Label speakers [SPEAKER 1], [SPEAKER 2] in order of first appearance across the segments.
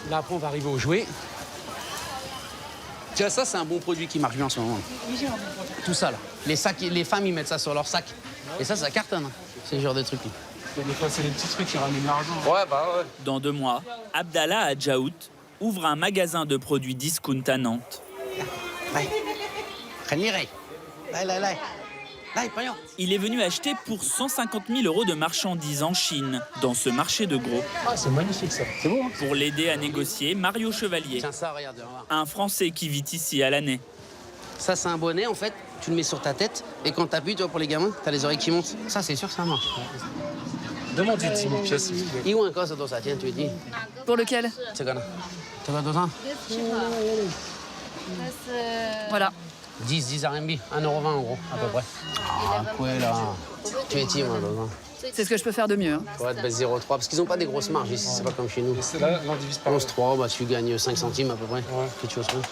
[SPEAKER 1] Là, après, on va arriver aux jouets. Tu vois, ça, c'est un bon produit qui marche bien en ce moment. Tout ça, là. Les sacs, les femmes, ils mettent ça sur leurs sacs. Et ça cartonne, hein, ce genre de trucs-là.
[SPEAKER 2] Des fois, c'est des petits trucs qui ramènent l'argent.
[SPEAKER 1] Ouais, bah ouais.
[SPEAKER 3] Dans 2 mois, Abdallah Adjaout ouvre un magasin de produits discount à Nantes. Il est venu acheter pour 150 000 € de marchandises en Chine, dans ce marché de gros.
[SPEAKER 2] Ah, c'est magnifique ça. C'est beau, hein?
[SPEAKER 3] Pour l'aider à négocier, Mario Chevalier,
[SPEAKER 1] Tiens, ça, regarde, on va voir.
[SPEAKER 3] un Français qui vit ici à l'année.
[SPEAKER 1] Ça, c'est un bonnet, en fait. Tu le mets sur ta tête. Et quand t'appuies, tu vois, pour les gamins, t'as les oreilles qui montent. Ça, c'est sûr que ça marche.
[SPEAKER 2] Demande une 10 000 pièces, s'il vous plaît.
[SPEAKER 1] Et où encore ça, ça tiens, tu dis.
[SPEAKER 4] Pour lequel?
[SPEAKER 1] C'est quoi, là? Tu vas 200?
[SPEAKER 4] Voilà.
[SPEAKER 1] 10 RMB, 1,20 € en gros, à peu près. Ah, quoi là? Tu es team, hein,
[SPEAKER 4] C'est ce que je peux faire de mieux. Hein.
[SPEAKER 1] ouais, baisse 0,3, parce qu'ils n'ont pas des grosses marges ici, c'est pas comme chez nous.
[SPEAKER 2] C'est là, on divise par
[SPEAKER 1] 11,3, bah, tu gagnes 5 centimes à peu près.
[SPEAKER 2] Ouais.
[SPEAKER 1] Quelque chose comme ça.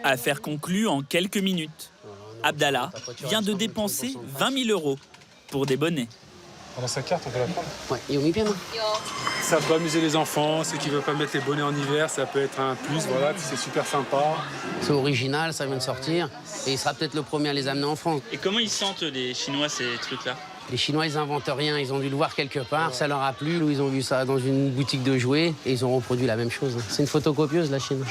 [SPEAKER 3] Affaire conclue en quelques minutes. Abdallah vient de dépenser 20 000 € pour des bonnets.
[SPEAKER 2] Dans sa carte, on peut la prendre.
[SPEAKER 1] Ouais, ils ont mis bien, non?
[SPEAKER 2] Ça peut amuser les enfants, ceux qui ne veulent pas mettre les bonnets en hiver, ça peut être un plus, voilà, puis c'est super sympa.
[SPEAKER 1] C'est original, ça vient de sortir. Et il sera peut-être le premier à les amener en France.
[SPEAKER 3] Et comment ils sentent les Chinois ces trucs-là?
[SPEAKER 1] Les Chinois, ils inventent rien, ils ont dû le voir quelque part, ça leur a plu, ou ils ont vu ça dans une boutique de jouets, et ils ont reproduit la même chose. C'est une photocopieuse, la Chine.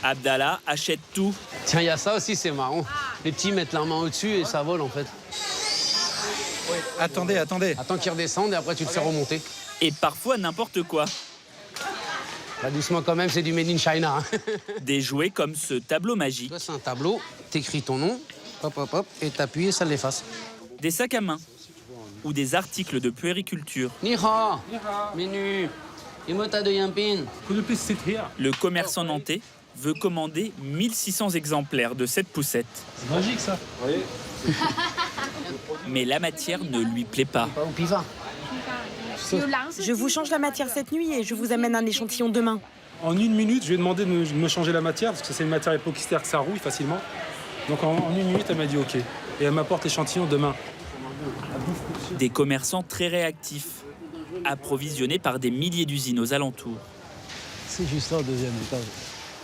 [SPEAKER 3] Abdallah achète tout.
[SPEAKER 1] Tiens, il y a ça aussi, c'est marrant. Les petits mettent la main au-dessus et ça vole, en fait.
[SPEAKER 5] Attendez.
[SPEAKER 1] Attends qu'ils redescendent et après tu te fais remonter.
[SPEAKER 3] Et parfois n'importe quoi.
[SPEAKER 1] Bah, doucement quand même, c'est du made in China. Hein.
[SPEAKER 3] Des jouets comme ce tableau magique.
[SPEAKER 1] C'est un tableau, t'écris ton nom, hop, et t'appuies et ça l'efface.
[SPEAKER 3] Des sacs à main. Ou des articles de puériculture.
[SPEAKER 1] Ni hao, menu, imota de yampin.
[SPEAKER 2] Could you please sit here?
[SPEAKER 3] Le commerçant nantais veut commander 1600 exemplaires de cette poussette.
[SPEAKER 2] C'est magique ça. Oui.
[SPEAKER 3] Mais la matière ne lui plaît pas.
[SPEAKER 1] Pas au piva.
[SPEAKER 6] Je vous change la matière cette nuit et je vous amène un échantillon demain.
[SPEAKER 2] En 1 minute, je lui ai demandé de me changer la matière, parce que c'est une matière épokystère que ça rouille facilement. Donc en 1 minute, elle m'a dit OK. Et elle m'apporte l'échantillon demain.
[SPEAKER 3] Des commerçants très réactifs, approvisionnés par des milliers d'usines aux alentours.
[SPEAKER 5] C'est juste là au 2e étage.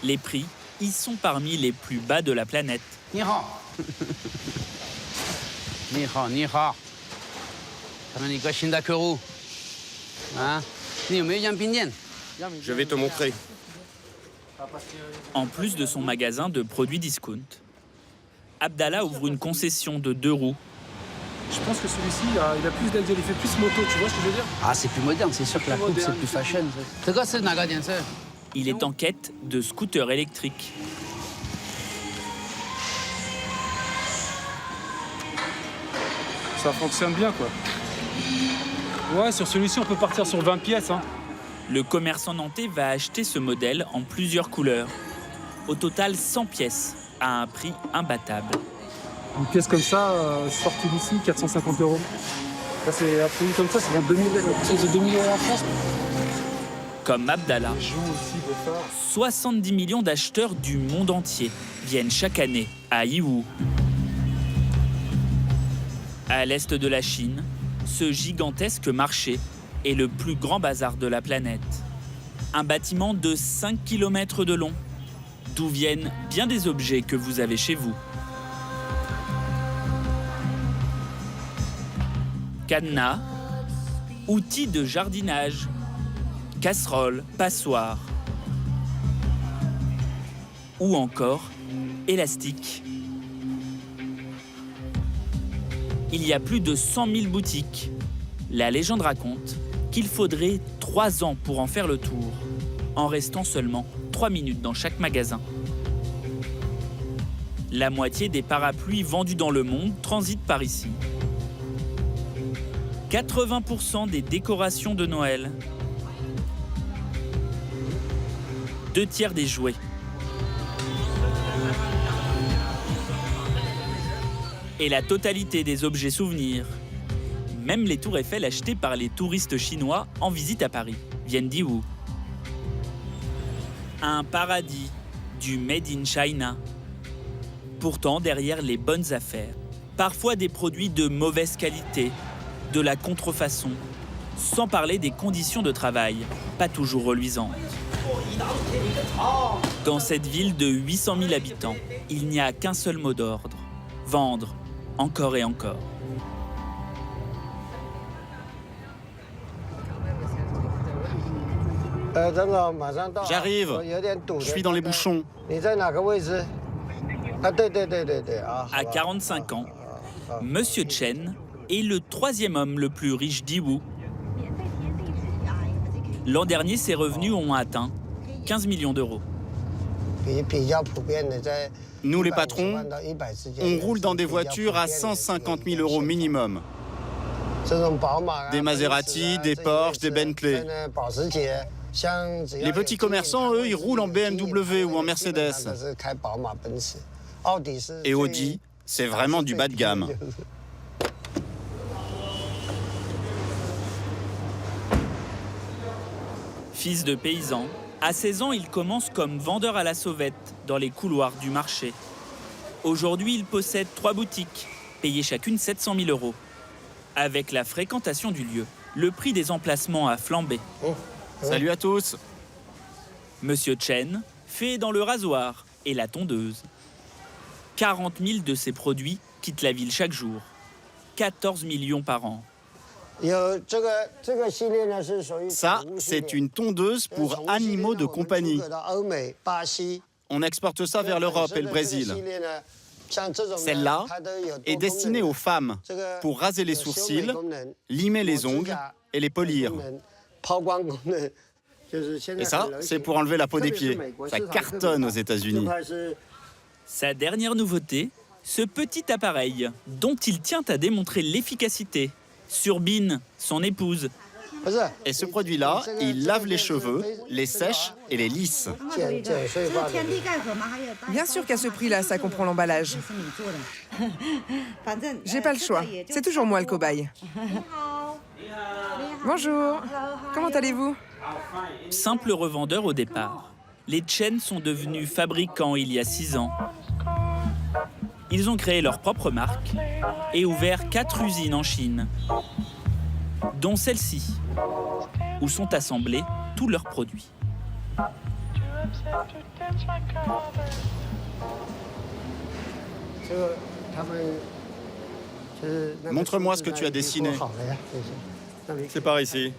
[SPEAKER 3] Les prix y sont parmi les plus bas de la planète.
[SPEAKER 1] Ni hao. Ni hao. Hein?
[SPEAKER 7] Je vais te montrer.
[SPEAKER 3] En plus de son magasin de produits discount, Abdallah ouvre une concession de 2 roues.
[SPEAKER 2] Je pense que celui-ci, il a plus d'algues, il fait plus moto, tu vois ce que je veux dire?
[SPEAKER 1] Ah, c'est plus moderne, c'est sûr que la coupe, c'est plus fashion. C'est quoi ce naga, bien sûr?
[SPEAKER 3] Il est en quête de scooters électriques.
[SPEAKER 2] Ça fonctionne bien, quoi. Ouais, sur celui-ci, on peut partir sur 20 pièces. Hein.
[SPEAKER 3] Le commerçant nantais va acheter ce modèle en plusieurs couleurs. Au total, 100 pièces, à un prix imbattable.
[SPEAKER 2] Une pièce comme ça, sortie d'ici, 450 €. Ça, c'est un produit comme ça, c'est 2000 € en France.
[SPEAKER 3] Comme Abdallah,
[SPEAKER 2] Les joues aussi, Beaufort.
[SPEAKER 3] 70 millions d'acheteurs du monde entier viennent chaque année à Yiwu. À l'est de la Chine, ce gigantesque marché est le plus grand bazar de la planète. Un bâtiment de 5 km de long, d'où viennent bien des objets que vous avez chez vous. Cadenas, outils de jardinage, casseroles, passoires ou encore élastiques. Il y a plus de 100 000 boutiques. La légende raconte qu'il faudrait 3 ans pour en faire le tour, en restant seulement 3 minutes dans chaque magasin. La moitié des parapluies vendus dans le monde transitent par ici. 80% des décorations de Noël. 2/3 des jouets. Et la totalité des objets souvenirs. Même les tours Eiffel achetées par les touristes chinois en visite à Paris viennent d'Yiwu. Un paradis du Made in China. Pourtant, derrière les bonnes affaires, parfois des produits de mauvaise qualité, de la contrefaçon Sans parler des conditions de travail, pas toujours reluisantes. Dans cette ville de 800 000 habitants, il n'y a qu'un seul mot d'ordre. Vendre, encore et encore.
[SPEAKER 7] J'arrive, je suis dans les bouchons.
[SPEAKER 3] À 45 ans, Monsieur Chen est le troisième homme le plus riche d'Yiwu. L'an dernier, ses revenus ont atteint 15 millions d'euros.
[SPEAKER 7] Nous, les patrons, on roule dans des voitures à 150 000 euros minimum. Des Maserati, des Porsche, des Bentley. Les petits commerçants, eux, ils roulent en BMW ou en Mercedes. Et Audi, c'est vraiment du bas de gamme.
[SPEAKER 3] Fils de paysan, à 16 ans, il commence comme vendeur à la sauvette dans les couloirs du marché. Aujourd'hui, il possède 3 boutiques, payées chacune 700 000 euros. Avec la fréquentation du lieu, le prix des emplacements a flambé.
[SPEAKER 7] Salut à tous.
[SPEAKER 3] Monsieur Chen fait dans le rasoir et la tondeuse. 40 000 de ses produits quittent la ville chaque jour. 14 millions par an.
[SPEAKER 7] Ça, c'est une tondeuse pour animaux de compagnie. On exporte ça vers l'Europe et le Brésil. Celle-là est destinée aux femmes pour raser les sourcils, limer les ongles et les polir. Et ça, c'est pour enlever la peau des pieds. Ça cartonne aux États-Unis.
[SPEAKER 3] Sa dernière nouveauté, ce petit appareil dont il tient à démontrer l'efficacité sur Bin, son épouse.
[SPEAKER 7] Et ce produit-là, il lave les cheveux, les sèche et les lisse.
[SPEAKER 8] Bien sûr qu'à ce prix-là, ça comprend l'emballage. J'ai pas le choix. C'est toujours moi le cobaye. Bonjour. Comment allez-vous?
[SPEAKER 3] Simple revendeur au départ, les Chen sont devenus fabricants il y a 6 ans. Ils ont créé leur propre marque et ouvert 4 usines en Chine, dont celle-ci, où sont assemblés tous leurs produits.
[SPEAKER 7] Montre-moi ce que tu as dessiné. C'est par ici.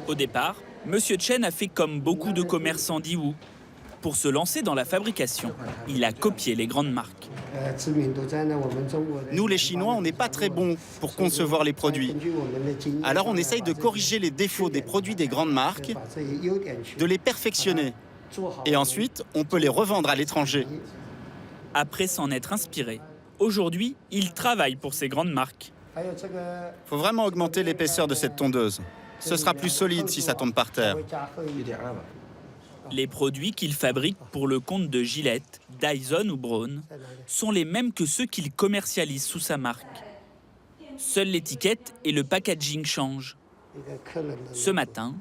[SPEAKER 3] Au départ, Monsieur Chen a fait comme beaucoup de commerçants d'Yiwu. Pour se lancer dans la fabrication, il a copié les grandes marques.
[SPEAKER 7] Nous, les Chinois, on n'est pas très bons pour concevoir les produits. Alors on essaye de corriger les défauts des produits des grandes marques, de les perfectionner. Et ensuite, on peut les revendre à l'étranger.
[SPEAKER 3] Après s'en être inspiré, aujourd'hui, il travaille pour ces grandes marques.
[SPEAKER 7] Faut vraiment augmenter l'épaisseur de cette tondeuse. Ce sera plus solide si ça tombe par terre.
[SPEAKER 3] Les produits qu'il fabrique pour le compte de Gillette, Dyson ou Braun sont les mêmes que ceux qu'il commercialise sous sa marque. Seule l'étiquette et le packaging changent. Ce matin,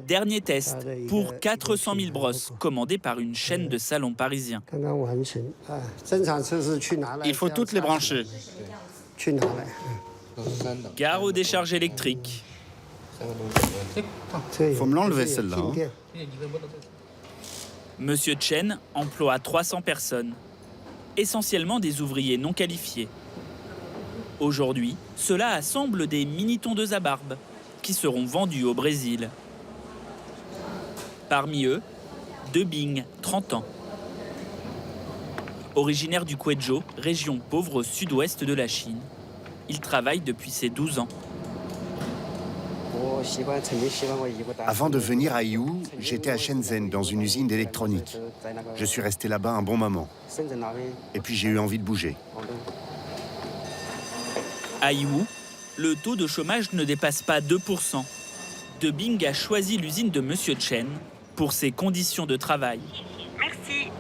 [SPEAKER 3] dernier test pour 400 000 brosses commandées par une chaîne de salons parisiens.
[SPEAKER 7] Il faut toutes les brancher.
[SPEAKER 3] Gare aux décharges électriques.
[SPEAKER 7] Faut me l'enlever celle-là.
[SPEAKER 3] Monsieur Chen emploie 300 personnes, essentiellement des ouvriers non qualifiés. Aujourd'hui, cela assemble des mini-tondeuses à barbe qui seront vendues au Brésil. Parmi eux, De Bing, 30 ans. Originaire du Guizhou, région pauvre au sud-ouest de la Chine, il travaille depuis ses 12 ans.
[SPEAKER 9] Avant de venir à Yiwu, j'étais à Shenzhen dans une usine d'électronique. Je suis resté là-bas un bon moment. Et puis j'ai eu envie de bouger.
[SPEAKER 3] À Yiwu, le taux de chômage ne dépasse pas 2%. De Bing a choisi l'usine de Monsieur Chen pour ses conditions de travail.
[SPEAKER 6] Merci.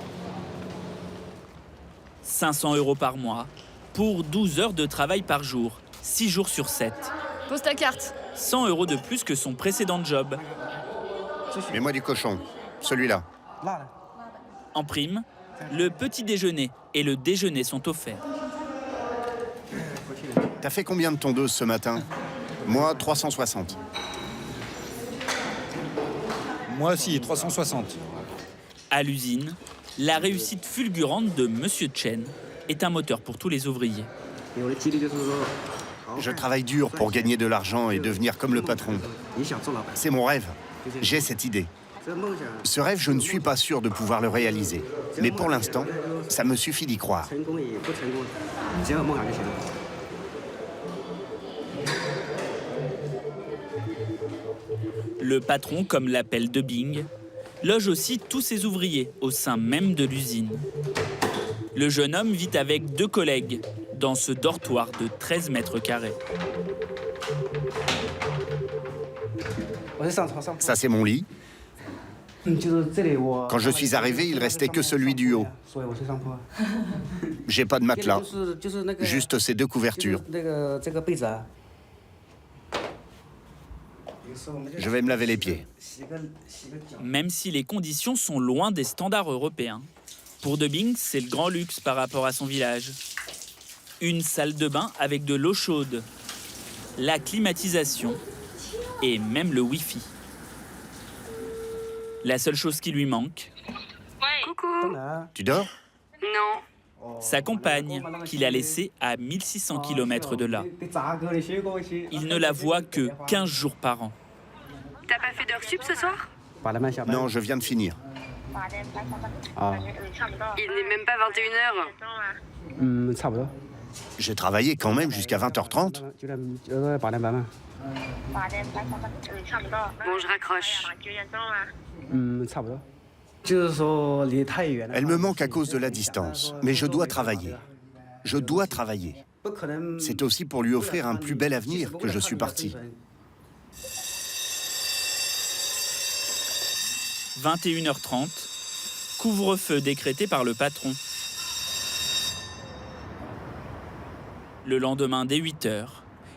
[SPEAKER 3] 500 € par mois pour 12 heures de travail par jour, 6 jours sur 7.
[SPEAKER 4] Pose ta carte.
[SPEAKER 3] 100 € de plus que son précédent job.
[SPEAKER 9] Mets-moi du cochon, celui-là.
[SPEAKER 3] En prime, le petit déjeuner et le déjeuner sont offerts.
[SPEAKER 9] T'as fait combien de tondeuses ce matin? Moi, 360.
[SPEAKER 10] Moi aussi, 360.
[SPEAKER 3] À l'usine, la réussite fulgurante de Monsieur Chen est un moteur pour tous les ouvriers.
[SPEAKER 9] Je travaille dur pour gagner de l'argent et devenir comme le patron. C'est mon rêve. J'ai cette idée. Ce rêve, je ne suis pas sûr de pouvoir le réaliser. Mais pour l'instant, ça me suffit d'y croire.
[SPEAKER 3] Le patron, comme l'appelle De Bing, loge aussi tous ses ouvriers au sein même de l'usine. Le jeune homme vit avec 2 collègues dans ce dortoir de 13 mètres carrés.
[SPEAKER 9] Ça, c'est mon lit. Quand je suis arrivé, il restait que celui du haut. J'ai pas de matelas, juste ces 2 couvertures. Je vais me laver les pieds.
[SPEAKER 3] Même si les conditions sont loin des standards européens. Pour De Bing, c'est le grand luxe par rapport à son village. Une salle de bain avec de l'eau chaude, la climatisation et même le Wi-Fi. La seule chose qui lui manque,
[SPEAKER 4] Coucou.
[SPEAKER 9] Tu dors?
[SPEAKER 4] Non.
[SPEAKER 3] sa compagne, qu'il a laissée à 1600 km de là. Il ne la voit que 15 jours par an.
[SPEAKER 4] T'as pas fait d'heure sup ce soir?
[SPEAKER 9] Non, je viens de finir.
[SPEAKER 4] Il n'est même pas 21h.
[SPEAKER 9] J'ai travaillé quand même jusqu'à 20h30.
[SPEAKER 4] Bon, je raccroche.
[SPEAKER 9] Elle me manque à cause de la distance, mais je dois travailler. Je dois travailler. C'est aussi pour lui offrir un plus bel avenir que je suis parti.
[SPEAKER 3] 21h30, couvre-feu décrété par le patron. Le lendemain, dès 8h,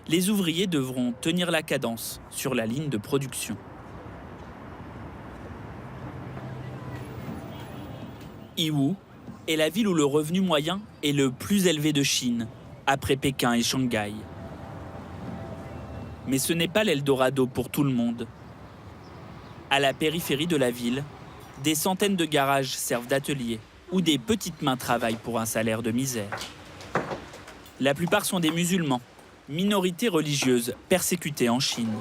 [SPEAKER 3] les ouvriers devront tenir la cadence sur la ligne de production. Yiwu est la ville où le revenu moyen est le plus élevé de Chine, après Pékin et Shanghai. Mais ce n'est pas l'Eldorado pour tout le monde. À la périphérie de la ville, des centaines de garages servent d'ateliers où des petites mains travaillent pour un salaire de misère. La plupart sont des musulmans, minorité religieuse persécutée en Chine.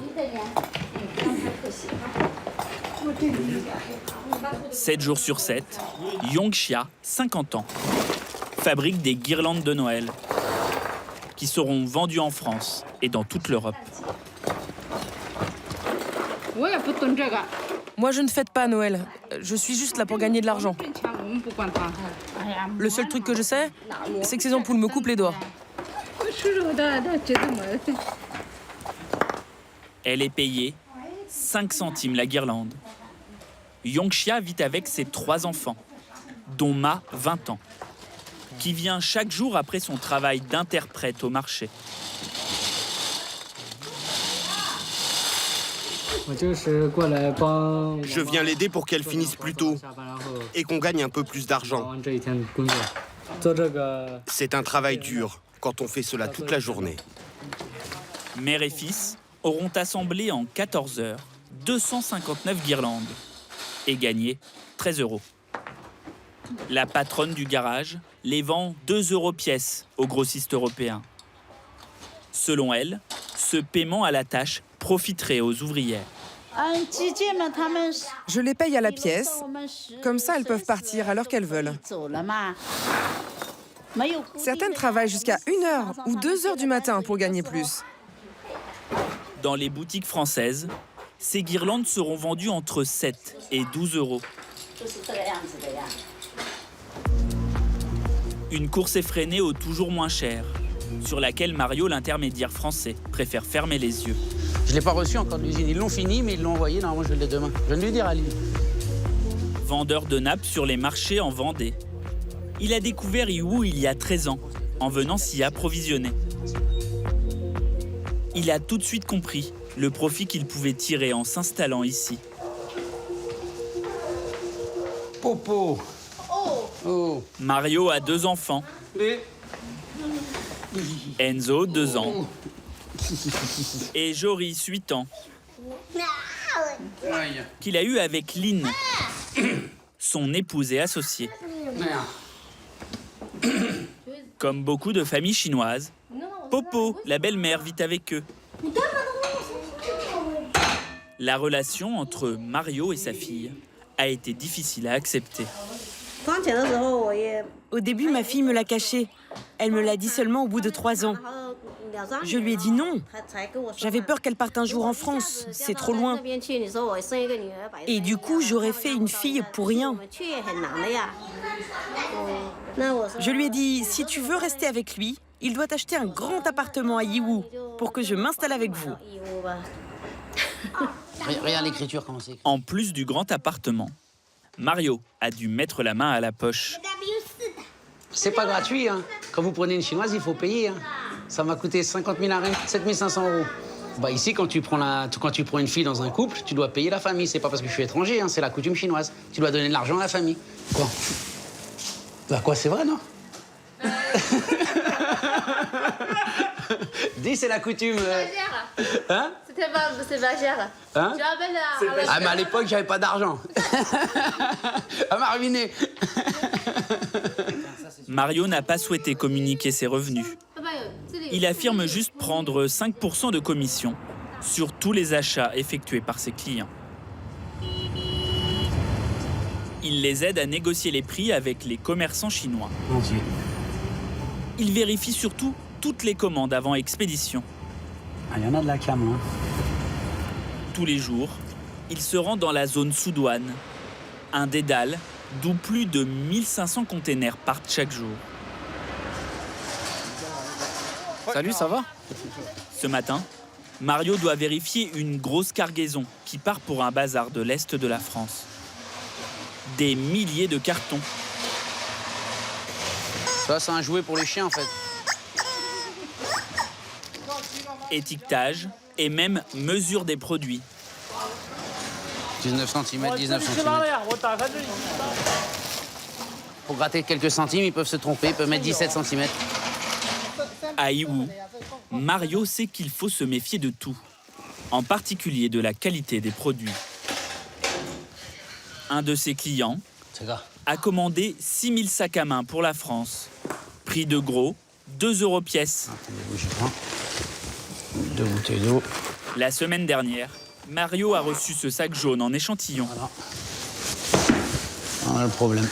[SPEAKER 3] 7 jours sur 7, Yongxia, 50 ans, fabrique des guirlandes de Noël qui seront vendues en France et dans toute l'Europe.
[SPEAKER 11] Moi, je ne fête pas Noël. Je suis juste là pour gagner de l'argent. Le seul truc que je sais, c'est que ces ampoules me coupent les doigts.
[SPEAKER 3] Elle est payée 5 centimes la guirlande. Yongxia vit avec ses 3 enfants, dont Ma, 20 ans, qui vient chaque jour après son travail d'interprète au marché.
[SPEAKER 12] Je viens l'aider pour qu'elle finisse plus tôt et qu'on gagne un peu plus d'argent. C'est un travail dur quand on fait cela toute la journée.
[SPEAKER 3] Mère et fils auront assemblé en 14 heures 259 guirlandes et gagné 13 €. La patronne du garage les vend 2 € pièce aux grossistes européens. Selon elle, ce paiement à la tâche profiterait aux ouvrières.
[SPEAKER 8] Je les paye à la pièce. Comme ça, elles peuvent partir à l'heure qu'elles veulent. Certaines travaillent jusqu'à 1h ou 2h du matin pour gagner plus.
[SPEAKER 3] Dans les boutiques françaises, ces guirlandes seront vendues entre 7 et 12 €. Une course effrénée au toujours moins cher, sur laquelle Mario, l'intermédiaire français, préfère fermer les yeux.
[SPEAKER 1] Je ne l'ai pas reçu encore de l'usine. Ils l'ont fini, mais ils l'ont envoyé. Normalement, je l'ai demain. Je viens de lui dire à lui.
[SPEAKER 3] Vendeur de nappes sur les marchés en Vendée. Il a découvert Yiwu il y a 13 ans, en venant s'y approvisionner. Il a tout de suite compris le profit qu'il pouvait tirer en s'installant ici.
[SPEAKER 1] Popo. Oh.
[SPEAKER 3] Mario a 2 enfants. Enzo, 2 ans. Et Joris, 8 ans, qu'il a eu avec Lynn, son épouse et associée. Comme beaucoup de familles chinoises, Popo, la belle-mère, vit avec eux. La relation entre Mario et sa fille a été difficile à accepter.
[SPEAKER 6] Au début, ma fille me l'a caché. Elle me l'a dit seulement au bout de 3 ans. Je lui ai dit non. J'avais peur qu'elle parte un jour en France. C'est trop loin. Et du coup, j'aurais fait une fille pour rien. Je lui ai dit, si tu veux rester avec lui, il doit acheter un grand appartement à Yiwu pour que je m'installe avec vous.
[SPEAKER 1] Regarde l'écriture, comment c'est.
[SPEAKER 3] En plus du grand appartement, Mario a dû mettre la main à la poche.
[SPEAKER 1] C'est pas gratuit, hein. Quand vous prenez une chinoise, il faut payer. Hein. Ça m'a coûté 50 000 RMB, 7 500 €. Bah ici, quand tu prends une fille dans un couple, tu dois payer la famille. C'est pas parce que je suis étranger, hein, c'est la coutume chinoise. Tu dois donner de l'argent à la famille. Quoi? Bah quoi, c'est vrai, non? Dis, c'est la coutume. Hein?
[SPEAKER 13] C'est Bagère.
[SPEAKER 1] Hein? Ah, mais à l'époque, j'avais pas d'argent. Elle m'a ruiné.
[SPEAKER 3] Mario n'a pas souhaité communiquer ses revenus. Il affirme juste prendre 5% de commission sur tous les achats effectués par ses clients. Il les aide à négocier les prix avec les commerçants chinois. Il vérifie surtout toutes les commandes avant expédition.
[SPEAKER 1] Il y en a de la cam, hein.
[SPEAKER 3] Tous les jours, il se rend dans la zone sous douane, un dédale d'où plus de 1500 containers partent chaque jour.
[SPEAKER 7] Salut, ça va?
[SPEAKER 3] Ce matin, Mario doit vérifier une grosse cargaison qui part pour un bazar de l'Est de la France. Des milliers de cartons.
[SPEAKER 1] Ça, c'est un jouet pour les chiens, en fait.
[SPEAKER 3] Étiquetage et même mesure des produits.
[SPEAKER 1] 19 cm, 19 cm. Pour gratter quelques centimes, ils peuvent se tromper, ils peuvent mettre 17 cm.
[SPEAKER 3] À Yiwu, Mario sait qu'il faut se méfier de tout, en particulier de la qualité des produits. Un de ses clients a commandé 6000 sacs à main pour la France. Prix de gros, 2 € pièce.
[SPEAKER 1] 2 bouteilles d'eau.
[SPEAKER 3] La semaine dernière, Mario a reçu ce sac jaune en échantillon.
[SPEAKER 1] Voilà le problème.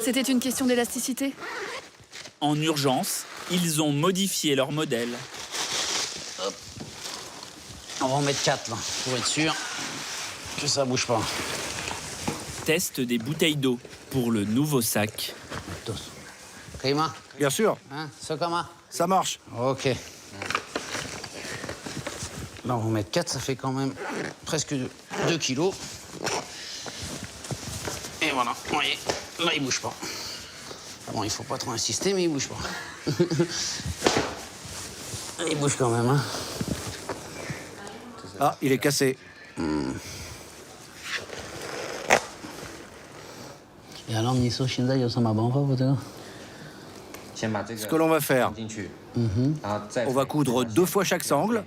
[SPEAKER 13] C'était une question d'élasticité.
[SPEAKER 3] En urgence, ils ont modifié leur modèle.
[SPEAKER 1] Hop. On va en mettre 4 là, pour être sûr que ça bouge pas.
[SPEAKER 3] Test des bouteilles d'eau pour le nouveau sac.
[SPEAKER 1] Kaima?
[SPEAKER 10] Bien sûr.
[SPEAKER 1] Hein, Sokama?
[SPEAKER 10] Ça marche.
[SPEAKER 1] Ok. Là, on va en mettre 4, ça fait quand même presque 2 kilos. Et voilà, vous voyez, là, il bouge pas. Bon, il faut pas trop insister, mais il bouge pas. Il bouge quand même, hein.
[SPEAKER 10] Ah, il est cassé.
[SPEAKER 1] Et alors, Miso Shinda, Yosama Banfa, vous
[SPEAKER 10] Ce que l'on va faire, on va coudre 2 fois chaque sangle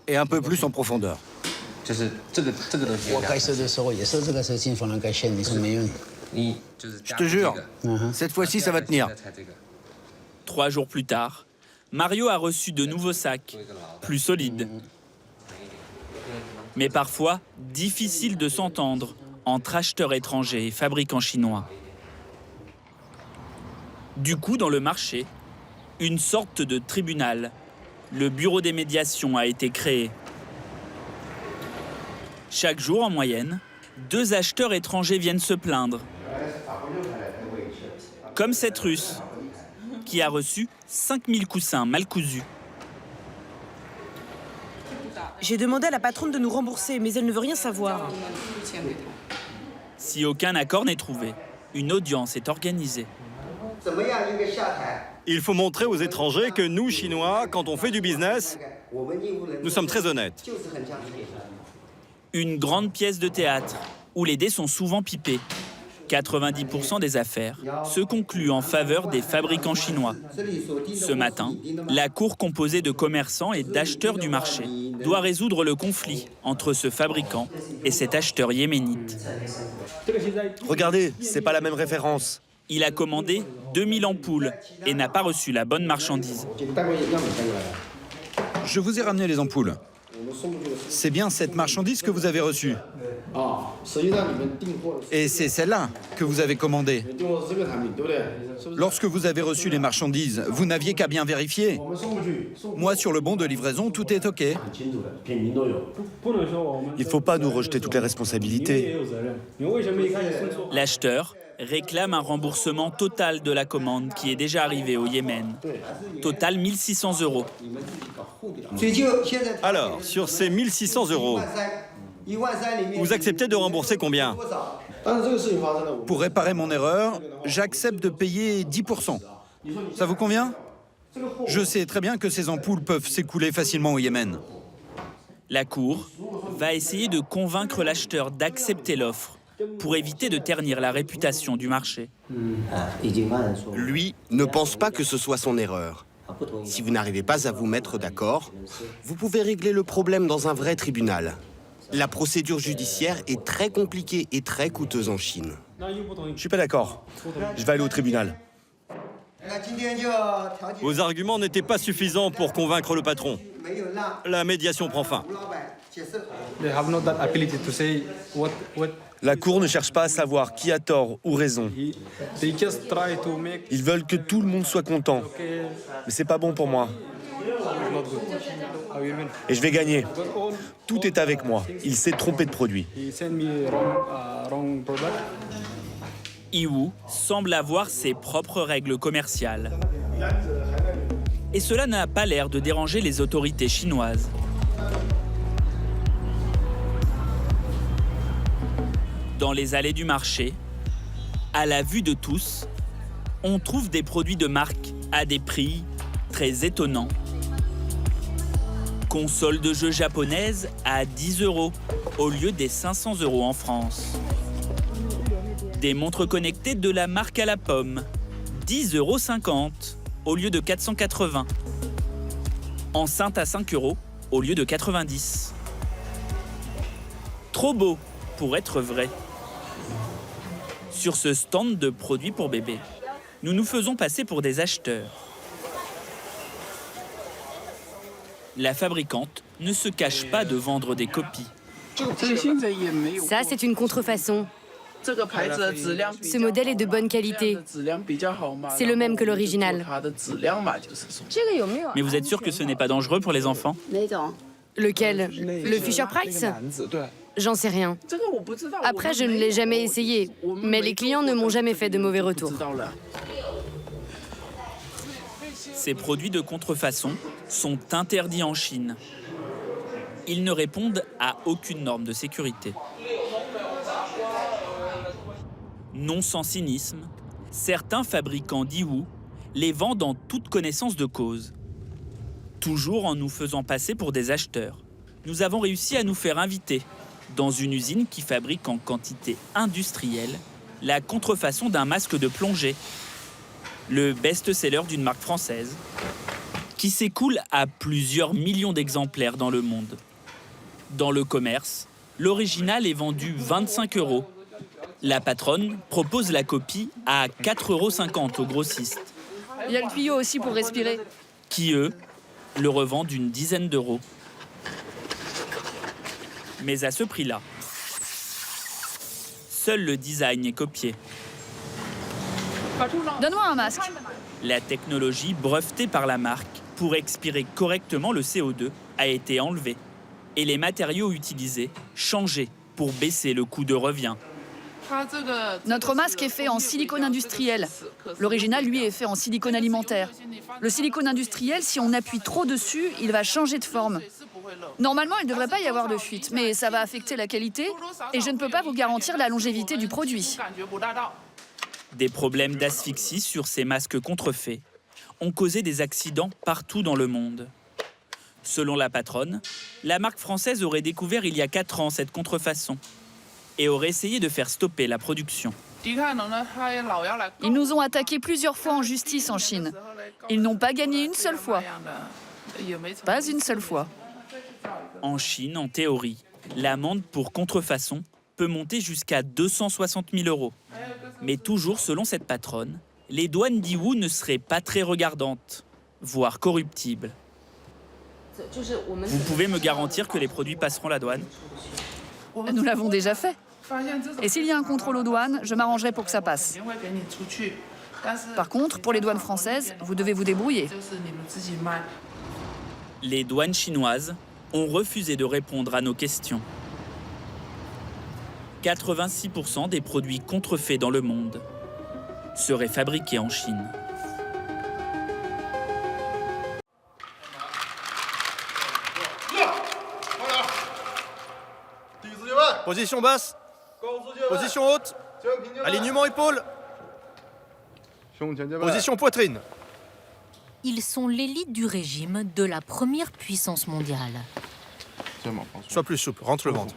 [SPEAKER 10] et un peu plus en profondeur.
[SPEAKER 1] Je
[SPEAKER 10] te jure, cette fois-ci, ça va tenir.
[SPEAKER 3] 3 jours plus tard, Mario a reçu de nouveaux sacs, plus solides. Mais parfois, difficile de s'entendre entre acheteurs étrangers et fabricants chinois. Du coup, dans le marché, une sorte de tribunal, le bureau des médiations a été créé. Chaque jour, en moyenne, 2 acheteurs étrangers viennent se plaindre. Comme cette Russe, qui a reçu 5000 coussins mal cousus.
[SPEAKER 6] J'ai demandé à la patronne de nous rembourser, mais elle ne veut rien savoir.
[SPEAKER 3] Si aucun accord n'est trouvé, une audience est organisée.
[SPEAKER 10] Il faut montrer aux étrangers que nous, Chinois, quand on fait du business, nous sommes très honnêtes.
[SPEAKER 3] Une grande pièce de théâtre, où les dés sont souvent pipés. 90% des affaires se concluent en faveur des fabricants chinois. Ce matin, la cour composée de commerçants et d'acheteurs du marché doit résoudre le conflit entre ce fabricant et cet acheteur yéménite.
[SPEAKER 12] Regardez, c'est pas la même référence.
[SPEAKER 3] Il a commandé 2000 ampoules et n'a pas reçu la bonne marchandise.
[SPEAKER 14] Je vous ai ramené les ampoules. C'est bien cette marchandise que vous avez reçue. Et c'est celle-là que vous avez commandée. Lorsque vous avez reçu les marchandises, vous n'aviez qu'à bien vérifier. Moi, sur le bon de livraison, tout est OK.
[SPEAKER 12] Il faut pas nous rejeter toutes les responsabilités.
[SPEAKER 3] L'acheteur réclame un remboursement total de la commande qui est déjà arrivée au Yémen. Total 1600 €.
[SPEAKER 10] Alors, sur ces 1600 €, vous acceptez de rembourser combien?
[SPEAKER 14] Pour réparer mon erreur, j'accepte de payer 10%. Ça vous convient? Je sais très bien que ces ampoules peuvent s'écouler facilement au Yémen.
[SPEAKER 3] La Cour va essayer de convaincre l'acheteur d'accepter l'offre pour éviter de ternir la réputation du marché.
[SPEAKER 12] Lui ne pense pas que ce soit son erreur. Si vous n'arrivez pas à vous mettre d'accord, vous pouvez régler le problème dans un vrai tribunal. La procédure judiciaire est très compliquée et très coûteuse en Chine.
[SPEAKER 10] Je suis pas d'accord. Je vais aller au tribunal. Vos arguments n'étaient pas suffisants pour convaincre le patron. La médiation prend fin.
[SPEAKER 12] La Cour ne cherche pas à savoir qui a tort ou raison. Ils veulent que tout le monde soit content. Mais c'est pas bon pour moi. Et je vais gagner. Tout est avec moi. Il s'est trompé de produit.
[SPEAKER 3] Yiwu semble avoir ses propres règles commerciales. Et cela n'a pas l'air de déranger les autorités chinoises. Dans les allées du marché, à la vue de tous, on trouve des produits de marque à des prix très étonnants. Console de jeux japonaise à 10 € au lieu des 500 € en France. Des montres connectées de la marque à la pomme, 10,50 € au lieu de 480. Enceinte à 5 € au lieu de 90. Trop beau pour être vrai. Sur ce stand de produits pour bébés, nous nous faisons passer pour des acheteurs. La fabricante ne se cache pas de vendre des copies.
[SPEAKER 15] Ça, c'est une contrefaçon. Ce modèle est de bonne qualité. C'est le même que l'original.
[SPEAKER 3] Mais vous êtes sûr que ce n'est pas dangereux pour les enfants?
[SPEAKER 15] Lequel? Le Fisher-Price? J'en sais rien. Après, je ne l'ai jamais essayé, mais les clients ne m'ont jamais fait de mauvais retours.
[SPEAKER 3] Ces produits de contrefaçon sont interdits en Chine. Ils ne répondent à aucune norme de sécurité. Non sans cynisme, certains fabricants d'Yiwu les vendent en toute connaissance de cause. Toujours en nous faisant passer pour des acheteurs, nous avons réussi à nous faire inviter dans une usine qui fabrique en quantité industrielle la contrefaçon d'un masque de plongée, le best-seller d'une marque française, qui s'écoule à plusieurs millions d'exemplaires dans le monde. Dans le commerce, l'original est vendu 25 €. La patronne propose la copie à 4,50 € aux grossistes.
[SPEAKER 13] Il y a le tuyau aussi pour respirer.
[SPEAKER 3] Qui, eux, le revendent une dizaine d'euros. Mais à ce prix-là, seul le design est copié.
[SPEAKER 13] Donne-moi un masque.
[SPEAKER 3] La technologie brevetée par la marque pour expirer correctement le CO2 a été enlevée et les matériaux utilisés changés pour baisser le coût de revient.
[SPEAKER 13] Notre masque est fait en silicone industriel. L'original, lui, est fait en silicone alimentaire. Le silicone industriel, si on appuie trop dessus, il va changer de forme. Normalement, il ne devrait pas y avoir de fuite, mais ça va affecter la qualité et je ne peux pas vous garantir la longévité du produit.
[SPEAKER 3] Des problèmes d'asphyxie sur ces masques contrefaits ont causé des accidents partout dans le monde. Selon la patronne, la marque française aurait découvert il y a 4 ans cette contrefaçon et aurait essayé de faire stopper la production.
[SPEAKER 13] Ils nous ont attaqués plusieurs fois en justice en Chine. Ils n'ont pas gagné une seule fois. Pas une seule fois.
[SPEAKER 3] En Chine, en théorie, l'amende pour contrefaçon peut monter jusqu'à 260 000 €. Mais toujours selon cette patronne, les douanes d'Yiwu ne seraient pas très regardantes, voire corruptibles. Vous pouvez me garantir que les produits passeront la douane?
[SPEAKER 13] Nous l'avons déjà fait. Et s'il y a un contrôle aux douanes, je m'arrangerai pour que ça passe. Par contre, pour les douanes françaises, vous devez vous débrouiller.
[SPEAKER 3] Les douanes chinoises ont refusé de répondre à nos questions. 86% des produits contrefaits dans le monde seraient fabriqués en Chine.
[SPEAKER 16] Position basse. Position haute. Alignement épaule. Position poitrine.
[SPEAKER 17] Ils sont l'élite du régime de la première puissance mondiale.
[SPEAKER 16] Sois plus souple, rentre le ventre.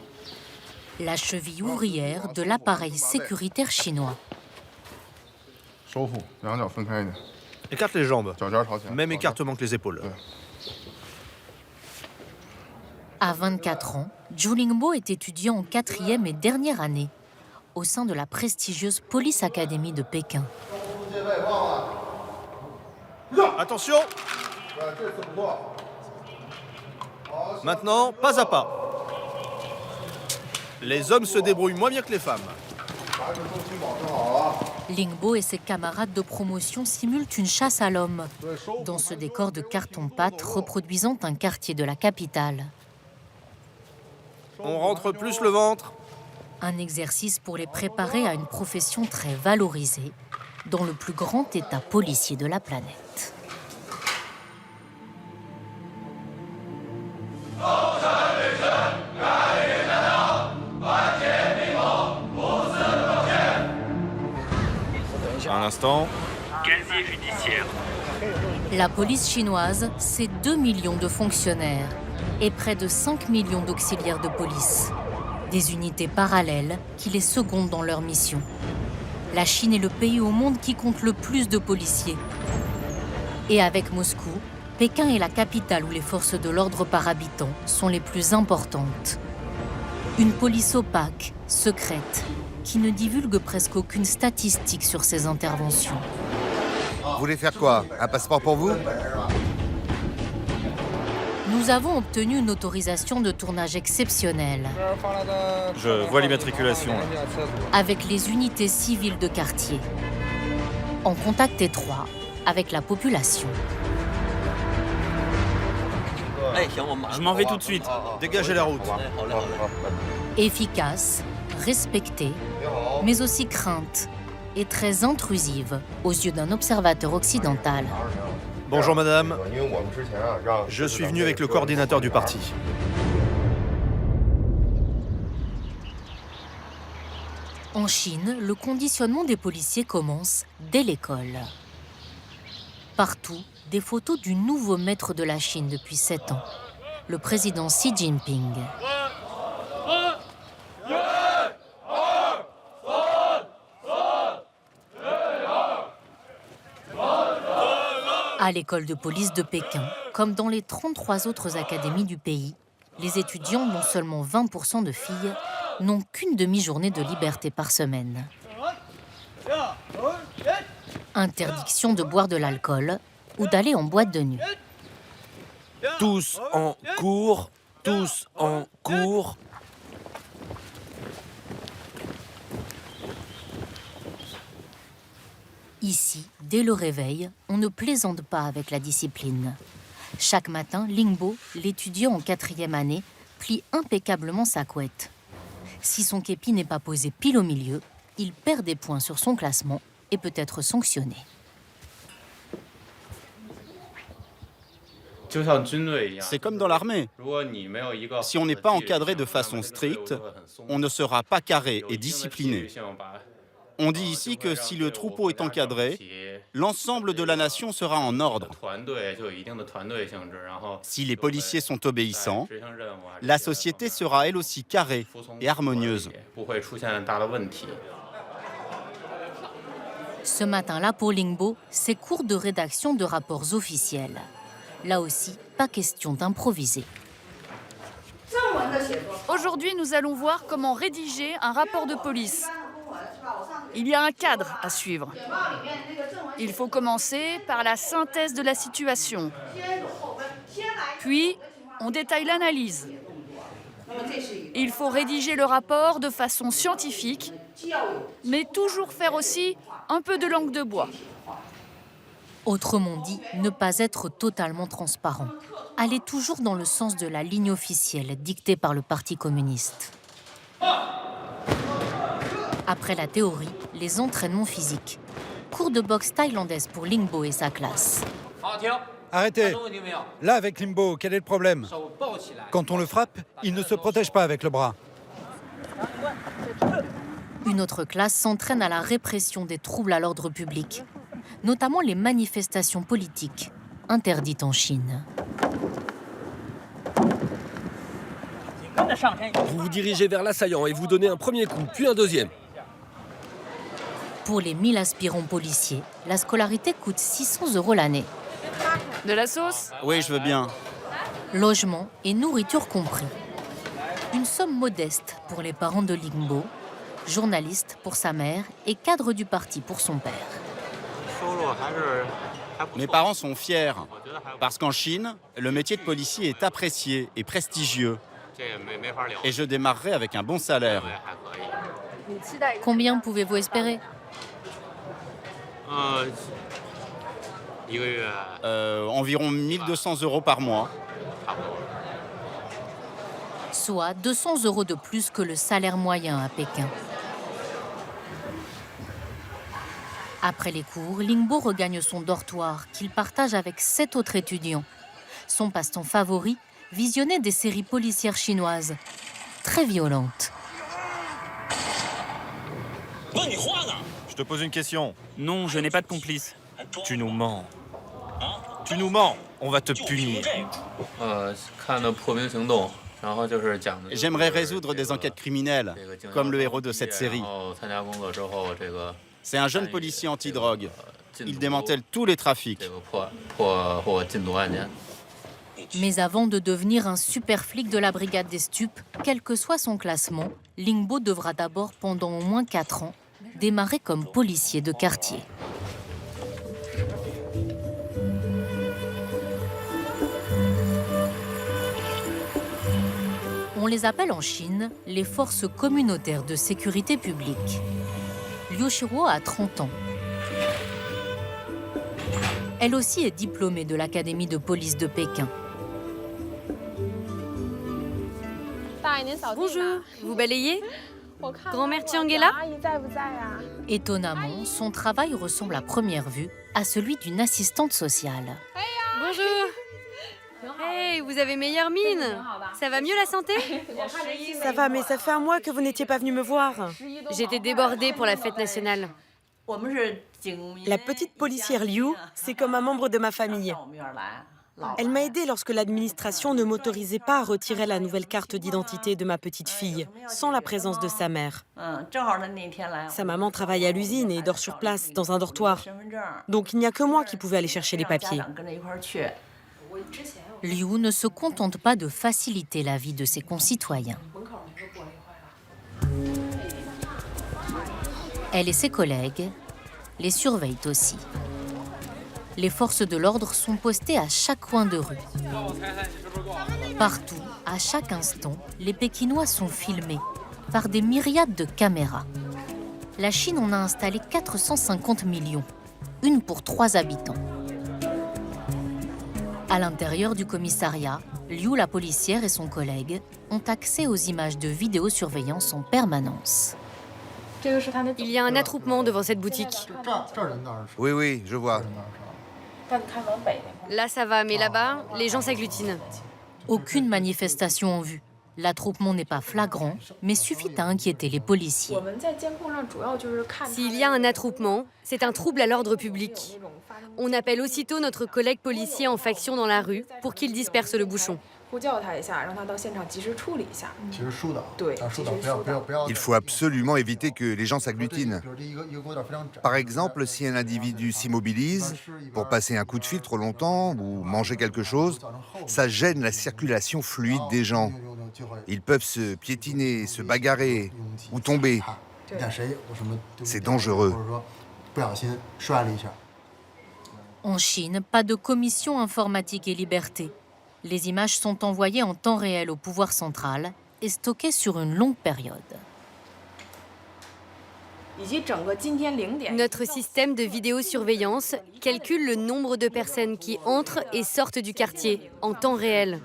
[SPEAKER 17] La cheville ouvrière de l'appareil sécuritaire chinois.
[SPEAKER 16] Écarte les jambes. Même écartement que les épaules.
[SPEAKER 17] À 24 ans, Zhu Lingbo est étudiant en 4e et dernière année au sein de la prestigieuse Police Academy de Pékin.
[SPEAKER 16] Attention. Maintenant, pas à pas. Les hommes se débrouillent moins bien que les femmes.
[SPEAKER 17] Lingbo et ses camarades de promotion simulent une chasse à l'homme dans ce décor de carton-pâte reproduisant un quartier de la capitale.
[SPEAKER 16] On rentre plus le ventre.
[SPEAKER 17] Un exercice pour les préparer à une profession très valorisée dans le plus grand état policier de la planète.
[SPEAKER 16] Un instant.
[SPEAKER 3] Casier judiciaire.
[SPEAKER 17] La police chinoise, c'est 2 millions de fonctionnaires et près de 5 millions d'auxiliaires de police. Des unités parallèles qui les secondent dans leur mission. La Chine est le pays au monde qui compte le plus de policiers. Et avec Moscou, Pékin est la capitale où les forces de l'ordre par habitant sont les plus importantes. Une police opaque, secrète, qui ne divulgue presque aucune statistique sur ses interventions.
[SPEAKER 18] Vous voulez faire quoi? Un passeport pour vous?
[SPEAKER 17] Nous avons obtenu une autorisation de tournage exceptionnelle.
[SPEAKER 16] Je vois l'immatriculation.
[SPEAKER 17] Avec les unités civiles de quartier. En contact étroit avec la population.
[SPEAKER 3] Je m'en vais tout de suite.
[SPEAKER 16] Dégagez la route.
[SPEAKER 17] Efficace, respectée, mais aussi crainte et très intrusive aux yeux d'un observateur occidental.
[SPEAKER 16] Bonjour madame. Je suis venu avec le coordinateur du parti.
[SPEAKER 17] En Chine, le conditionnement des policiers commence dès l'école. Partout, des photos du nouveau maître de la Chine depuis 7 ans, le président Xi Jinping. À l'école de police de Pékin, comme dans les 33 autres académies du pays, les étudiants, dont seulement 20% de filles, n'ont qu'une demi-journée de liberté par semaine. Interdiction de boire de l'alcool ou d'aller en boîte de nuit.
[SPEAKER 10] Tous en cours, tous en cours.
[SPEAKER 17] Ici, dès le réveil, on ne plaisante pas avec la discipline. Chaque matin, Lingbo, l'étudiant en 4e année, plie impeccablement sa couette. Si son képi n'est pas posé pile au milieu, il perd des points sur son classement et peut être sanctionné.
[SPEAKER 7] C'est comme dans l'armée. Si on n'est pas encadré de façon stricte, on ne sera pas carré et discipliné. On dit ici que si le troupeau est encadré, l'ensemble de la nation sera en ordre. Si les policiers sont obéissants, la société sera elle aussi carrée et harmonieuse.
[SPEAKER 17] Ce matin-là, pour Lingbo, c'est cours de rédaction de rapports officiels. Là aussi, pas question d'improviser.
[SPEAKER 13] Aujourd'hui, nous allons voir comment rédiger un rapport de police. Il y a un cadre à suivre. Il faut commencer par la synthèse de la situation. Puis, on détaille l'analyse. Il faut rédiger le rapport de façon scientifique, mais toujours faire aussi un peu de langue de bois.
[SPEAKER 17] Autrement dit, ne pas être totalement transparent. Aller toujours dans le sens de la ligne officielle dictée par le Parti communiste. Après la théorie, les entraînements physiques. Cours de boxe thaïlandaise pour Lingbo et sa classe.
[SPEAKER 14] Arrêtez. Là, avec Limbo, quel est le problème? Quand on le frappe, il ne se protège pas avec le bras.
[SPEAKER 17] Une autre classe s'entraîne à la répression des troubles à l'ordre public, notamment les manifestations politiques, interdites en Chine.
[SPEAKER 19] Vous vous dirigez vers l'assaillant et vous donnez un premier coup, puis un deuxième.
[SPEAKER 17] Pour les 1000 aspirants policiers, la scolarité coûte 600 € l'année.
[SPEAKER 13] De la sauce?
[SPEAKER 7] Oui, je veux bien.
[SPEAKER 17] Logement et nourriture compris. Une somme modeste pour les parents de Lingbo, journaliste pour sa mère et cadre du parti pour son père.
[SPEAKER 7] Mes parents sont fiers, parce qu'en Chine, le métier de policier est apprécié et prestigieux. Et je démarrerai avec un bon salaire.
[SPEAKER 17] Combien pouvez-vous espérer?
[SPEAKER 7] Environ 1200 € par mois.
[SPEAKER 17] Soit 200 € de plus que le salaire moyen à Pékin. Après les cours, Lingbo regagne son dortoir qu'il partage avec 7 autres étudiants. Son passe-temps favori, visionner des séries policières chinoises, très violentes.
[SPEAKER 16] Je te pose une question.
[SPEAKER 3] Non, je n'ai pas de complice.
[SPEAKER 16] Tu nous mens. Tu nous mens. On va te punir.
[SPEAKER 7] J'aimerais résoudre des enquêtes criminelles, comme le héros de cette série. C'est un jeune policier anti-drogue. Il démantèle tous les trafics.
[SPEAKER 17] Mais avant de devenir un super flic de la brigade des stupes, quel que soit son classement, Lingbo devra d'abord, pendant au moins 4 ans, démarrer comme policier de quartier. On les appelle en Chine les forces communautaires de sécurité publique. Liu Shihuo a 30 ans. Elle aussi est diplômée de l'Académie de police de Pékin.
[SPEAKER 15] Bonjour, vous balayez? Grand-mère Chiang est là?
[SPEAKER 17] Étonnamment, son travail ressemble à première vue à celui d'une assistante sociale.
[SPEAKER 15] Bonjour. Hey, vous avez meilleure mine. Ça va mieux la santé?
[SPEAKER 6] Ça va, mais ça fait un mois que vous n'étiez pas venu me voir.
[SPEAKER 15] J'étais débordée pour la fête nationale.
[SPEAKER 6] La petite policière Liu, c'est comme un membre de ma famille. Elle m'a aidée lorsque l'administration ne m'autorisait pas à retirer la nouvelle carte d'identité de ma petite fille, sans la présence de sa mère. Sa maman travaille à l'usine et dort sur place, dans un dortoir. Donc il n'y a que moi qui pouvais aller chercher les papiers.
[SPEAKER 17] Liu ne se contente pas de faciliter la vie de ses concitoyens. Elle et ses collègues les surveillent aussi. Les forces de l'ordre sont postées à chaque coin de rue. Partout, à chaque instant, les Pékinois sont filmés par des myriades de caméras. La Chine en a installé 450 millions, une pour 3 habitants. À l'intérieur du commissariat, Liu, la policière, et son collègue ont accès aux images de vidéosurveillance en permanence.
[SPEAKER 15] Il y a un attroupement devant cette boutique.
[SPEAKER 18] Oui, je vois.
[SPEAKER 15] Là, ça va, mais là-bas, les gens s'agglutinent.
[SPEAKER 17] Aucune manifestation en vue. L'attroupement n'est pas flagrant, mais suffit à inquiéter les policiers.
[SPEAKER 15] S'il y a un attroupement, c'est un trouble à l'ordre public. On appelle aussitôt notre collègue policier en faction dans la rue pour qu'il disperse le bouchon.
[SPEAKER 18] Il faut absolument éviter que les gens s'agglutinent. Par exemple, si un individu s'immobilise pour passer un coup de fil trop longtemps ou manger quelque chose, ça gêne la circulation fluide des gens. Ils peuvent se piétiner, se bagarrer ou tomber. C'est dangereux.
[SPEAKER 17] En Chine, pas de commission informatique et liberté. Les images sont envoyées en temps réel au pouvoir central et stockées sur une longue période.
[SPEAKER 15] Notre système de vidéosurveillance calcule le nombre de personnes qui entrent et sortent du quartier en temps réel.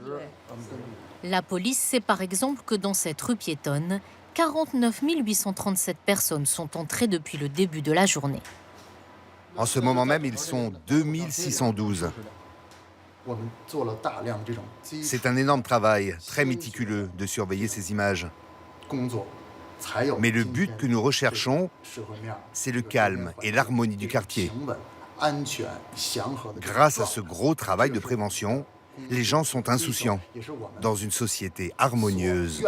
[SPEAKER 17] La police sait par exemple que dans cette rue piétonne, 49 837 personnes sont entrées depuis le début de la journée.
[SPEAKER 18] En ce moment même, ils sont 2612. C'est un énorme travail, très méticuleux, de surveiller ces images. Mais le but que nous recherchons, c'est le calme et l'harmonie du quartier. Grâce à ce gros travail de prévention, les gens sont insouciants dans une société harmonieuse.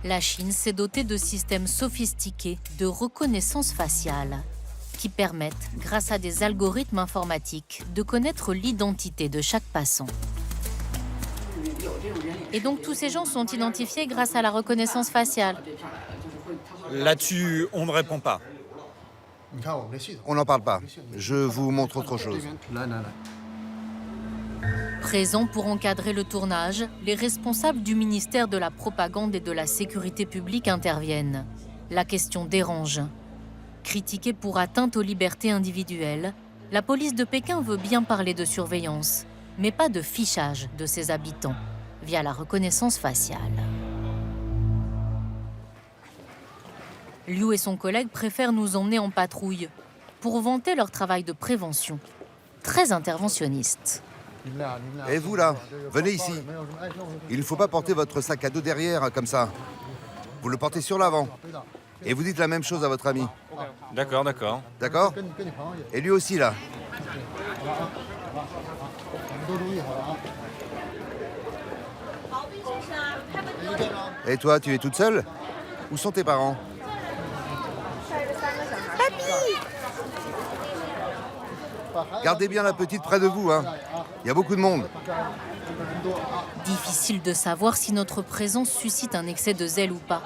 [SPEAKER 17] La Chine s'est dotée de systèmes sophistiqués de reconnaissance faciale qui permettent, grâce à des algorithmes informatiques, de connaître l'identité de chaque passant. Et donc tous ces gens sont identifiés grâce à la reconnaissance faciale.
[SPEAKER 14] Là-dessus, on ne répond pas.
[SPEAKER 18] On n'en parle pas. Je vous montre autre chose.
[SPEAKER 17] Présents pour encadrer le tournage, les responsables du ministère de la Propagande et de la Sécurité publique interviennent. La question dérange. Critiquée pour atteinte aux libertés individuelles, la police de Pékin veut bien parler de surveillance, mais pas de fichage de ses habitants, via la reconnaissance faciale. Liu et son collègue préfèrent nous emmener en patrouille pour vanter leur travail de prévention, très interventionniste.
[SPEAKER 18] Et vous là, venez ici. Il ne faut pas porter votre sac à dos derrière comme ça. Vous le portez sur l'avant. Et vous dites la même chose à votre ami.
[SPEAKER 14] D'accord, d'accord.
[SPEAKER 18] D'accord? Et lui aussi là. Et toi, tu es toute seule? Où sont tes parents? Gardez bien la petite près de vous, hein. Il y a beaucoup de monde.
[SPEAKER 17] Difficile de savoir si notre présence suscite un excès de zèle ou pas.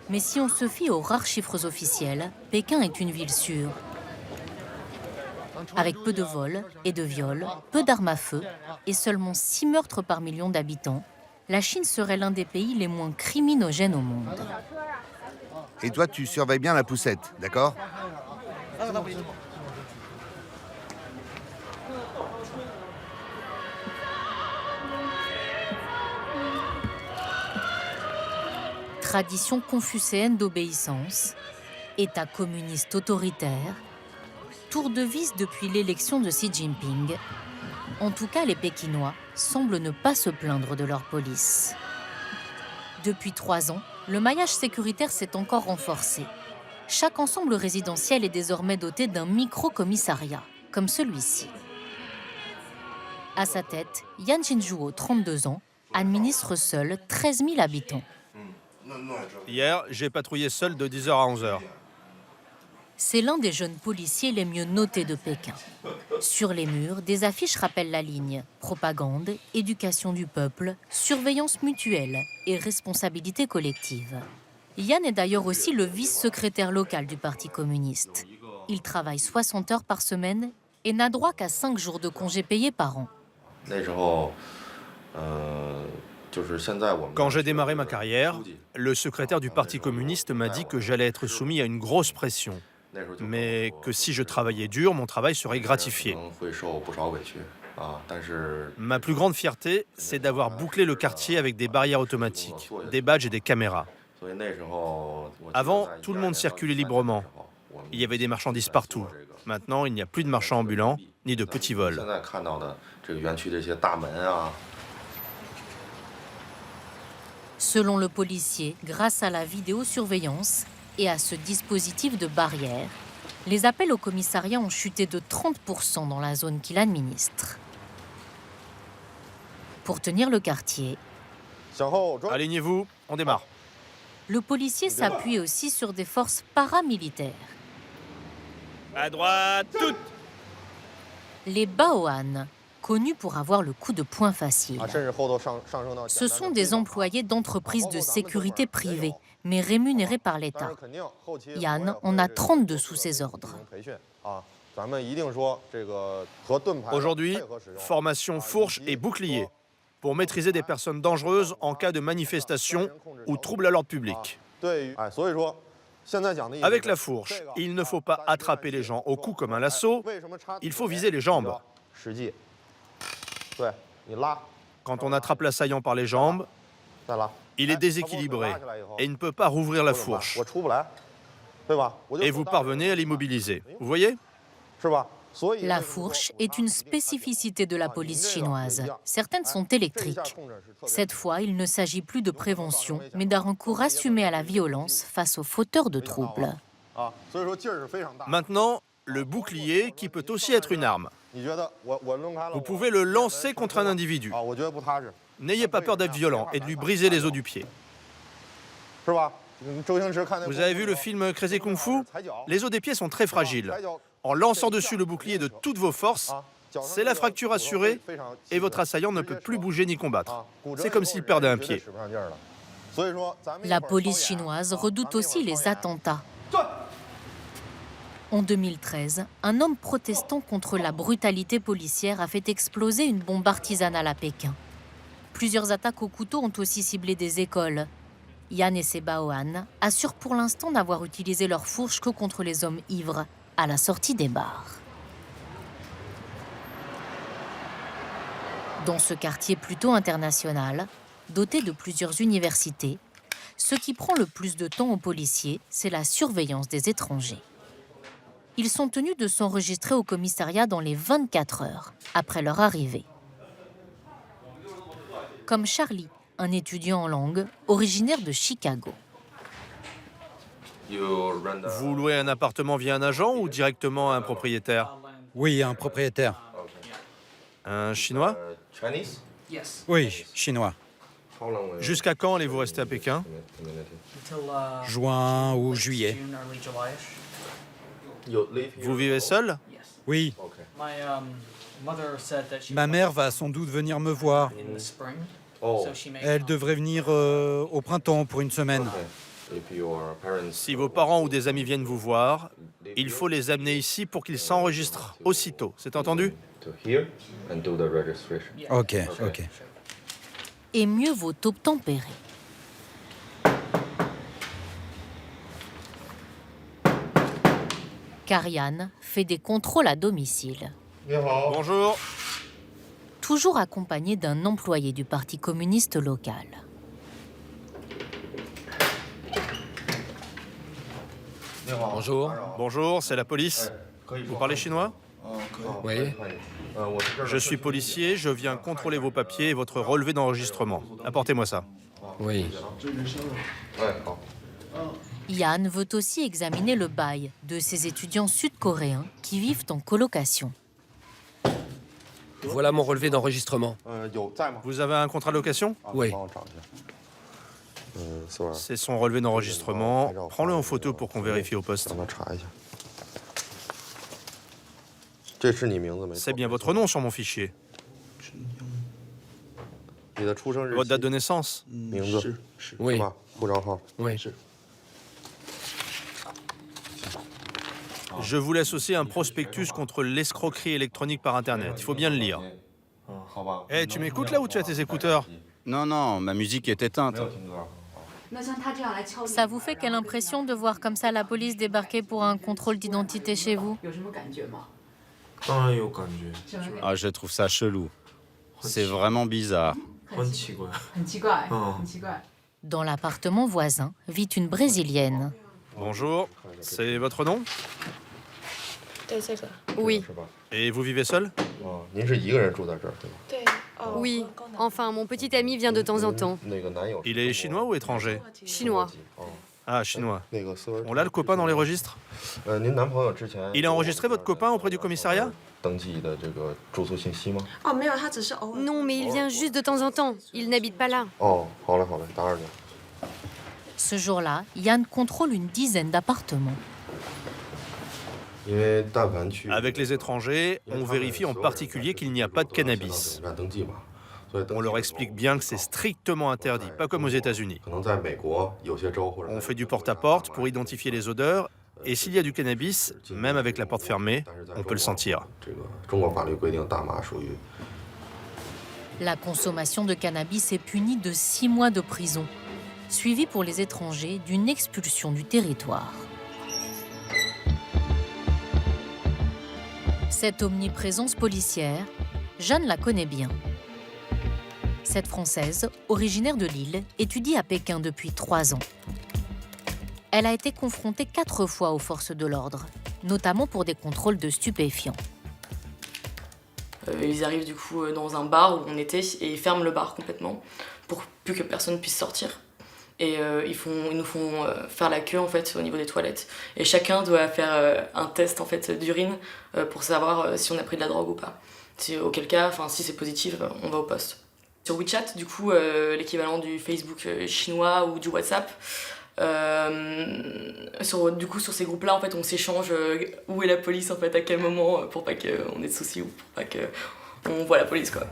[SPEAKER 17] Mais si on se fie aux rares chiffres officiels, Pékin est une ville sûre. Avec peu de vols et de viols, peu d'armes à feu et seulement 6 meurtres par million d'habitants, la Chine serait l'un des pays les moins criminogènes au monde.
[SPEAKER 18] Et toi, tu surveilles bien la poussette, d'accord?
[SPEAKER 17] Tradition confucéenne d'obéissance, État communiste autoritaire, tour de vis depuis l'élection de Xi Jinping. En tout cas, les Pékinois semblent ne pas se plaindre de leur police. Depuis 3 ans, le maillage sécuritaire s'est encore renforcé. Chaque ensemble résidentiel est désormais doté d'un micro-commissariat, comme celui-ci. À sa tête, Yan Jinzhuo, 32 ans, administre seul 13 000 habitants.
[SPEAKER 16] Hier, j'ai patrouillé seul de 10h à 11h.
[SPEAKER 17] C'est l'un des jeunes policiers les mieux notés de Pékin. Sur les murs, des affiches rappellent la ligne propagande, éducation du peuple, surveillance mutuelle et responsabilité collective. Yan est d'ailleurs aussi le vice-secrétaire local du Parti communiste. Il travaille 60 heures par semaine et n'a droit qu'à 5 jours de congés payés par an.
[SPEAKER 16] Quand j'ai démarré ma carrière, le secrétaire du Parti communiste m'a dit que j'allais être soumis à une grosse pression, mais que si je travaillais dur, mon travail serait gratifié. Ma plus grande fierté, c'est d'avoir bouclé le quartier avec des barrières automatiques, des badges et des caméras. Avant, tout le monde circulait librement. Il y avait des marchandises partout. Maintenant, il n'y a plus de marchands ambulants, ni de petits vols.
[SPEAKER 17] Selon le policier, grâce à la vidéosurveillance et à ce dispositif de barrière, les appels au commissariat ont chuté de 30% dans la zone qu'il administre. Pour tenir le quartier,
[SPEAKER 16] Alignez-vous, on démarre.
[SPEAKER 17] le policier s'appuie aussi sur des forces paramilitaires.
[SPEAKER 16] À droite, toutes.
[SPEAKER 17] Les Baoan, connus pour avoir le coup de poing facile. Ce sont des employés d'entreprises de sécurité privées, mais rémunérés par l'État. Yann en a 32 sous ses ordres.
[SPEAKER 16] Aujourd'hui, formation fourche et bouclier pour maîtriser des personnes dangereuses en cas de manifestation ou trouble à l'ordre public. Avec la fourche, il ne faut pas attraper les gens au cou comme un lasso, il faut viser les jambes. Quand on attrape l'assaillant par les jambes, il est déséquilibré et il ne peut pas rouvrir la fourche. Et vous parvenez à l'immobiliser. Vous voyez ?
[SPEAKER 17] La fourche est une spécificité de la police chinoise. Certaines sont électriques. Cette fois, il ne s'agit plus de prévention, mais d'un recours assumé à la violence face aux fauteurs de troubles.
[SPEAKER 16] Maintenant, le bouclier qui peut aussi être une arme. Vous pouvez le lancer contre un individu. N'ayez pas peur d'être violent et de lui briser les os du pied. Vous avez vu le film Crazy Kung Fu ? Les os des pieds sont très fragiles. En lançant dessus le bouclier de toutes vos forces, c'est la fracture assurée et votre assaillant ne peut plus bouger ni combattre. C'est comme s'il perdait un pied.
[SPEAKER 17] La police chinoise redoute aussi les attentats. En 2013, un homme protestant contre la brutalité policière a fait exploser une bombe artisanale à Pékin. Plusieurs attaques au couteau ont aussi ciblé des écoles. Yann et ses Baoan assurent pour l'instant n'avoir utilisé leur fourche que contre les hommes ivres, à la sortie des bars. Dans ce quartier plutôt international, doté de plusieurs universités, ce qui prend le plus de temps aux policiers, c'est la surveillance des étrangers. Ils sont tenus de s'enregistrer au commissariat dans les 24 heures après leur arrivée. Comme Charlie, un étudiant en langue originaire de Chicago.
[SPEAKER 16] Vous louez un appartement via un agent ou directement à un propriétaire ?
[SPEAKER 14] Oui, un propriétaire.
[SPEAKER 16] Un Chinois ?
[SPEAKER 14] Oui, chinois.
[SPEAKER 16] Jusqu'à quand allez-vous rester à Pékin ?
[SPEAKER 14] Juin ou juillet.
[SPEAKER 16] Vous vivez seul ?
[SPEAKER 14] Oui. Ma mère va sans doute venir me voir. Elle devrait venir au printemps pour une semaine.
[SPEAKER 16] Si vos parents ou des amis viennent vous voir, il faut les amener ici pour qu'ils s'enregistrent aussitôt. C'est entendu ?
[SPEAKER 14] Ok.
[SPEAKER 17] Et mieux vaut obtempérer. Car Yann fait des contrôles à domicile.
[SPEAKER 16] Bonjour.
[SPEAKER 17] Toujours accompagné d'un employé du Parti communiste local.
[SPEAKER 19] Bonjour.
[SPEAKER 16] Bonjour, c'est la police. Vous parlez chinois ?
[SPEAKER 19] Oui.
[SPEAKER 16] Je suis policier, je viens contrôler vos papiers et votre relevé d'enregistrement. Apportez-moi ça.
[SPEAKER 19] Oui.
[SPEAKER 17] Yann veut aussi examiner le bail de ces étudiants sud-coréens qui vivent en colocation.
[SPEAKER 19] Voilà mon relevé d'enregistrement.
[SPEAKER 16] Vous avez un contrat de location ?
[SPEAKER 19] Oui.
[SPEAKER 16] C'est son relevé d'enregistrement. Prends-le en photo pour qu'on vérifie au poste. C'est bien votre nom sur mon fichier. Votre date de naissance ?
[SPEAKER 19] Oui. Oui.
[SPEAKER 16] Je vous laisse aussi un prospectus contre l'escroquerie électronique par Internet. Il faut bien le lire. Eh, tu m'écoutes là ou tu as tes écouteurs ?
[SPEAKER 7] Non, ma musique est éteinte.
[SPEAKER 17] Ça vous fait quelle impression de voir comme ça la police débarquer pour un contrôle d'identité chez vous ?
[SPEAKER 7] Ah, je trouve ça chelou. C'est vraiment bizarre.
[SPEAKER 17] Dans l'appartement voisin vit une Brésilienne.
[SPEAKER 16] Bonjour, c'est votre nom ?
[SPEAKER 15] Oui.
[SPEAKER 16] Et vous vivez seul ?
[SPEAKER 15] Oui. Enfin, mon petit ami vient de temps en temps.
[SPEAKER 16] Il est chinois ou étranger ?
[SPEAKER 15] Chinois.
[SPEAKER 16] Ah, chinois. On l'a, le copain, dans les registres? Il a enregistré votre copain auprès du commissariat?
[SPEAKER 15] Non, mais il vient juste de temps en temps. Il n'habite pas là.
[SPEAKER 17] Ce jour-là, Yann contrôle une dizaine d'appartements.
[SPEAKER 16] Avec les étrangers, on vérifie en particulier qu'il n'y a pas de cannabis. On leur explique bien que c'est strictement interdit, pas comme aux États-Unis. On fait du porte-à-porte pour identifier les odeurs, et s'il y a du cannabis, même avec la porte fermée, on peut le sentir.
[SPEAKER 17] La consommation de cannabis est punie de 6 mois de prison, suivie pour les étrangers d'une expulsion du territoire. Cette omniprésence policière, Jeanne la connaît bien. Cette Française, originaire de Lille, étudie à Pékin depuis 3 ans. Elle a été confrontée 4 fois aux forces de l'ordre, notamment pour des contrôles de stupéfiants.
[SPEAKER 20] Ils arrivent du coup dans un bar où on était et ils ferment le bar complètement pour plus que personne puisse sortir. Et ils nous font faire la queue en fait au niveau des toilettes. Et chacun doit faire un test en fait d'urine pour savoir si on a pris de la drogue ou pas. Auquel cas, si c'est positif, on va au poste. Sur WeChat, du coup, l'équivalent du Facebook chinois ou du WhatsApp, sur ces groupes-là, en fait, on s'échange où est la police, en fait, à quel moment, pour pas qu'on ait de soucis ou pour pas qu'on voit la police, quoi.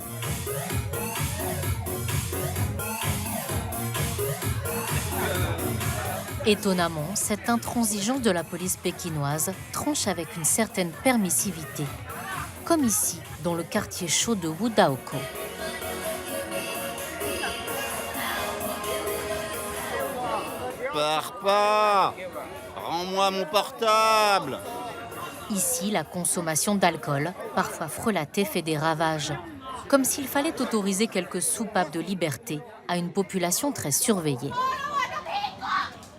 [SPEAKER 17] Étonnamment, cette intransigeance de la police pékinoise tranche avec une certaine permissivité, comme ici, dans le quartier chaud de Wudaoko.
[SPEAKER 7] Pars pas! Rends-moi mon portable!
[SPEAKER 17] Ici, la consommation d'alcool, parfois frelatée, fait des ravages, comme s'il fallait autoriser quelques soupapes de liberté à une population très surveillée.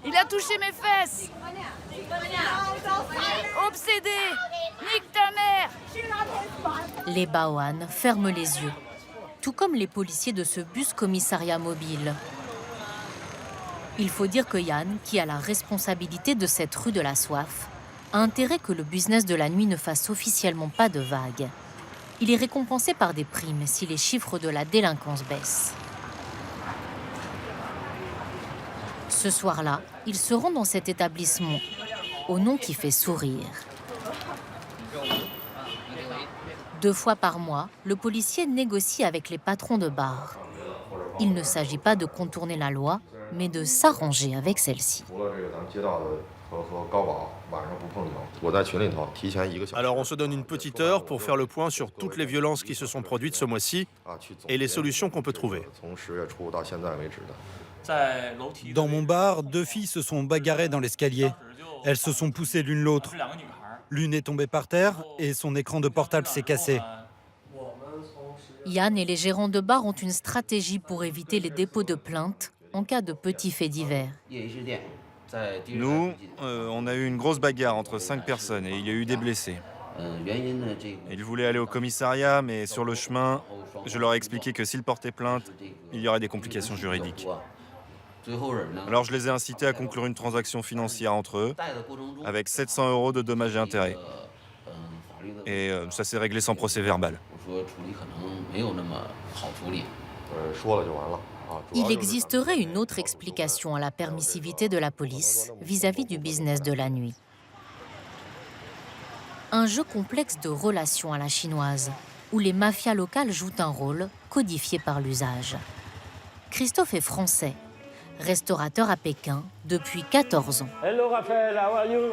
[SPEAKER 13] Il a touché mes fesses! Obsédé! Nique ta mère!
[SPEAKER 17] Les Baoan ferment les yeux, tout comme les policiers de ce bus commissariat mobile. Il faut dire que Yann, qui a la responsabilité de cette rue de la soif, a intérêt que le business de la nuit ne fasse officiellement pas de vagues. Il est récompensé par des primes si les chiffres de la délinquance baissent. Ce soir-là, il se rend dans cet établissement, au nom qui fait sourire. 2 fois par mois, le policier négocie avec les patrons de bar. Il ne s'agit pas de contourner la loi, mais de s'arranger avec celle-ci.
[SPEAKER 16] Alors on se donne une petite heure pour faire le point sur toutes les violences qui se sont produites ce mois-ci et les solutions qu'on peut trouver.
[SPEAKER 14] Dans mon bar, 2 filles se sont bagarrées dans l'escalier. Elles se sont poussées l'une l'autre. L'une est tombée par terre et son écran de portable s'est cassé.
[SPEAKER 17] Yann et les gérants de bar ont une stratégie pour éviter les dépôts de plaintes en cas de petits faits divers.
[SPEAKER 21] Nous, on a eu une grosse bagarre entre 5 personnes et il y a eu des blessés. Ils voulaient aller au commissariat, mais sur le chemin, je leur ai expliqué que s'ils portaient plainte, il y aurait des complications juridiques. Alors je les ai incités à conclure une transaction financière entre eux, avec 700 € de dommages et intérêts. Et ça s'est réglé sans procès verbal.
[SPEAKER 17] Il existerait une autre explication à la permissivité de la police vis-à-vis du business de la nuit. Un jeu complexe de relations à la chinoise, où les mafias locales jouent un rôle codifié par l'usage. Christophe est français, restaurateur à Pékin depuis 14 ans.
[SPEAKER 22] Hello Raphaël, how are you?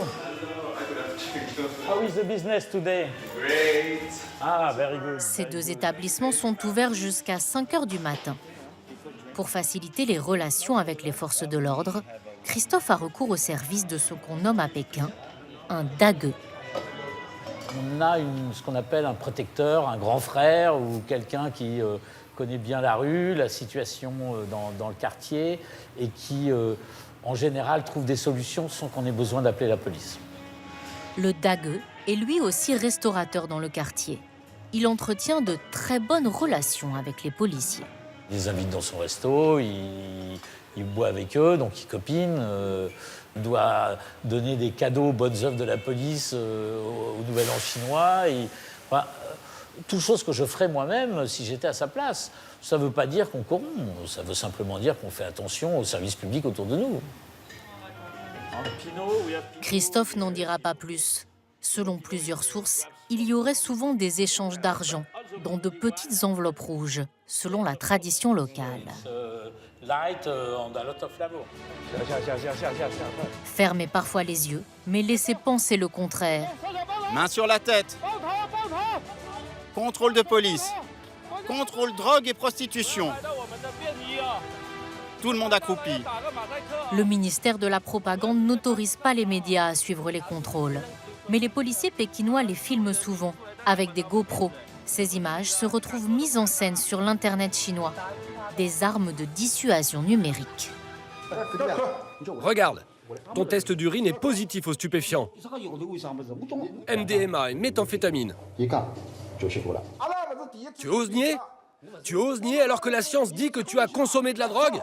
[SPEAKER 22] How is the business today? Great. Ah, very good.
[SPEAKER 17] Ces 2 établissements sont ouverts jusqu'à 5 h du matin. Pour faciliter les relations avec les forces de l'ordre, Christophe a recours au service de ce qu'on nomme à Pékin un dague.
[SPEAKER 22] On a ce qu'on appelle un protecteur, un grand frère ou quelqu'un qui connaît bien la rue, la situation dans le quartier et qui, en général, trouve des solutions sans qu'on ait besoin d'appeler la police.
[SPEAKER 17] Le dague est lui aussi restaurateur dans le quartier. Il entretient de très bonnes relations avec les policiers.
[SPEAKER 22] Il les invite dans son resto, il boit avec eux, donc il copine. Il doit donner des cadeaux aux bonnes œuvres de la police au Nouvel An chinois. Toute chose que je ferais moi-même si j'étais à sa place. Ça ne veut pas dire qu'on corrompt, ça veut simplement dire qu'on fait attention aux services publics autour de nous.
[SPEAKER 17] Christophe n'en dira pas plus. Selon plusieurs sources, il y aurait souvent des échanges d'argent dans de petites enveloppes rouges, selon la tradition locale. Fermez parfois les yeux, mais laissez penser le contraire.
[SPEAKER 7] Main sur la tête. Contrôle de police. Contrôle drogue et prostitution. Tout le monde accroupi.
[SPEAKER 17] Le ministère de la Propagande n'autorise pas les médias à suivre les contrôles. Mais les policiers pékinois les filment souvent, avec des GoPros. Ces images se retrouvent mises en scène sur l'Internet chinois. Des armes de dissuasion numérique.
[SPEAKER 19] Regarde, ton test d'urine est positif aux stupéfiants. MDMA et méthamphétamine. Tu oses nier? Tu oses nier alors que la science dit que tu as consommé de la drogue?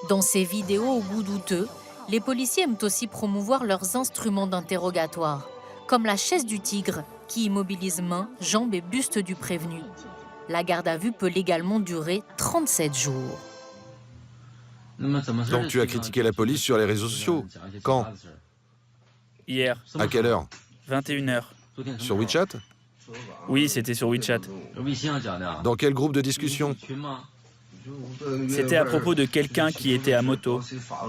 [SPEAKER 17] Dans ces vidéos au goût douteux, les policiers aiment aussi promouvoir leurs instruments d'interrogatoire, comme la chaise du tigre, qui immobilise mains, jambes et buste du prévenu. La garde à vue peut légalement durer 37 jours.
[SPEAKER 2] Donc tu as critiqué la police sur les réseaux sociaux. Quand?
[SPEAKER 3] Hier.
[SPEAKER 2] À quelle heure?
[SPEAKER 3] 21h.
[SPEAKER 2] Sur WeChat?
[SPEAKER 3] Oui, c'était sur WeChat.
[SPEAKER 2] Dans quel groupe de discussion?
[SPEAKER 3] C'était à propos de quelqu'un qui était à moto.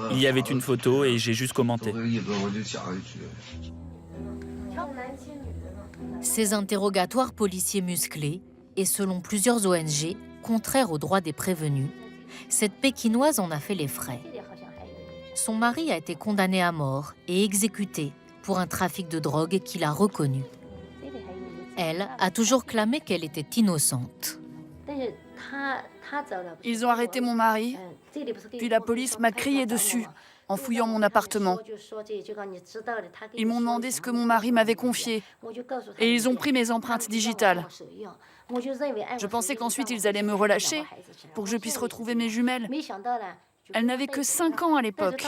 [SPEAKER 3] Il y avait une photo et j'ai juste commenté.
[SPEAKER 17] Ces interrogatoires policiers musclés, et selon plusieurs ONG, contraires aux droits des prévenus, cette Pékinoise en a fait les frais. Son mari a été condamné à mort et exécuté pour un trafic de drogue qu'il a reconnu. Elle a toujours clamé qu'elle était innocente.
[SPEAKER 13] Ils ont arrêté mon mari, puis la police m'a crié dessus en fouillant mon appartement. Ils m'ont demandé ce que mon mari m'avait confié et ils ont pris mes empreintes digitales. Je pensais qu'ensuite ils allaient me relâcher pour que je puisse retrouver mes jumelles. Elle n'avait que 5 ans à l'époque.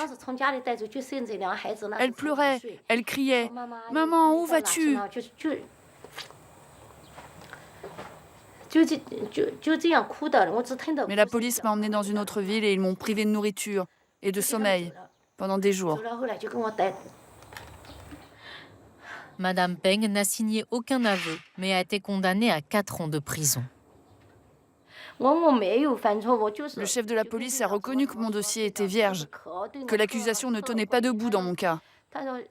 [SPEAKER 13] Elle pleurait, elle criait « Maman, où vas-tu ?» Mais la police m'a emmenée dans une autre ville et ils m'ont privé de nourriture et de sommeil pendant des jours.
[SPEAKER 17] Madame Peng n'a signé aucun aveu, mais a été condamnée à 4 ans de prison.
[SPEAKER 13] Le chef de la police a reconnu que mon dossier était vierge, que l'accusation ne tenait pas debout dans mon cas.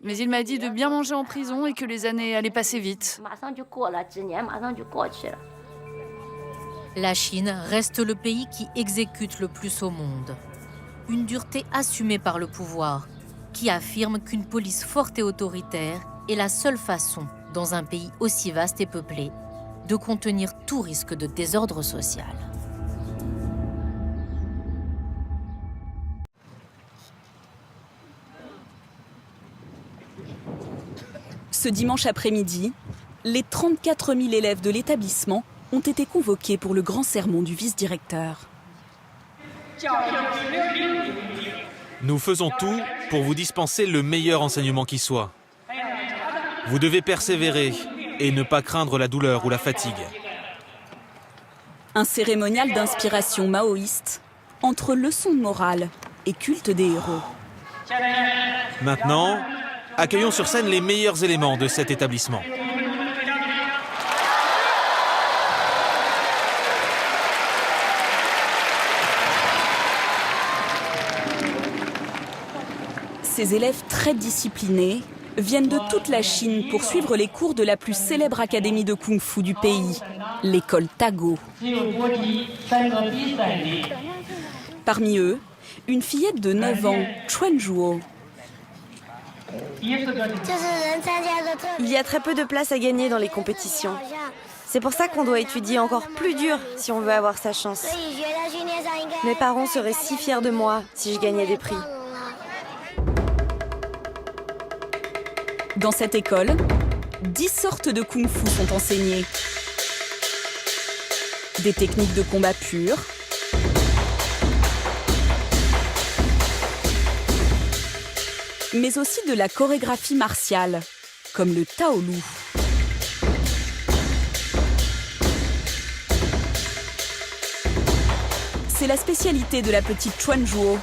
[SPEAKER 13] Mais il m'a dit de bien manger en prison et que les années allaient passer vite.
[SPEAKER 17] La Chine reste le pays qui exécute le plus au monde. Une dureté assumée par le pouvoir, qui affirme qu'une police forte et autoritaire est la seule façon, dans un pays aussi vaste et peuplé, de contenir tout risque de désordre social.
[SPEAKER 5] Ce dimanche après-midi, les 34 000 élèves de l'établissement ont été convoqués pour le grand sermon du vice-directeur.
[SPEAKER 23] Nous faisons tout pour vous dispenser le meilleur enseignement qui soit. Vous devez persévérer et ne pas craindre la douleur ou la fatigue.
[SPEAKER 5] Un cérémonial d'inspiration maoïste entre leçons de morale et culte des héros.
[SPEAKER 23] Maintenant, accueillons sur scène les meilleurs éléments de cet établissement.
[SPEAKER 5] Ces élèves très disciplinés viennent de toute la Chine pour suivre les cours de la plus célèbre académie de kung-fu du pays, l'école Tago. Parmi eux, une fillette de 9 ans, Chuan Zhuo.
[SPEAKER 24] Il y a très peu de places à gagner dans les compétitions. C'est pour ça qu'on doit étudier encore plus dur si on veut avoir sa chance. Mes parents seraient si fiers de moi si je gagnais des prix.
[SPEAKER 5] Dans cette école, 10 sortes de kung-fu sont enseignées. Des techniques de combat pures, mais aussi de la chorégraphie martiale, comme le Taolu. C'est la spécialité de la petite Chuan Zhuo.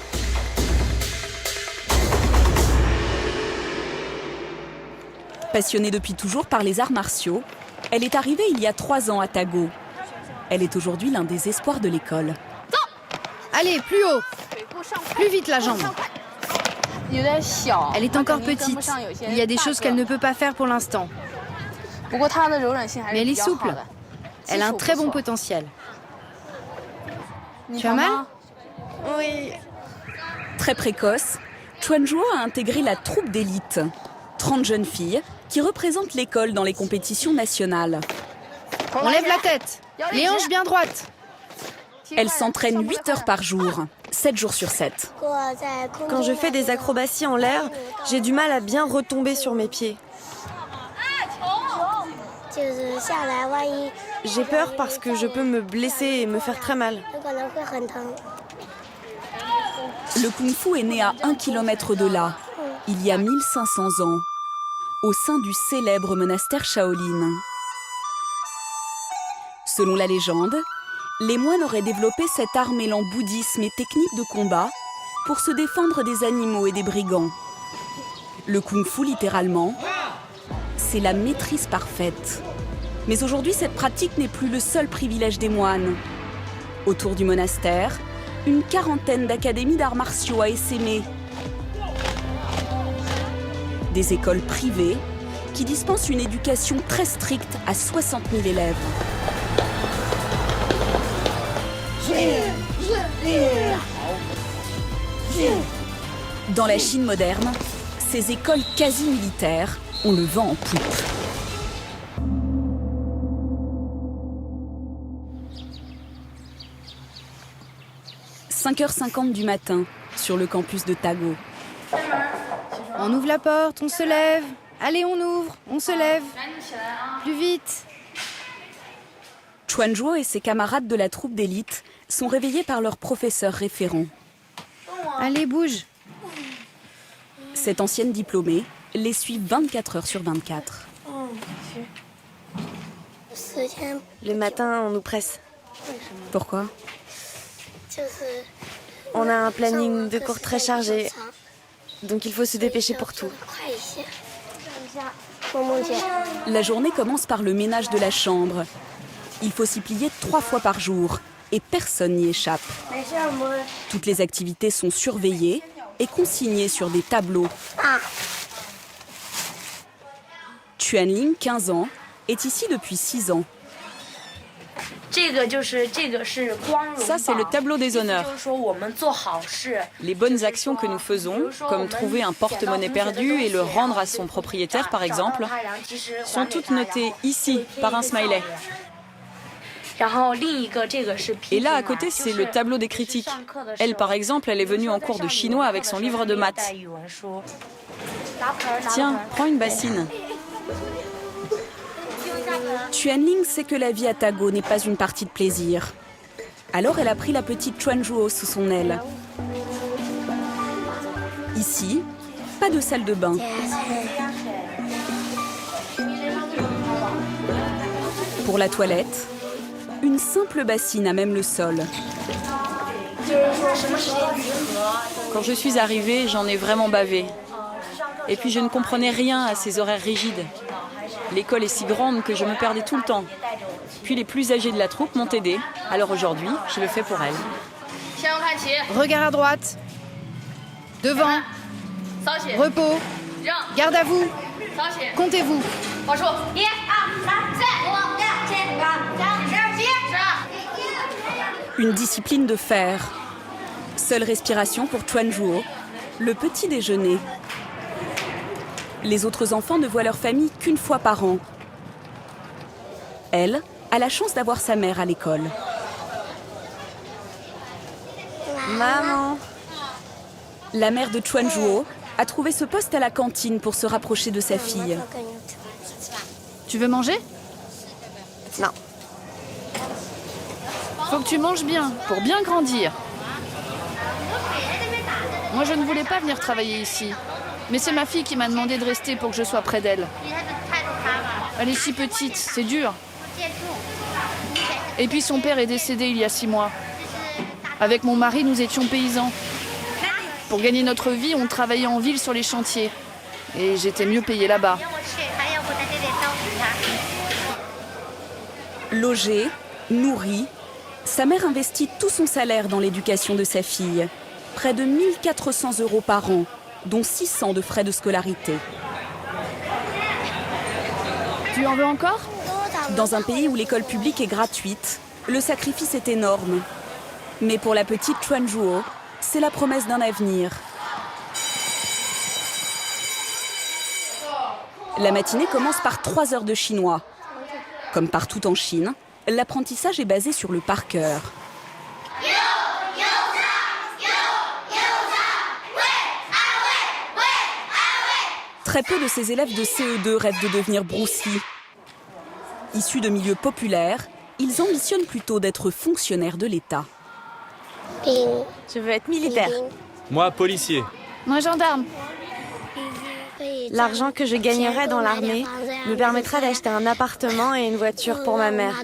[SPEAKER 5] Passionnée depuis toujours par les arts martiaux, elle est arrivée il y a 3 ans à Tago. Elle est aujourd'hui l'un des espoirs de l'école.
[SPEAKER 15] Allez, plus haut. Plus vite la jambe. Elle est encore petite. Il y a des choses qu'elle ne peut pas faire pour l'instant. Mais elle est souple. Elle a un très bon potentiel. Tu as mal?
[SPEAKER 24] Oui.
[SPEAKER 5] Très précoce, Chuan Zhuo a intégré la troupe d'élite. 30 jeunes filles qui représentent l'école dans les compétitions nationales.
[SPEAKER 15] On lève la tête. Les hanches bien droites.
[SPEAKER 5] Elle s'entraîne 8 heures par jour, 7 jours sur 7.
[SPEAKER 24] Quand je fais des acrobaties en l'air, j'ai du mal à bien retomber sur mes pieds. J'ai peur parce que je peux me blesser et me faire très mal.
[SPEAKER 5] Le kung-fu est né à 1 kilomètre de là, il y a 1500 ans, au sein du célèbre monastère Shaolin. Selon la légende, les moines auraient développé cet art mêlant bouddhisme et technique de combat pour se défendre des animaux et des brigands. Le kung-fu, littéralement, c'est la maîtrise parfaite. Mais aujourd'hui, cette pratique n'est plus le seul privilège des moines. Autour du monastère, une quarantaine d'académies d'arts martiaux a essaimé. Des écoles privées qui dispensent une éducation très stricte à 60 000 élèves. Dans la Chine moderne, ces écoles quasi militaires ont le vent en poupe. « 5h50 du matin, sur le campus de Tago.
[SPEAKER 15] On ouvre la porte, on se lève. Allez, on ouvre, on se lève. Plus vite.
[SPEAKER 5] Chuan Zhuo et ses camarades de la troupe d'élite sont réveillés par leur professeur référent.
[SPEAKER 15] Allez, bouge.
[SPEAKER 5] Cette ancienne diplômée les suit 24 heures sur 24.
[SPEAKER 24] Le matin, on nous presse.
[SPEAKER 5] Pourquoi?
[SPEAKER 24] On a un planning de cours très chargé, donc il faut se dépêcher pour tout.
[SPEAKER 5] La journée commence par le ménage de la chambre. Il faut s'y plier 3 fois par jour et personne n'y échappe. Toutes les activités sont surveillées et consignées sur des tableaux. Chuanling, 15 ans, est ici depuis 6 ans.
[SPEAKER 4] Ça, c'est le tableau des honneurs. Les bonnes actions que nous faisons, comme trouver un porte-monnaie perdu et le rendre à son propriétaire, par exemple, sont toutes notées ici, par un smiley. Et là, à côté, c'est le tableau des critiques. Elle, par exemple, elle est venue en cours de chinois avec son livre de maths. Tiens, prends une bassine.
[SPEAKER 5] Chuanling sait que la vie à Tago n'est pas une partie de plaisir. Alors elle a pris la petite Chuan Zhuo sous son aile. Ici, pas de salle de bain. Pour la toilette, une simple bassine à même le sol.
[SPEAKER 4] Quand je suis arrivée, j'en ai vraiment bavé. Et puis je ne comprenais rien à ces horaires rigides. L'école est si grande que je me perdais tout le temps. Puis les plus âgés de la troupe m'ont aidée. Alors aujourd'hui, je le fais pour elle.
[SPEAKER 15] Regard à droite. Devant. Repos. Garde à vous. Comptez-vous.
[SPEAKER 5] Une discipline de fer. Seule respiration pour Chuan Zhuo, le petit déjeuner. Les autres enfants ne voient leur famille qu'une fois par an. Elle a la chance d'avoir sa mère à l'école.
[SPEAKER 24] Maman.
[SPEAKER 5] La mère de Chuan Zhuo a trouvé ce poste à la cantine pour se rapprocher de sa fille.
[SPEAKER 13] Tu veux manger?
[SPEAKER 24] Non.
[SPEAKER 13] Faut que tu manges bien, pour bien grandir. Moi, je ne voulais pas venir travailler ici. Mais c'est ma fille qui m'a demandé de rester pour que je sois près d'elle. Elle est si petite, c'est dur. Et puis son père est décédé il y a 6 mois. Avec mon mari, nous étions paysans. Pour gagner notre vie, on travaillait en ville sur les chantiers. Et j'étais mieux payée là-bas.
[SPEAKER 5] Logée, nourrie, sa mère investit tout son salaire dans l'éducation de sa fille. Près de 1 400 € par an, dont 600 de frais de scolarité.
[SPEAKER 13] Tu en veux encore?
[SPEAKER 5] Dans un pays où l'école publique est gratuite, le sacrifice est énorme. Mais pour la petite Chuan Zhuo, c'est la promesse d'un avenir. La matinée commence par 3 heures de chinois. Comme partout en Chine, l'apprentissage est basé sur le par cœur. Très peu de ces élèves de CE2 rêvent de devenir Bruce Lee. Issus de milieux populaires, ils ambitionnent plutôt d'être fonctionnaires de l'État.
[SPEAKER 24] Je veux être militaire.
[SPEAKER 23] Moi, policier.
[SPEAKER 13] Moi, gendarme.
[SPEAKER 24] L'argent que je gagnerai dans l'armée me permettra d'acheter un appartement et une voiture pour ma mère.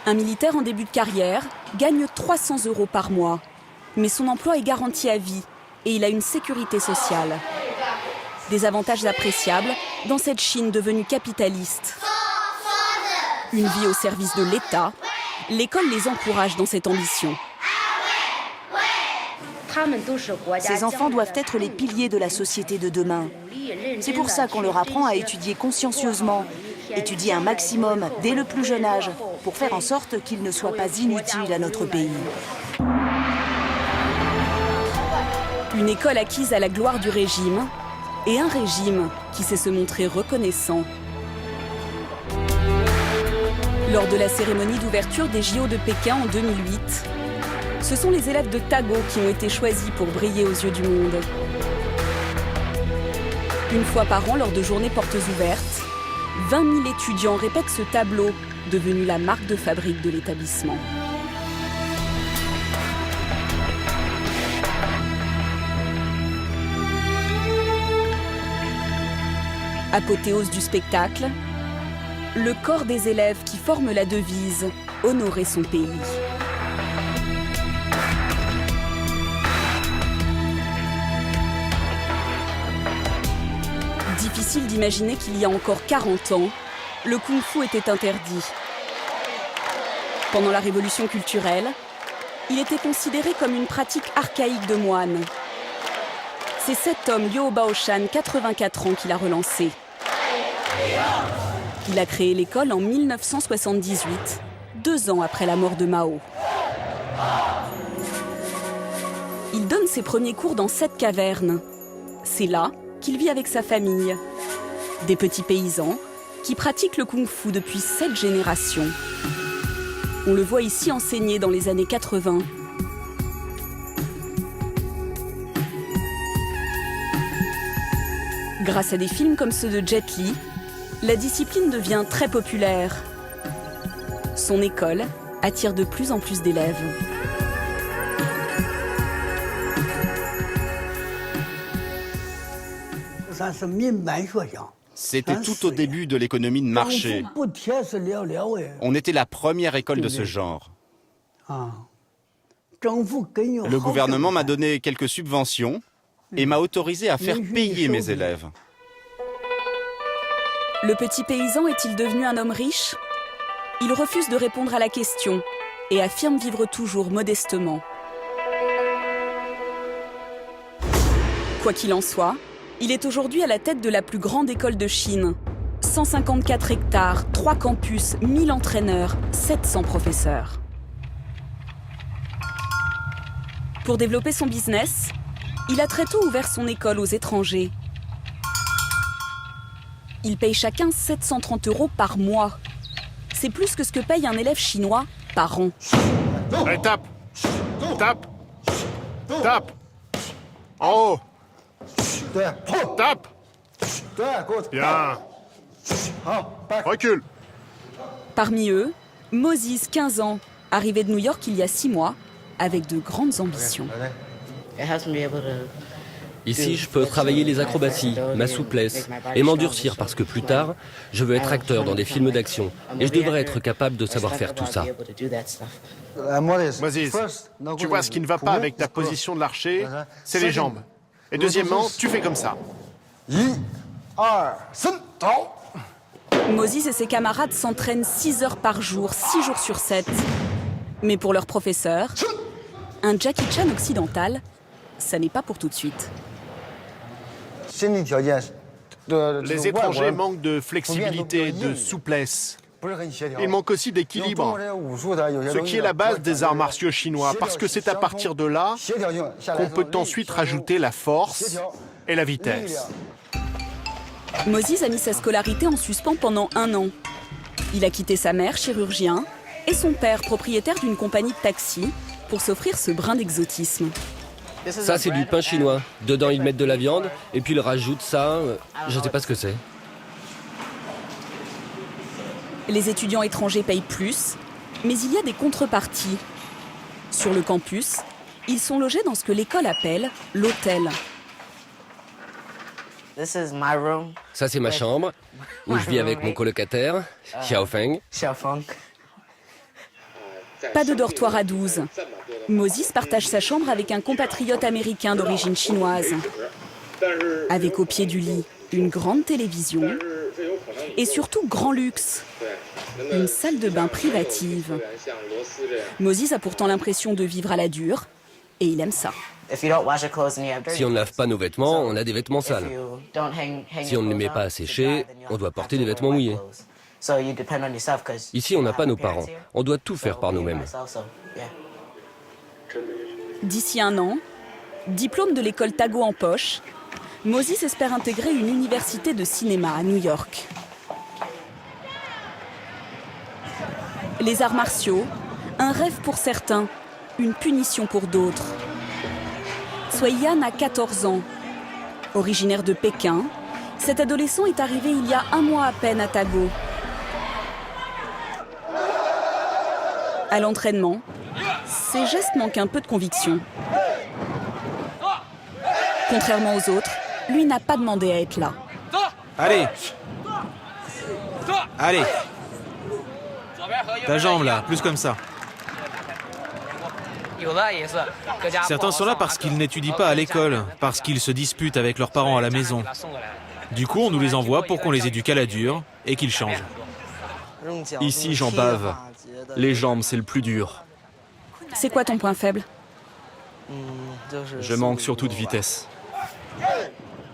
[SPEAKER 5] Un militaire en début de carrière gagne 300 € par mois. Mais son emploi est garanti à vie et il a une sécurité sociale. Des avantages appréciables dans cette Chine devenue capitaliste. Une vie au service de l'État, l'école les encourage dans cette ambition.
[SPEAKER 1] Ces enfants doivent être les piliers de la société de demain. C'est pour ça qu'on leur apprend à étudier consciencieusement, étudier un maximum dès le plus jeune âge, pour faire en sorte qu'ils ne soient pas inutiles à notre pays.
[SPEAKER 5] Une école acquise à la gloire du régime, et un régime qui sait se montrer reconnaissant. Lors de la cérémonie d'ouverture des JO de Pékin en 2008, ce sont les élèves de Tago qui ont été choisis pour briller aux yeux du monde. Une fois par an, lors de journées portes ouvertes, 20 000 étudiants répètent ce tableau, devenu la marque de fabrique de l'établissement. Apothéose du spectacle, le corps des élèves qui forment la devise « Honorer son pays ». Difficile d'imaginer qu'il y a encore 40 ans, le kung-fu était interdit. Pendant la révolution culturelle, il était considéré comme une pratique archaïque de moines. C'est cet homme, Liu Baoshan, 84 ans, qui l'a relancé. Il a créé l'école en 1978, 2 ans après la mort de Mao. Il donne ses premiers cours dans 7 cavernes. C'est là qu'il vit avec sa famille. Des petits paysans qui pratiquent le kung-fu depuis 7 générations. On le voit ici enseigner dans les années 80. Grâce à des films comme ceux de Jet Li, la discipline devient très populaire. Son école attire de plus en plus d'élèves.
[SPEAKER 7] C'était tout au début de l'économie de marché. On était la première école de ce genre. Le gouvernement m'a donné quelques subventions et m'a autorisé à faire payer mes élèves.
[SPEAKER 5] Le petit paysan est-il devenu un homme riche? Il refuse de répondre à la question et affirme vivre toujours modestement. Quoi qu'il en soit, il est aujourd'hui à la tête de la plus grande école de Chine. 154 hectares, 3 campus, 1000 entraîneurs, 700 professeurs. Pour développer son business, il a très tôt ouvert son école aux étrangers. Il paye chacun 730 € par mois. C'est plus que ce que paye un élève chinois par an.
[SPEAKER 8] Allez, tape! Tape! Tape! En haut! Tape. Bien. Recule.
[SPEAKER 5] Parmi eux, Moses, 15 ans, arrivé de New York il y a 6 mois, avec de grandes ambitions.
[SPEAKER 9] Ici, je peux travailler les acrobaties, ma souplesse, et m'endurcir parce que plus tard, je veux être acteur dans des films d'action. Et je devrais être capable de savoir faire tout ça.
[SPEAKER 8] Moses, tu vois ce qui ne va pas avec ta position de l'archer, c'est les jambes. Et deuxièmement, tu fais comme ça.
[SPEAKER 5] Moses et ses camarades s'entraînent 6 heures par jour, 6 jours sur 7. Mais pour leur professeur, un Jackie Chan occidental, ça n'est pas pour tout de suite.
[SPEAKER 8] Les étrangers manquent de flexibilité, de souplesse. Ils manquent aussi d'équilibre, ce qui est la base des arts martiaux chinois, parce que c'est à partir de là qu'on peut ensuite rajouter la force et la vitesse.
[SPEAKER 5] Moses a mis sa scolarité en suspens pendant 1 an. Il a quitté sa mère, chirurgien, et son père, propriétaire d'une compagnie de taxi, pour s'offrir ce brin d'exotisme.
[SPEAKER 9] Ça, c'est du pain chinois. Dedans, ils mettent de la viande, et puis ils rajoutent ça. Je ne sais pas ce que c'est.
[SPEAKER 5] Les étudiants étrangers payent plus, mais il y a des contreparties. Sur le campus, ils sont logés dans ce que l'école appelle l'hôtel.
[SPEAKER 9] Ça, c'est ma chambre, où je vis avec mon colocataire, Xiaofeng.
[SPEAKER 5] Pas de dortoir à 12. Moses partage sa chambre avec un compatriote américain d'origine chinoise. Avec au pied du lit une grande télévision et surtout grand luxe, une salle de bain privative. Moses a pourtant l'impression de vivre à la dure et il aime ça.
[SPEAKER 9] Si on ne lave pas nos vêtements, on a des vêtements sales. Si on ne les met pas à sécher, on doit porter des vêtements mouillés. Ici, on n'a pas nos parents. On doit tout faire par nous-mêmes.
[SPEAKER 5] D'ici 1 an, diplôme de l'école Tago en poche, Moses espère intégrer une université de cinéma à New York. Les arts martiaux, un rêve pour certains, une punition pour d'autres. Suiyan a 14 ans. Originaire de Pékin, cet adolescent est arrivé il y a 1 mois à peine à Tago. À l'entraînement, ses gestes manquent un peu de conviction. Contrairement aux autres, lui n'a pas demandé à être là.
[SPEAKER 23] Allez. Allez. Ta jambe là, plus comme ça. Certains sont là parce qu'ils n'étudient pas à l'école, parce qu'ils se disputent avec leurs parents à la maison. Du coup, on nous les envoie pour qu'on les éduque à la dure et qu'ils changent.
[SPEAKER 11] Ici, j'en bave. Les jambes, c'est le plus dur.
[SPEAKER 5] C'est quoi ton point faible?
[SPEAKER 11] Je manque surtout de vitesse.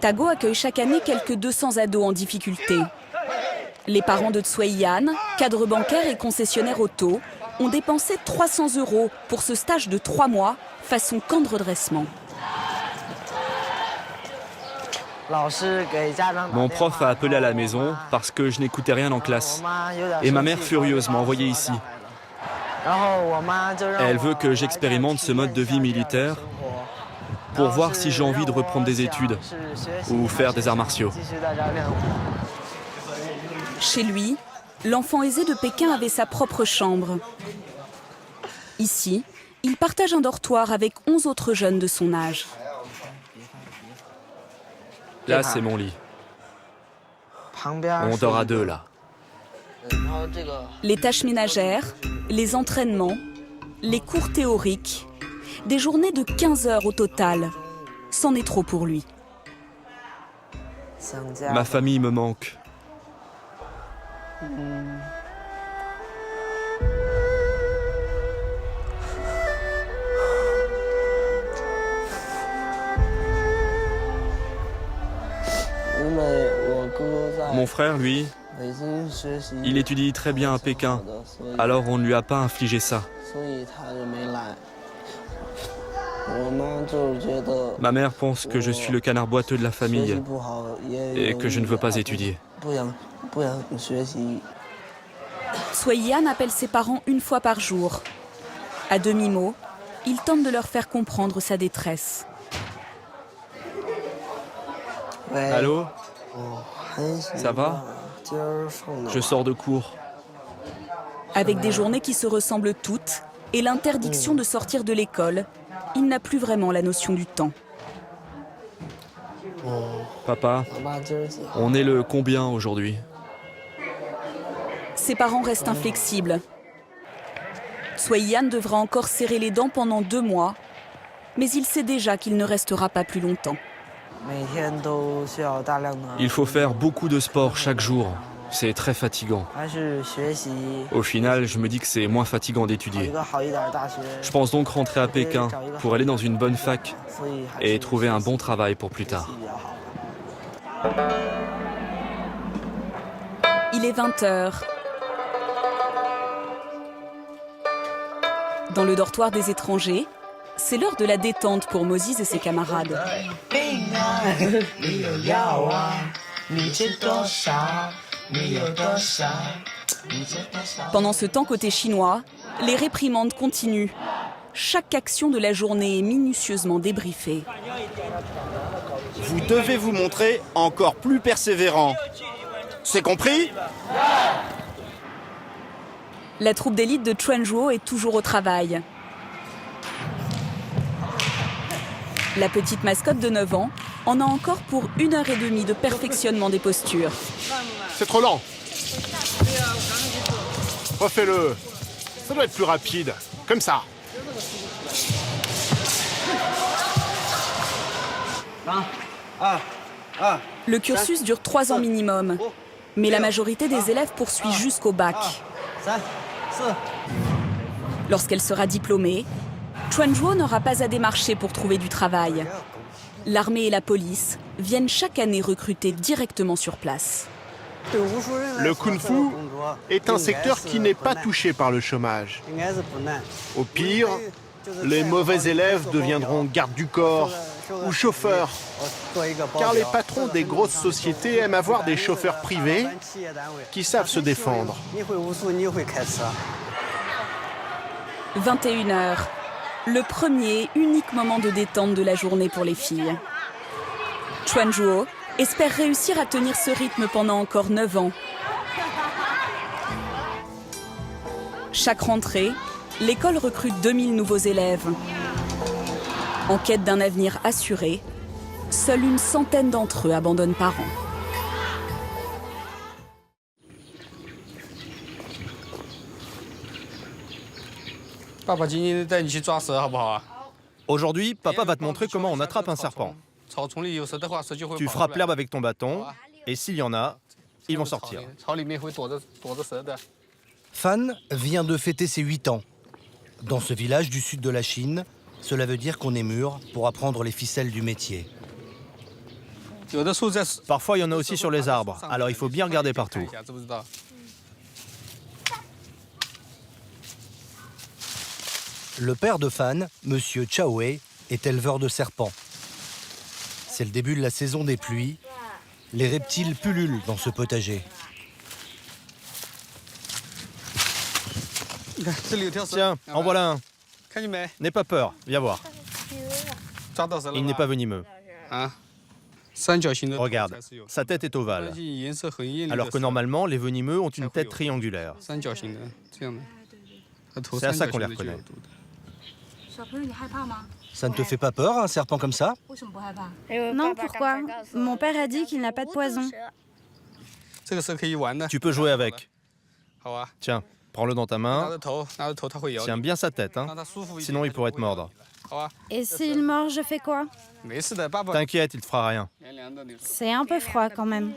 [SPEAKER 5] Tago accueille chaque année quelques 200 ados en difficulté. Les parents de Suiyan, cadres bancaires et concessionnaires auto, ont dépensé 300 € pour ce stage de 3 mois, façon camp de redressement.
[SPEAKER 11] Mon prof a appelé à la maison parce que je n'écoutais rien en classe. Et ma mère, furieuse, m'a envoyé ici. Elle veut que j'expérimente ce mode de vie militaire pour voir si j'ai envie de reprendre des études ou faire des arts martiaux.
[SPEAKER 5] Chez lui, l'enfant aisé de Pékin avait sa propre chambre. Ici, il partage un dortoir avec 11 autres jeunes de son âge.
[SPEAKER 11] Là, c'est mon lit. On dort à 2, là.
[SPEAKER 5] Les tâches ménagères, les entraînements, les cours théoriques, des journées de 15 heures au total. C'en est trop pour lui.
[SPEAKER 11] Ma famille me manque. Mon frère, lui, il étudie très bien à Pékin, alors on ne lui a pas infligé ça. Ma mère pense que je suis le canard boiteux de la famille et que je ne veux pas étudier.
[SPEAKER 5] Suiyan appelle ses parents 1 fois par jour. À demi-mot, il tente de leur faire comprendre sa détresse.
[SPEAKER 11] Allô? Ça va? Je sors de cours.
[SPEAKER 5] Avec des journées qui se ressemblent toutes et l'interdiction de sortir de l'école, il n'a plus vraiment la notion du temps.
[SPEAKER 11] Papa, on est le combien aujourd'hui?
[SPEAKER 5] Ses parents restent inflexibles. Sway-Yan devra encore serrer les dents pendant 2 mois, mais il sait déjà qu'il ne restera pas plus longtemps.
[SPEAKER 11] Il faut faire beaucoup de sport chaque jour. C'est très fatigant. Au final, je me dis que c'est moins fatigant d'étudier. Je pense donc rentrer à Pékin pour aller dans une bonne fac et trouver un bon travail pour plus tard.
[SPEAKER 5] Il est 20h. Dans le dortoir des étrangers, c'est l'heure de la détente pour Moses et ses camarades. Pendant ce temps, côté chinois, les réprimandes continuent. Chaque action de la journée est minutieusement débriefée.
[SPEAKER 7] Vous devez vous montrer encore plus persévérant. C'est compris?
[SPEAKER 5] La troupe d'élite de Chuanzhuo est toujours au travail. La petite mascotte de 9 ans en a encore pour 1h30 de perfectionnement des postures.
[SPEAKER 8] C'est trop lent. Refais-le. Ça doit être plus rapide. Comme ça.
[SPEAKER 5] Le cursus dure 3 ans minimum, mais la majorité des élèves poursuit jusqu'au bac. Lorsqu'elle sera diplômée, Chuanzhuo n'aura pas à démarcher pour trouver du travail. L'armée et la police viennent chaque année recruter directement sur place.
[SPEAKER 8] Le kung-fu est un secteur qui n'est pas touché par le chômage. Au pire, les mauvais élèves deviendront gardes du corps ou chauffeurs. Car les patrons des grosses sociétés aiment avoir des chauffeurs privés qui savent se défendre.
[SPEAKER 5] 21h, le premier et unique moment de détente de la journée pour les filles. Chuanzhuo espère réussir à tenir ce rythme pendant encore 9 ans. Chaque rentrée, l'école recrute 2000 nouveaux élèves. En quête d'un avenir assuré, seule une centaine d'entre eux abandonnent par an.
[SPEAKER 16] Aujourd'hui, papa va te montrer comment on attrape un serpent. Tu frappes l'herbe avec ton bâton, et s'il y en a, ils vont sortir.
[SPEAKER 6] Fan vient de fêter ses 8 ans. Dans ce village du sud de la Chine, cela veut dire qu'on est mûr pour apprendre les ficelles du métier.
[SPEAKER 16] Parfois, il y en a aussi sur les arbres, alors il faut bien regarder partout.
[SPEAKER 6] Le père de Fan, Monsieur Chao Wei, est éleveur de serpents. C'est le début de la saison des pluies. Les reptiles pullulent dans ce potager.
[SPEAKER 16] Tiens, en voilà un. N'aie pas peur, viens voir. Il n'est pas venimeux. Regarde, sa tête est ovale. Alors que normalement, les venimeux ont une tête triangulaire. C'est à ça qu'on les reconnaît.
[SPEAKER 6] Ça ne te fait pas peur, un serpent comme ça?
[SPEAKER 24] Non, pourquoi? Mon père a dit qu'il n'a pas de poison.
[SPEAKER 16] Tu peux jouer avec. Tiens, prends-le dans ta main. Tiens bien sa tête, hein. Sinon il pourrait te mordre.
[SPEAKER 24] Et s'il mord, je fais quoi?
[SPEAKER 16] T'inquiète, il te fera rien.
[SPEAKER 24] C'est un peu froid quand même.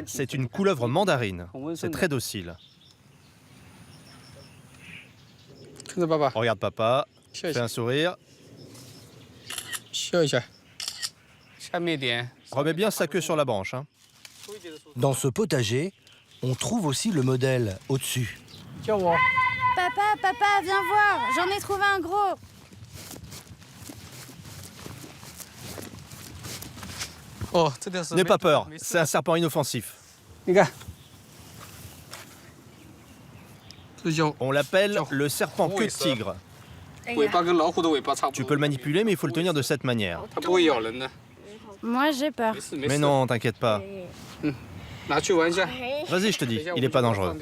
[SPEAKER 16] C'est une couleuvre mandarine. C'est très docile. Regarde papa, fais un sourire. Remets bien sa queue sur la branche. Hein.
[SPEAKER 6] Dans ce potager, on trouve aussi le modèle au-dessus.
[SPEAKER 24] Papa, viens voir, j'en ai trouvé un gros.
[SPEAKER 16] N'aie pas peur, c'est un serpent inoffensif. On l'appelle le serpent queue de tigre. Tu peux le manipuler, mais il faut le tenir de cette manière.
[SPEAKER 10] Moi, j'ai peur.
[SPEAKER 16] Mais non, t'inquiète pas. Vas-y, je te dis, il est pas dangereux.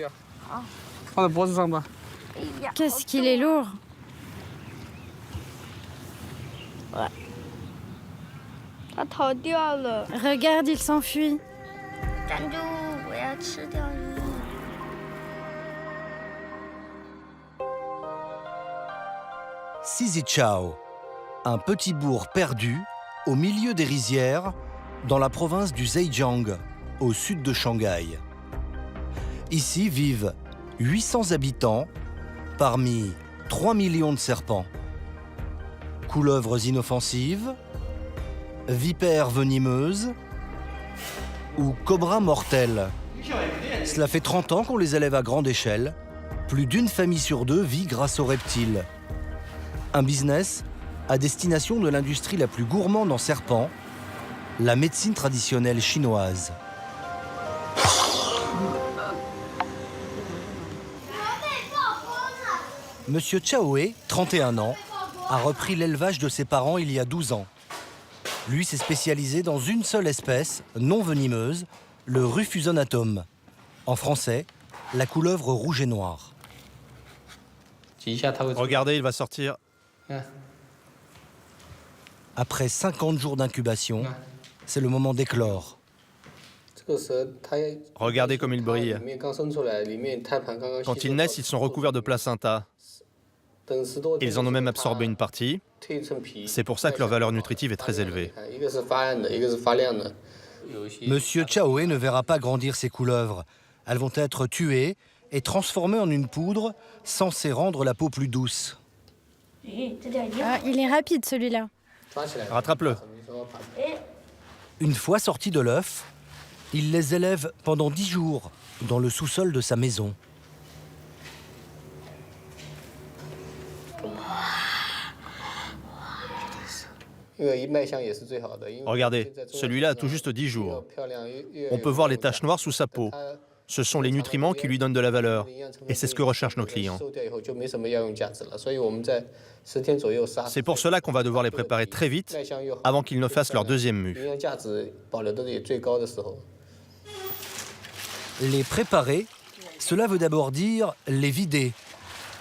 [SPEAKER 10] Qu'est-ce qu'il est lourd. Regarde, il s'enfuit.
[SPEAKER 6] Sizichao, un petit bourg perdu au milieu des rizières dans la province du Zhejiang, au sud de Shanghai. Ici vivent 800 habitants parmi 3 millions de serpents. Couleuvres inoffensives, vipères venimeuses ou cobras mortels. Cela fait 30 ans qu'on les élève à grande échelle. Plus d'une famille sur deux vit grâce aux reptiles. Un business à destination de l'industrie la plus gourmande en serpents, la médecine traditionnelle chinoise. Monsieur Chaoé, 31 ans, a repris l'élevage de ses parents il y a 12 ans. Lui s'est spécialisé dans une seule espèce, non venimeuse, le Rufusonatome. En français, la couleuvre rouge et noire.
[SPEAKER 16] Regardez, il va sortir.
[SPEAKER 6] Après 50 jours d'incubation, c'est le moment d'éclore.
[SPEAKER 16] Regardez comme il brille. Quand ils naissent, ils sont recouverts de placenta. Ils en ont même absorbé une partie. C'est pour ça que leur valeur nutritive est très élevée.
[SPEAKER 6] Monsieur Chaoé ne verra pas grandir ces couleuvres. Elles vont être tuées et transformées en une poudre censée rendre la peau plus douce.
[SPEAKER 10] Il est rapide celui-là.
[SPEAKER 16] Rattrape-le.
[SPEAKER 6] Une fois sortis de l'œuf, il les élève pendant 10 jours dans le sous-sol de sa maison.
[SPEAKER 16] Regardez, celui-là a tout juste 10 jours. On peut voir les taches noires sous sa peau. Ce sont les nutriments qui lui donnent de la valeur. Et c'est ce que recherchent nos clients. C'est pour cela qu'on va devoir les préparer très vite, avant qu'ils ne fassent leur deuxième mue.
[SPEAKER 6] Les préparer, cela veut d'abord dire les vider,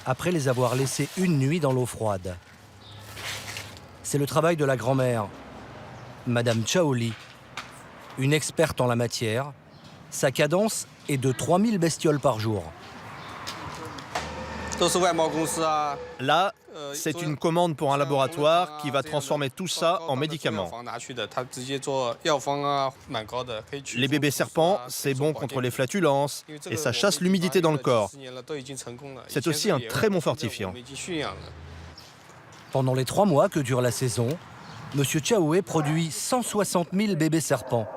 [SPEAKER 6] après les avoir laissés une nuit dans l'eau froide. C'est le travail de la grand-mère, Madame Chaoli, une experte en la matière. Sa cadence est de 3000 bestioles par jour.
[SPEAKER 16] Là, c'est une commande pour un laboratoire qui va transformer tout ça en médicaments. Les bébés serpents, c'est bon contre les flatulences et ça chasse l'humidité dans le corps. C'est aussi un très bon fortifiant.
[SPEAKER 6] Pendant les 3 mois que dure la saison, Monsieur Chaoé produit 160 000 bébés serpents.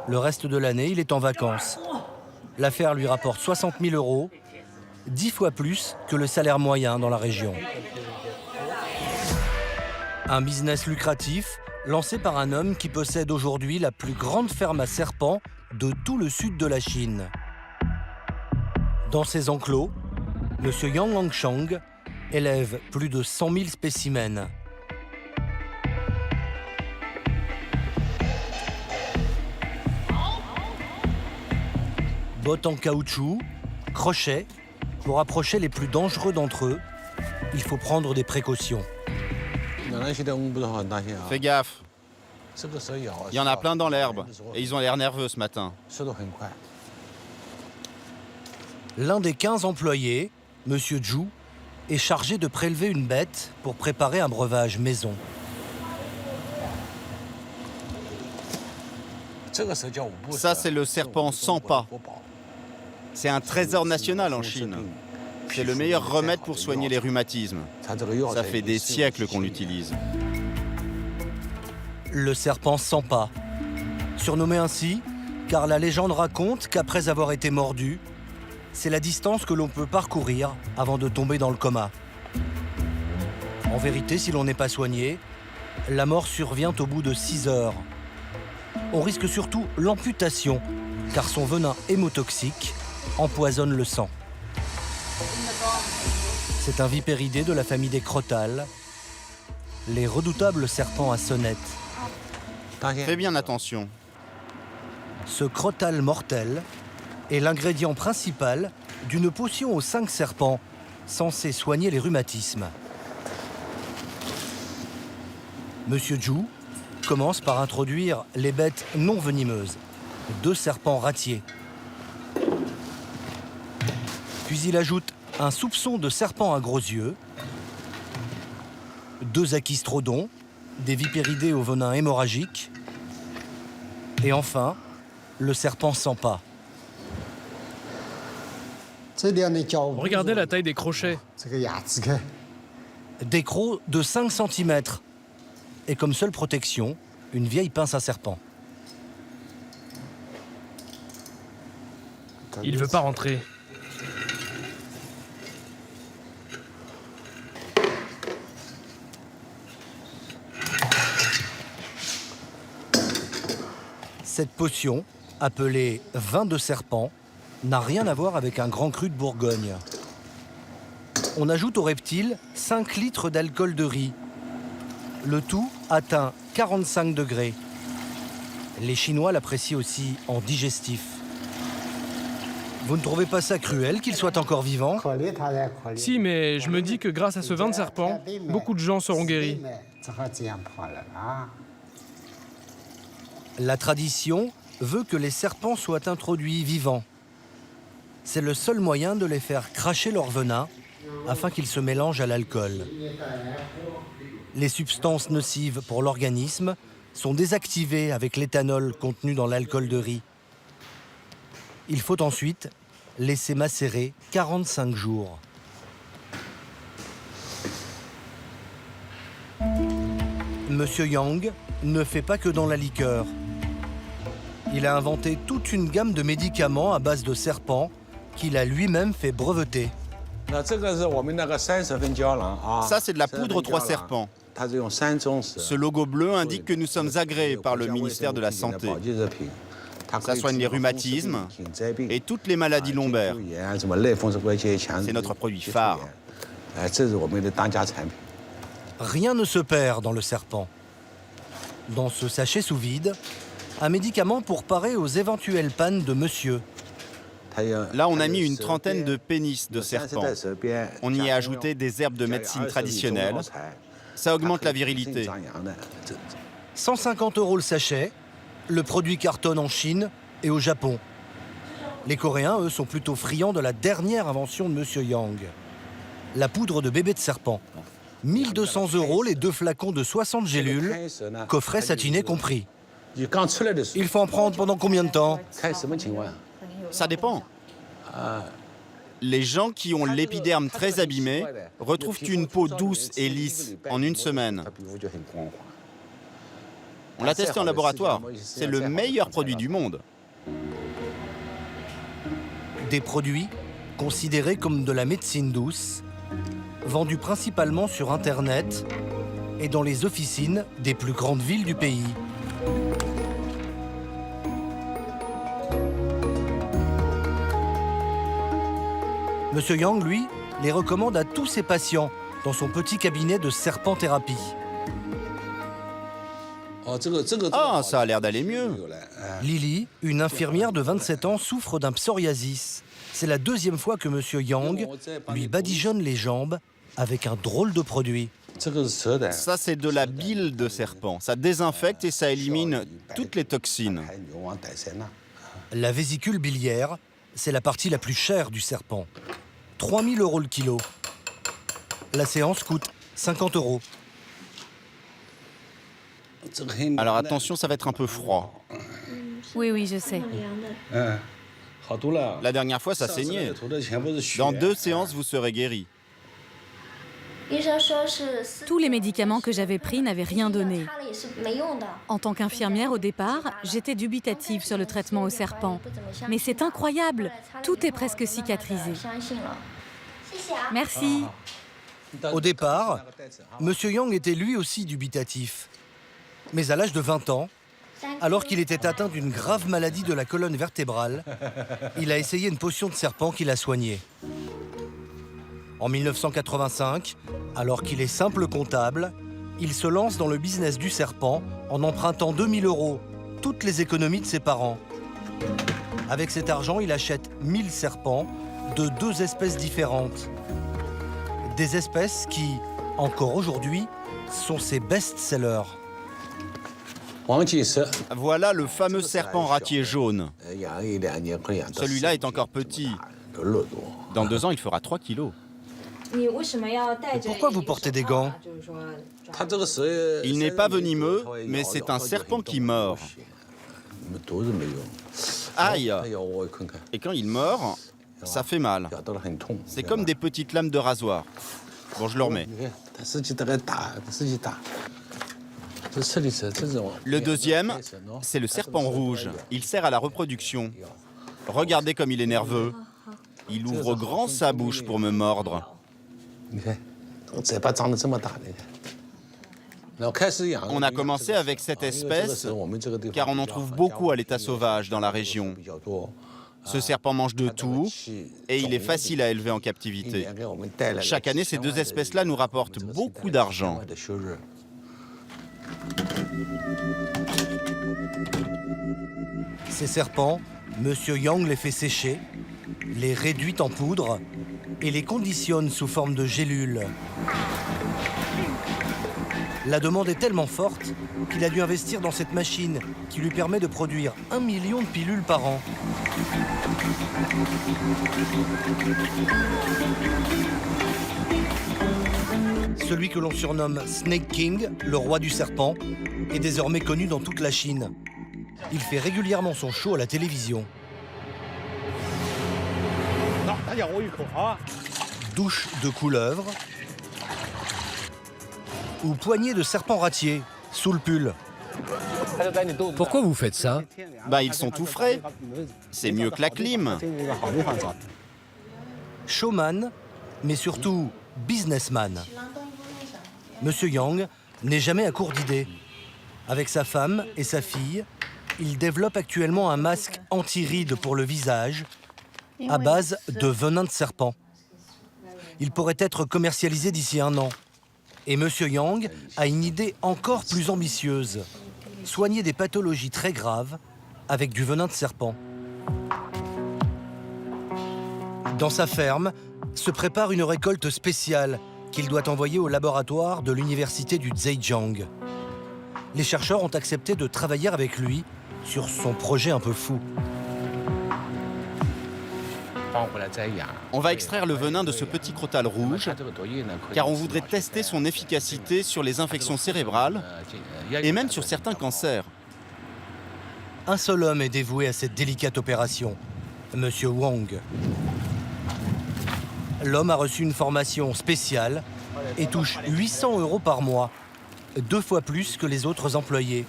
[SPEAKER 6] Le reste de l'année, il est en vacances. L'affaire lui rapporte 60 000 €, 10 fois plus que le salaire moyen dans la région. Un business lucratif lancé par un homme qui possède aujourd'hui la plus grande ferme à serpents de tout le sud de la Chine. Dans ses enclos, M. Yang Hangshang élève plus de 100 000 spécimens. Bottes en caoutchouc, crochets, pour approcher les plus dangereux d'entre eux, il faut prendre des précautions.
[SPEAKER 7] Fais gaffe. Il y en a plein dans l'herbe et ils ont l'air nerveux ce matin.
[SPEAKER 6] L'un des 15 employés, M. Zhu, est chargé de prélever une bête pour préparer un breuvage maison.
[SPEAKER 7] Ça, c'est le serpent sans pas. C'est un trésor national en Chine. C'est le meilleur remède pour soigner les rhumatismes. Ça fait des siècles qu'on l'utilise.
[SPEAKER 6] Le serpent sans pas. Surnommé ainsi, car la légende raconte qu'après avoir été mordu, c'est la distance que l'on peut parcourir avant de tomber dans le coma. En vérité, si l'on n'est pas soigné, la mort survient au bout de 6 heures. On risque surtout l'amputation, car son venin hémotoxique empoisonne le sang. C'est un vipéridé de la famille des crotales, les redoutables serpents à sonnette.
[SPEAKER 7] Fais bien attention.
[SPEAKER 6] Ce crotal mortel est l'ingrédient principal d'une potion aux 5 serpents censée soigner les rhumatismes. Monsieur Zhu commence par introduire les bêtes non venimeuses, 2 serpents ratiers. Puis il ajoute un soupçon de serpents à gros yeux, 2 achistrodons, des vipéridés au venin hémorragique, et enfin, le serpent sans pas.
[SPEAKER 12] Regardez la taille des crochets.
[SPEAKER 6] Des crocs de 5 cm. Et comme seule protection, une vieille pince à serpent.
[SPEAKER 12] Il veut pas rentrer.
[SPEAKER 6] Cette potion, appelée vin de serpent, n'a rien à voir avec un grand cru de Bourgogne. On ajoute au reptile 5 litres d'alcool de riz. Le tout atteint 45 degrés. Les Chinois l'apprécient aussi en digestif. Vous ne trouvez pas ça cruel qu'il soit encore vivant?
[SPEAKER 12] Si, mais je me dis que grâce à ce vin de serpent, beaucoup de gens seront guéris.
[SPEAKER 6] La tradition veut que les serpents soient introduits vivants. C'est le seul moyen de les faire cracher leur venin afin qu'ils se mélangent à l'alcool. Les substances nocives pour l'organisme sont désactivées avec l'éthanol contenu dans l'alcool de riz. Il faut ensuite laisser macérer 45 jours. Monsieur Yang ne fait pas que dans la liqueur. Il a inventé toute une gamme de médicaments à base de serpents qu'il a lui-même fait breveter.
[SPEAKER 7] Ça, c'est de la poudre 3 serpents. Ce logo bleu indique que nous sommes agréés par le ministère de la Santé. Ça soigne les rhumatismes et toutes les maladies lombaires. C'est notre produit phare.
[SPEAKER 6] Rien ne se perd dans le serpent. Dans ce sachet sous vide, un médicament pour parer aux éventuelles pannes de monsieur.
[SPEAKER 7] Là, on a mis une trentaine de pénis de serpent. On y a ajouté des herbes de médecine traditionnelle. Ça augmente la virilité.
[SPEAKER 6] 150 € le sachet. Le produit cartonne en Chine et au Japon. Les Coréens, eux, sont plutôt friands de la dernière invention de monsieur Yang. La poudre de bébé de serpent. 1200 € les 2 flacons de 60 gélules, coffret satiné compris. Il faut en prendre pendant combien de temps?
[SPEAKER 7] Ça dépend. Les gens qui ont l'épiderme très abîmé retrouvent une peau douce et lisse en 1 semaine. On l'a testé en laboratoire. C'est le meilleur produit du monde.
[SPEAKER 6] Des produits considérés comme de la médecine douce, vendus principalement sur Internet et dans les officines des plus grandes villes du pays. Monsieur Yang, lui, les recommande à tous ses patients dans son petit cabinet de serpent-thérapie.
[SPEAKER 7] Ah, ça a l'air d'aller mieux.
[SPEAKER 6] Lily, une infirmière de 27 ans, souffre d'un psoriasis. C'est la 2e fois que monsieur Yang lui badigeonne les jambes avec un drôle de produit.
[SPEAKER 7] Ça, c'est de la bile de serpent. Ça désinfecte et ça élimine toutes les toxines.
[SPEAKER 6] La vésicule biliaire, c'est la partie la plus chère du serpent. 3 000 € le kilo. La séance coûte 50 €.
[SPEAKER 7] Alors attention, ça va être un peu froid.
[SPEAKER 24] Oui, je sais.
[SPEAKER 7] La dernière fois, ça saignait. Dans 2 séances, vous serez guéri.
[SPEAKER 24] Tous les médicaments que j'avais pris n'avaient rien donné. En tant qu'infirmière, au départ, j'étais dubitative sur le traitement au serpent. Mais c'est incroyable, tout est presque cicatrisé. Merci.
[SPEAKER 6] Au départ, monsieur Yang était lui aussi dubitatif. Mais à l'âge de 20 ans, alors qu'il était atteint d'une grave maladie de la colonne vertébrale, il a essayé une potion de serpent qui l'a soigné. En 1985, alors qu'il est simple comptable, il se lance dans le business du serpent en empruntant 2000 €, toutes les économies de ses parents. Avec cet argent, il achète 1000 serpents de 2 espèces différentes. Des espèces qui, encore aujourd'hui, sont ses best-sellers.
[SPEAKER 7] Voilà le fameux serpent ratier jaune. Celui-là est encore petit. Dans 2 ans, il fera 3 kilos.
[SPEAKER 6] Pourquoi vous portez des gants?
[SPEAKER 7] Il n'est pas venimeux, mais c'est un serpent qui mord. Aïe! Et quand il mord, ça fait mal. C'est comme des petites lames de rasoir. Bon, je le remets. Le deuxième, c'est le serpent rouge. Il sert à la reproduction. Regardez comme il est nerveux. Il ouvre grand sa bouche pour me mordre. On a commencé avec cette espèce car on en trouve beaucoup à l'état sauvage dans la région. Ce serpent mange de tout et il est facile à élever en captivité. Chaque année, ces 2 espèces-là nous rapportent beaucoup d'argent.
[SPEAKER 6] Ces serpents, Monsieur Yang les fait sécher, les réduit en poudre et les conditionne sous forme de gélules. La demande est tellement forte qu'il a dû investir dans cette machine qui lui permet de produire 1 million de pilules par an. Celui que l'on surnomme Snake King, le roi du serpent, est désormais connu dans toute la Chine. Il fait régulièrement son show à la télévision. Douche de couleuvre ou poignée de serpent ratier sous le pull.
[SPEAKER 14] Pourquoi vous faites ça?
[SPEAKER 7] Bah, ils sont tout frais. C'est mieux que la clim.
[SPEAKER 6] Showman, mais surtout businessman. Monsieur Yang n'est jamais à court d'idées. Avec sa femme et sa fille, il développe actuellement un masque anti-rides pour le visage à base de venin de serpent. Il pourrait être commercialisé d'ici 1 an. Et Monsieur Yang a une idée encore plus ambitieuse. Soigner des pathologies très graves avec du venin de serpent. Dans sa ferme, se prépare une récolte spéciale qu'il doit envoyer au laboratoire de l'université du Zhejiang. Les chercheurs ont accepté de travailler avec lui sur son projet un peu fou.
[SPEAKER 7] On va extraire le venin de ce petit crotal rouge, car on voudrait tester son efficacité sur les infections cérébrales et même sur certains cancers.
[SPEAKER 6] Un seul homme est dévoué à cette délicate opération, Monsieur Wang. L'homme a reçu une formation spéciale et touche 800 € par mois, 2 fois plus que les autres employés.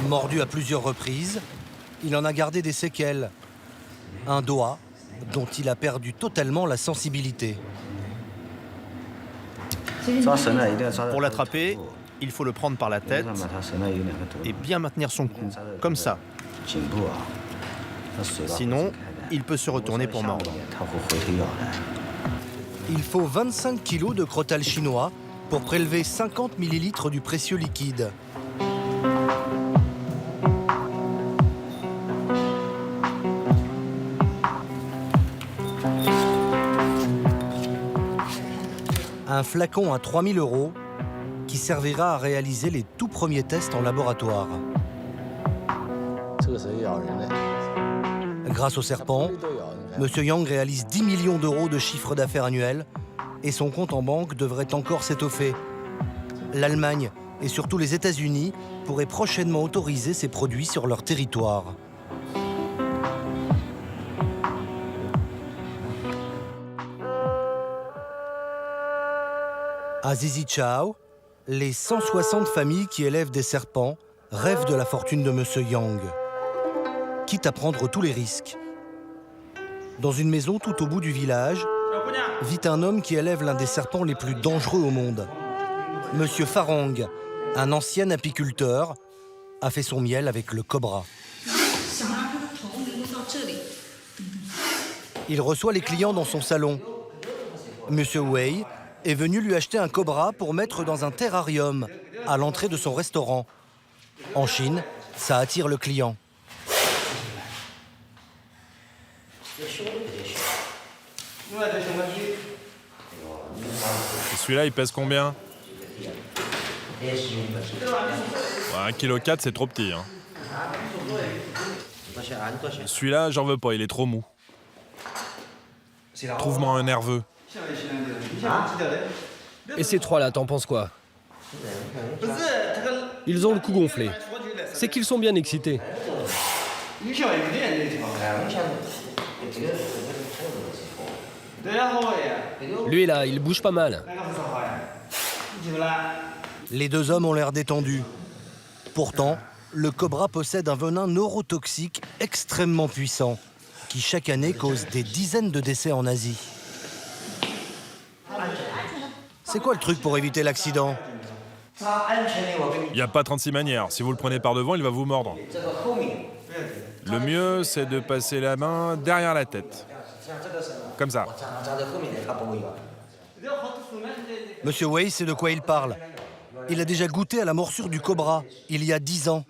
[SPEAKER 6] Mordu à plusieurs reprises, il en a gardé des séquelles. Un doigt dont il a perdu totalement la sensibilité.
[SPEAKER 16] Pour l'attraper, il faut le prendre par la tête et bien maintenir son cou, comme ça. Sinon, il peut se retourner pour mordre.
[SPEAKER 6] Il faut 25 kilos de crotal chinois pour prélever 50 ml du précieux liquide. Un flacon à 3000 € qui servira à réaliser les tout premiers tests en laboratoire. Grâce au serpent, Monsieur Yang réalise 10 millions d'euros de chiffre d'affaires annuel et son compte en banque devrait encore s'étoffer. L'Allemagne et surtout les États-Unis pourraient prochainement autoriser ces produits sur leur territoire. À Zizichao, les 160 familles qui élèvent des serpents rêvent de la fortune de Monsieur Yang, quitte à prendre tous les risques. Dans une maison tout au bout du village, vit un homme qui élève l'un des serpents les plus dangereux au monde. Monsieur Farang, un ancien apiculteur, a fait son miel avec le cobra. Il reçoit les clients dans son salon. Monsieur Wei est venu lui acheter un cobra pour mettre dans un terrarium à l'entrée de son restaurant. En Chine, ça attire le client.
[SPEAKER 18] Celui-là, il pèse combien? 1,4 kg, c'est trop petit. Hein. Celui-là, j'en veux pas, il est trop mou. Trouve-moi un nerveux.
[SPEAKER 14] Et ces trois-là, t'en penses quoi? Ils ont le cou gonflé. C'est qu'ils sont bien excités. Lui là, il bouge pas mal.
[SPEAKER 6] Les deux hommes ont l'air détendus. Pourtant, le cobra possède un venin neurotoxique extrêmement puissant, qui chaque année cause des dizaines de décès en Asie. C'est quoi le truc pour éviter l'accident?
[SPEAKER 18] Il n'y a pas 36 manières. Si vous le prenez par devant, il va vous mordre. Le mieux, c'est de passer la main derrière la tête. Comme ça.
[SPEAKER 6] Monsieur Wei sait de quoi il parle. Il a déjà goûté à la morsure du cobra, il y a 10 ans.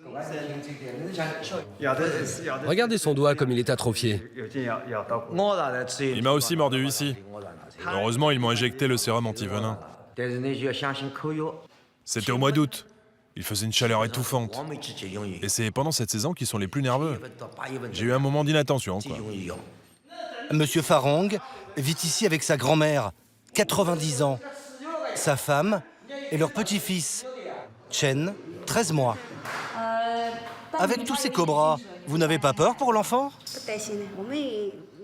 [SPEAKER 14] Regardez son doigt comme il est atrophié.
[SPEAKER 18] Il m'a aussi mordu ici. Heureusement, ils m'ont injecté le sérum anti-venin. C'était au mois d'août. Il faisait une chaleur étouffante. Et c'est pendant cette saison qu'ils sont les plus nerveux. J'ai eu un moment d'inattention, quoi.
[SPEAKER 6] Monsieur Farang vit ici avec sa grand-mère, 90 ans, sa femme et leur petit-fils, Chen, 13 mois. Avec tous ces cobras, vous n'avez pas peur pour l'enfant?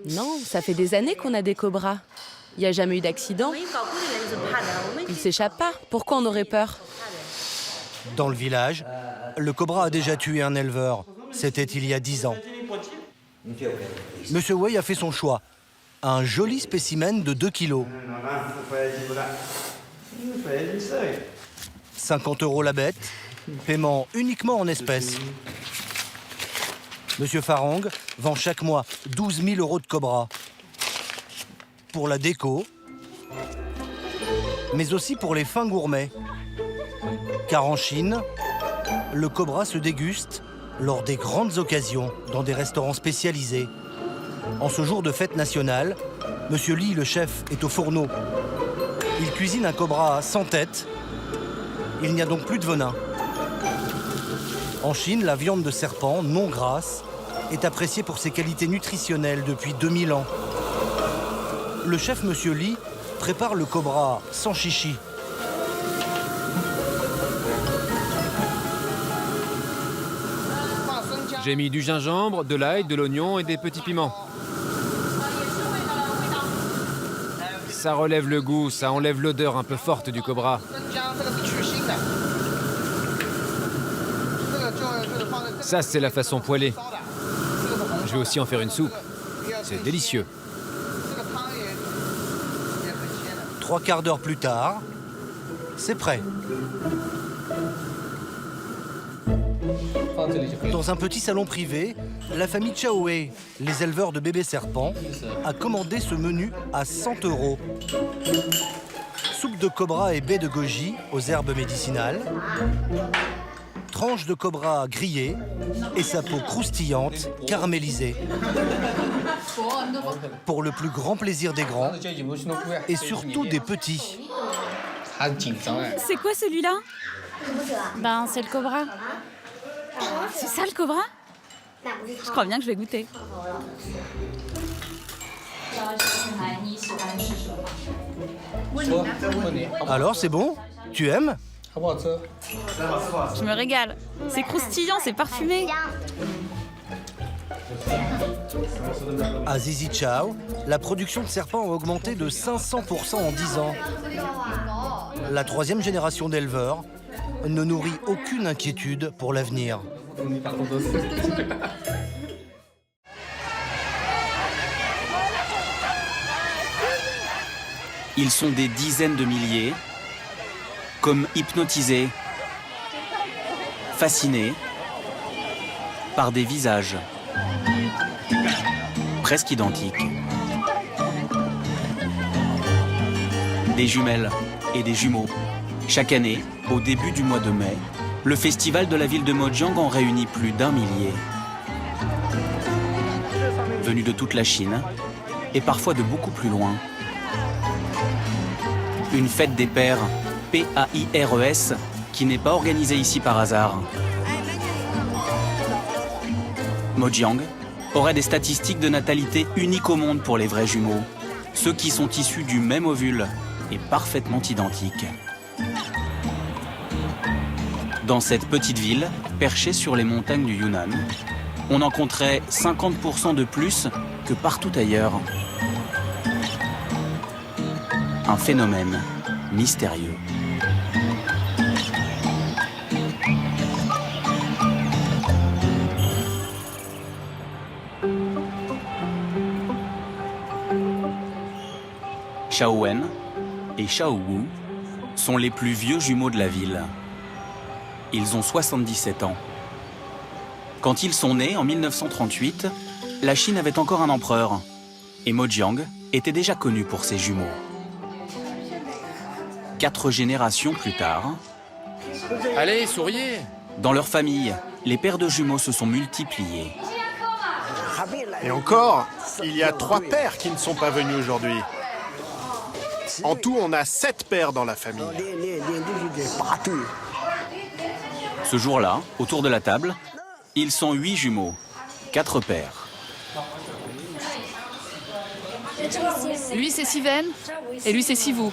[SPEAKER 24] Non, ça fait des années qu'on a des cobras. Il n'y a jamais eu d'accident. Ils s'échappent pas. Pourquoi on aurait peur?
[SPEAKER 6] Dans le village, le cobra a déjà tué un éleveur. C'était il y a 10 ans. Monsieur Wei a fait son choix. Un joli spécimen de 2 kilos. 50 € la bête, paiement uniquement en espèces. Monsieur Farang vend chaque mois 12 000 € de cobra. Pour la déco, mais aussi pour les fins gourmets. Car en Chine, le cobra se déguste lors des grandes occasions dans des restaurants spécialisés. En ce jour de fête nationale, Monsieur Li, le chef, est au fourneau. Il cuisine un cobra sans tête. Il n'y a donc plus de venin. En Chine, la viande de serpent, non grasse, est appréciée pour ses qualités nutritionnelles depuis 2000 ans. Le chef Monsieur Li prépare le cobra sans chichi.
[SPEAKER 20] J'ai mis du gingembre, de l'ail, de l'oignon et des petits piments. Ça relève le goût, ça enlève l'odeur un peu forte du cobra. Ça, c'est la façon poêlée. Je vais aussi en faire une soupe. C'est délicieux.
[SPEAKER 6] 3 quarts d'heure plus tard, c'est prêt. Dans un petit salon privé, la famille Chaoé, les éleveurs de bébés serpents, a commandé ce menu à 100 €. Soupe de cobra et baies de goji aux herbes médicinales, tranches de cobra grillées et sa peau croustillante, caramélisée. Pour le plus grand plaisir des grands et surtout des petits.
[SPEAKER 10] C'est quoi celui-là? Ben, c'est le cobra. C'est ça le cobra? Je crois bien que je vais goûter.
[SPEAKER 6] Alors, c'est bon? Tu aimes?
[SPEAKER 10] Je me régale. C'est croustillant, c'est parfumé.
[SPEAKER 6] À Zizichao, la production de serpents a augmenté de 500% en 10 ans. La 3e génération d'éleveurs ne nourrit aucune inquiétude pour l'avenir.
[SPEAKER 3] Ils sont des dizaines de milliers, comme hypnotisés, fascinés par des visages presque identiques.
[SPEAKER 2] des jumelles et des jumeaux. Chaque année, au début du mois de mai, le festival de la ville de Mojiang en réunit plus d'1 millier. Venus de toute la Chine et parfois de beaucoup plus loin. Une fête des pères, P-A-I-R-E-S, qui n'est pas organisée ici par hasard. Mojiang aurait des statistiques de natalité uniques au monde pour les vrais jumeaux, ceux qui sont issus du même ovule et parfaitement identiques. Dans cette petite ville, perchée sur les montagnes du Yunnan, on en compterait 50% de plus que partout ailleurs. Un phénomène mystérieux. Xiao Wen et Xiao Wu sont les plus vieux jumeaux de la ville. Ils ont 77 ans. Quand ils sont nés en 1938, la Chine avait encore un empereur et Mojiang était déjà connu pour ses jumeaux. 4 générations plus tard,
[SPEAKER 19] allez, souriez!
[SPEAKER 2] Dans leur famille, les paires de jumeaux se sont multipliées.
[SPEAKER 8] Et encore, il y a 3 pères qui ne sont pas venus aujourd'hui. En tout, on a 7 pères dans la famille.
[SPEAKER 2] Ce jour-là, autour de la table, ils sont 8 jumeaux, 4 pères.
[SPEAKER 13] Lui, c'est Siven, et lui, c'est Sivu.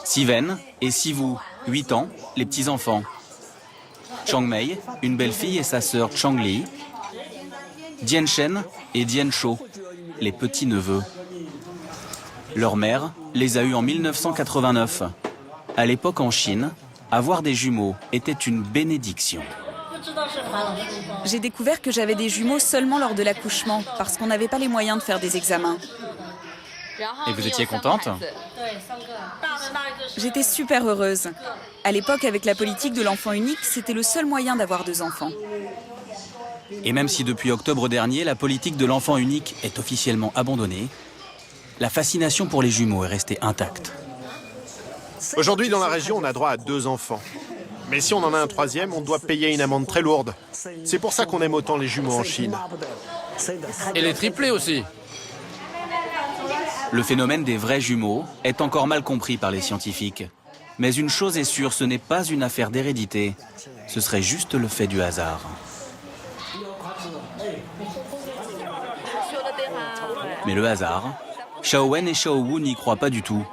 [SPEAKER 2] Siven et Sivu, 8 ans, les petits-enfants. Changmei, une belle-fille et sa sœur Changli. Dianshen et Diansho, les petits-neveux. Leur mère les a eus en 1989. À l'époque en Chine, avoir des jumeaux était une bénédiction.
[SPEAKER 24] J'ai découvert que j'avais des jumeaux seulement lors de l'accouchement, parce qu'on n'avait pas les moyens de faire des examens.
[SPEAKER 2] Et vous étiez contente?
[SPEAKER 24] J'étais super heureuse. À l'époque, avec la politique de l'enfant unique, c'était le seul moyen d'avoir 2 enfants.
[SPEAKER 2] Et même si depuis octobre dernier, la politique de l'enfant unique est officiellement abandonnée, la fascination pour les jumeaux est restée intacte.
[SPEAKER 8] Aujourd'hui, dans la région, on a droit à 2 enfants. Mais si on en a un 3e, on doit payer une amende très lourde. C'est pour ça qu'on aime autant les jumeaux en Chine.
[SPEAKER 19] Et les triplés aussi.
[SPEAKER 2] Le phénomène des vrais jumeaux est encore mal compris par les scientifiques. Mais une chose est sûre, ce n'est pas une affaire d'hérédité. Ce serait juste le fait du hasard. Mais le hasard, Xiao Wen et Xiao Wu n'y croient pas du tout.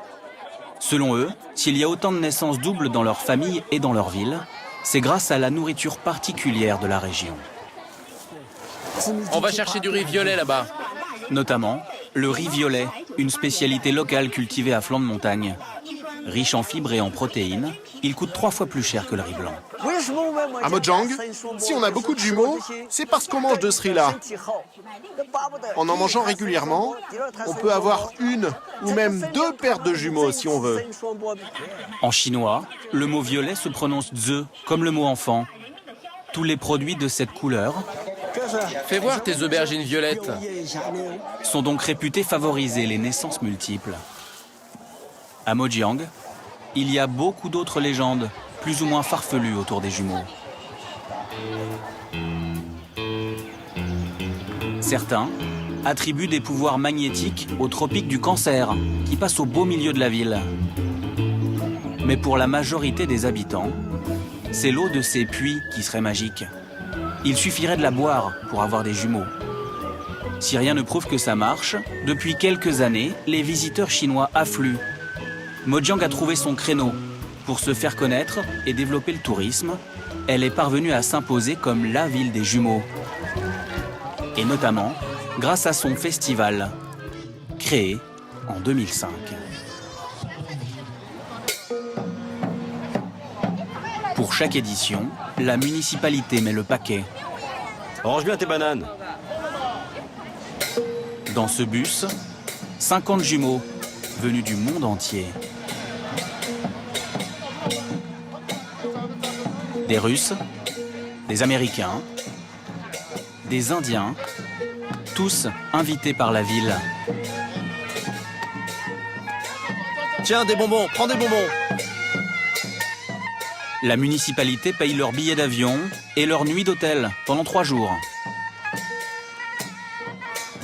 [SPEAKER 2] Selon eux, s'il y a autant de naissances doubles dans leur famille et dans leur ville, c'est grâce à la nourriture particulière de la région.
[SPEAKER 19] On va chercher du riz violet là-bas.
[SPEAKER 2] Notamment le riz violet, une spécialité locale cultivée à flanc de montagne. Riche en fibres et en protéines, il coûte 3 fois plus cher que le riz blanc.
[SPEAKER 8] À Mojiang, si on a beaucoup de jumeaux, c'est parce qu'on mange de ce riz-là. En mangeant régulièrement, on peut avoir 1 ou même 2 paires de jumeaux si on veut.
[SPEAKER 2] En chinois, le mot violet se prononce ze, comme le mot enfant. Tous les produits de cette couleur
[SPEAKER 19] Fais voir tes aubergines violettes.
[SPEAKER 2] Sont donc réputés favoriser les naissances multiples. À Mojiang, il y a beaucoup d'autres légendes, plus ou moins farfelues autour des jumeaux. Certains attribuent des pouvoirs magnétiques au tropique du Cancer, qui passe au beau milieu de la ville. Mais pour la majorité des habitants, c'est l'eau de ces puits qui serait magique. Il suffirait de la boire pour avoir des jumeaux. Si rien ne prouve que ça marche, depuis quelques années, les visiteurs chinois affluent. Mojiang a trouvé son créneau. Pour se faire connaître et développer le tourisme, elle est parvenue à s'imposer comme la ville des jumeaux. Et notamment grâce à son festival, créé en 2005. Pour chaque édition, la municipalité met le paquet.
[SPEAKER 21] Range bien tes bananes.
[SPEAKER 2] Dans ce bus, 50 jumeaux venus du monde entier. Des Russes, des Américains, des Indiens, tous invités par la ville.
[SPEAKER 16] Tiens, des bonbons, prends des bonbons.
[SPEAKER 2] La municipalité paye leurs billets d'avion et leur nuit d'hôtel pendant 3 jours.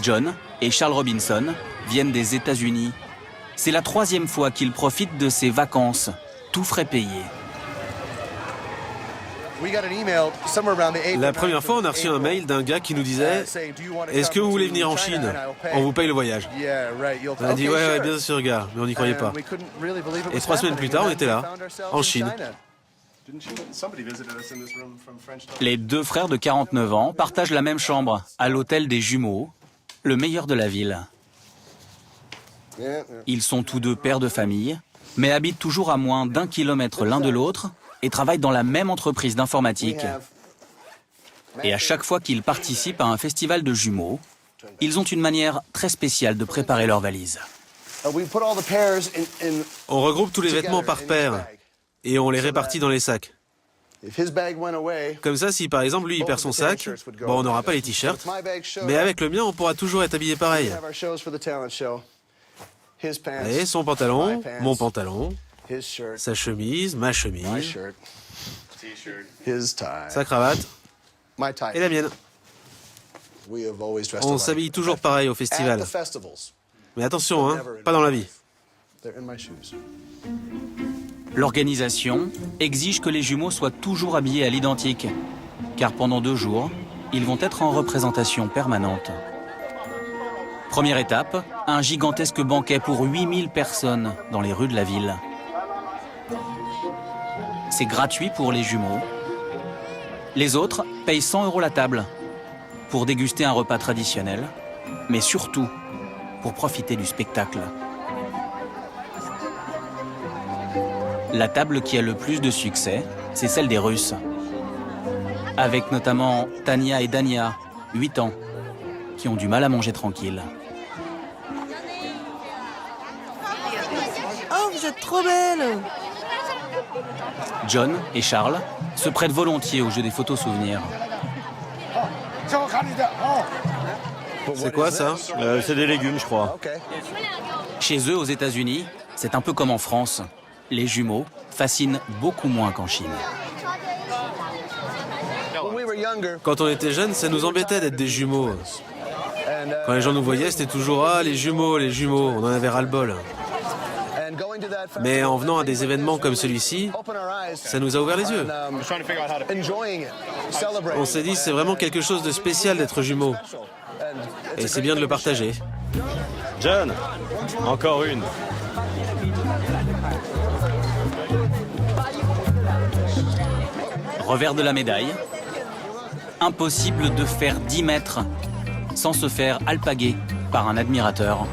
[SPEAKER 2] John et Charles Robinson viennent des États-Unis. C'est la 3e fois qu'ils profitent de ces vacances, tout frais payés.
[SPEAKER 8] La première fois, on a reçu un mail d'un gars qui nous disait « Est-ce que vous voulez venir en Chine? On vous paye le voyage. » On a dit « Ouais, bien sûr, gars. » Mais on n'y croyait pas. Et 3 semaines plus tard, on était là, en Chine.
[SPEAKER 2] Les 2 frères de 49 ans partagent la même chambre, à l'hôtel des Jumeaux, le meilleur de la ville. Ils sont tous 2 pères de famille, mais habitent toujours à moins d'1 kilomètre l'un de l'autre et travaillent dans la même entreprise d'informatique. Et à chaque fois qu'ils participent à un festival de jumeaux, ils ont une manière très spéciale de préparer leurs valises.
[SPEAKER 8] On regroupe tous les vêtements par paire et on les répartit dans les sacs. Comme ça, si par exemple lui il perd son sac, bon, on n'aura pas les t-shirts, mais avec le mien on pourra toujours être habillé pareil. Et son pantalon, mon pantalon, sa chemise, ma chemise, sa cravate et la mienne. On s'habille toujours pareil au festival. Mais attention, hein, pas dans la vie.
[SPEAKER 2] L'organisation exige que les jumeaux soient toujours habillés à l'identique, car pendant 2 jours, ils vont être en représentation permanente. Première étape, un gigantesque banquet pour 8000 personnes dans les rues de la ville. C'est gratuit pour les jumeaux. Les autres payent 100 € la table pour déguster un repas traditionnel, mais surtout pour profiter du spectacle. La table qui a le plus de succès, c'est celle des Russes, avec notamment Tania et Dania, 8 ans, qui ont du mal à manger tranquille.
[SPEAKER 4] Oh, vous êtes trop belle!
[SPEAKER 2] John et Charles se prêtent volontiers au jeu des photos souvenirs.
[SPEAKER 8] C'est quoi ça?
[SPEAKER 21] C'est des légumes, je crois.
[SPEAKER 2] Chez eux, aux États-Unis, c'est un peu comme en France. Les jumeaux fascinent beaucoup moins qu'en Chine.
[SPEAKER 8] Quand on était jeunes, ça nous embêtait d'être des jumeaux. Quand les gens nous voyaient, c'était toujours « Ah, les jumeaux, on en avait ras-le-bol. » Mais en venant à des événements comme celui-ci, ça nous a ouvert les yeux. On s'est dit, c'est vraiment quelque chose de spécial d'être jumeaux. Et c'est bien de le partager.
[SPEAKER 21] John, encore une.
[SPEAKER 2] Revers de la médaille, impossible de faire 10 mètres sans se faire alpaguer par un admirateur.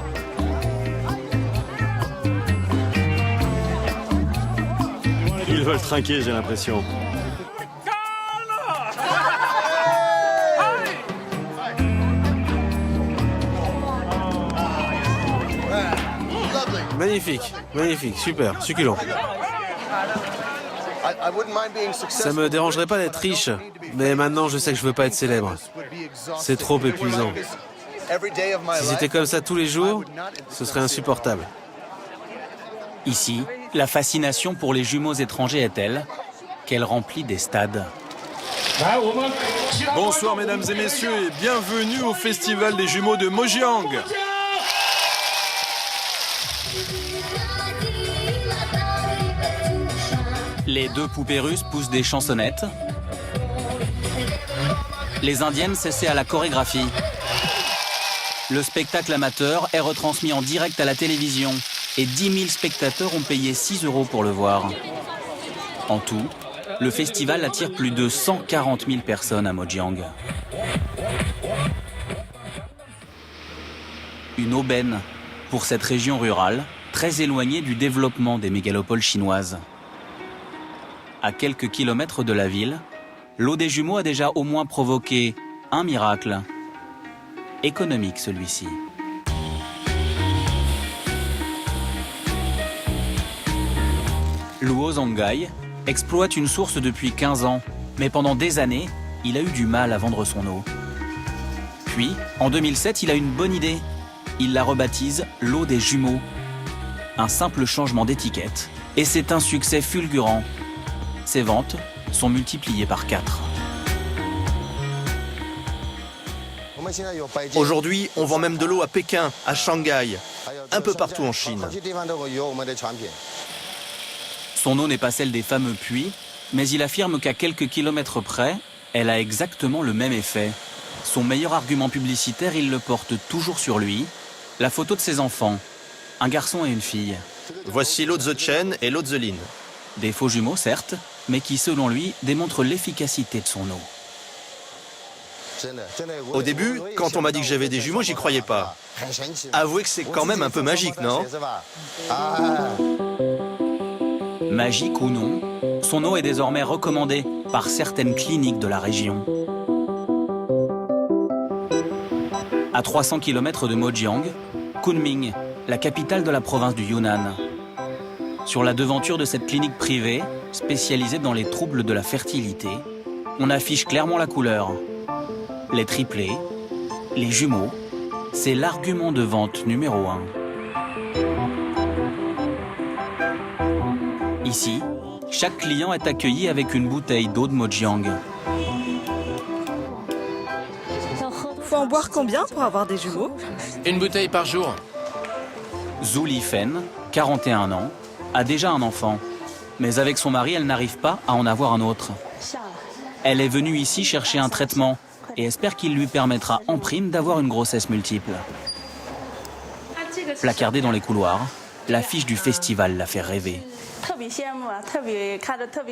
[SPEAKER 21] Ils veulent trinquer, j'ai l'impression.
[SPEAKER 8] Magnifique, magnifique, super, succulent. Ça me dérangerait pas d'être riche, mais maintenant je sais que je veux pas être célèbre. C'est trop épuisant. Si c'était comme ça tous les jours, ce serait insupportable.
[SPEAKER 2] Ici, la fascination pour les jumeaux étrangers est telle qu'elle remplit des stades.
[SPEAKER 18] Bonsoir mesdames et messieurs et bienvenue au Festival des jumeaux de Mojiang.
[SPEAKER 2] Les 2 poupées russes poussent des chansonnettes. Les indiennes s'essaient à la chorégraphie. Le spectacle amateur est retransmis en direct à la télévision et 10 000 spectateurs ont payé 6 € pour le voir. En tout, le festival attire plus de 140 000 personnes à Mojiang. Une aubaine pour cette région rurale, très éloignée du développement des mégalopoles chinoises. À quelques kilomètres de la ville, l'eau des jumeaux a déjà au moins provoqué un miracle. Économique celui-ci. Luo Zhonghai exploite une source depuis 15 ans, mais pendant des années, il a eu du mal à vendre son eau. Puis, en 2007, il a une bonne idée. Il la rebaptise l'eau des jumeaux. un simple changement d'étiquette, et c'est un succès fulgurant. Ses ventes sont multipliées par 4.
[SPEAKER 16] Aujourd'hui, on vend même de l'eau à Pékin, à Shanghai, un peu partout en Chine.
[SPEAKER 2] Son eau n'est pas celle des fameux puits, mais il affirme qu'à quelques kilomètres près, elle a exactement le même effet. Son meilleur argument publicitaire, il le porte toujours sur lui, la photo de ses enfants, un garçon et une fille.
[SPEAKER 16] Voici l'eau de Chen et l'eau de Lin.
[SPEAKER 2] Des faux jumeaux, certes, mais qui, selon lui, démontrent l'efficacité de son eau.
[SPEAKER 16] Au début, quand on m'a dit que j'avais des jumeaux, j'y croyais pas. Avouez que c'est quand même un peu magique, non?
[SPEAKER 2] Magique ou non, son eau est désormais recommandée par certaines cliniques de la région. À 300 km de Mojiang, Kunming, la capitale de la province du Yunnan. Sur la devanture de cette clinique privée, spécialisée dans les troubles de la fertilité, on affiche clairement la couleur. Les triplés, les jumeaux, c'est l'argument de vente numéro 1. Ici, chaque client est accueilli avec une bouteille d'eau de Mojiang.
[SPEAKER 24] Faut en boire combien pour avoir des jumeaux?
[SPEAKER 19] Une bouteille par jour.
[SPEAKER 2] Zhu Lifen, 41 ans, a déjà un enfant. Mais avec son mari, elle n'arrive pas à en avoir un autre. Elle est venue ici chercher un traitement et espère qu'il lui permettra en prime d'avoir une grossesse multiple. Placardée dans les couloirs, l'affiche du festival la fait rêver.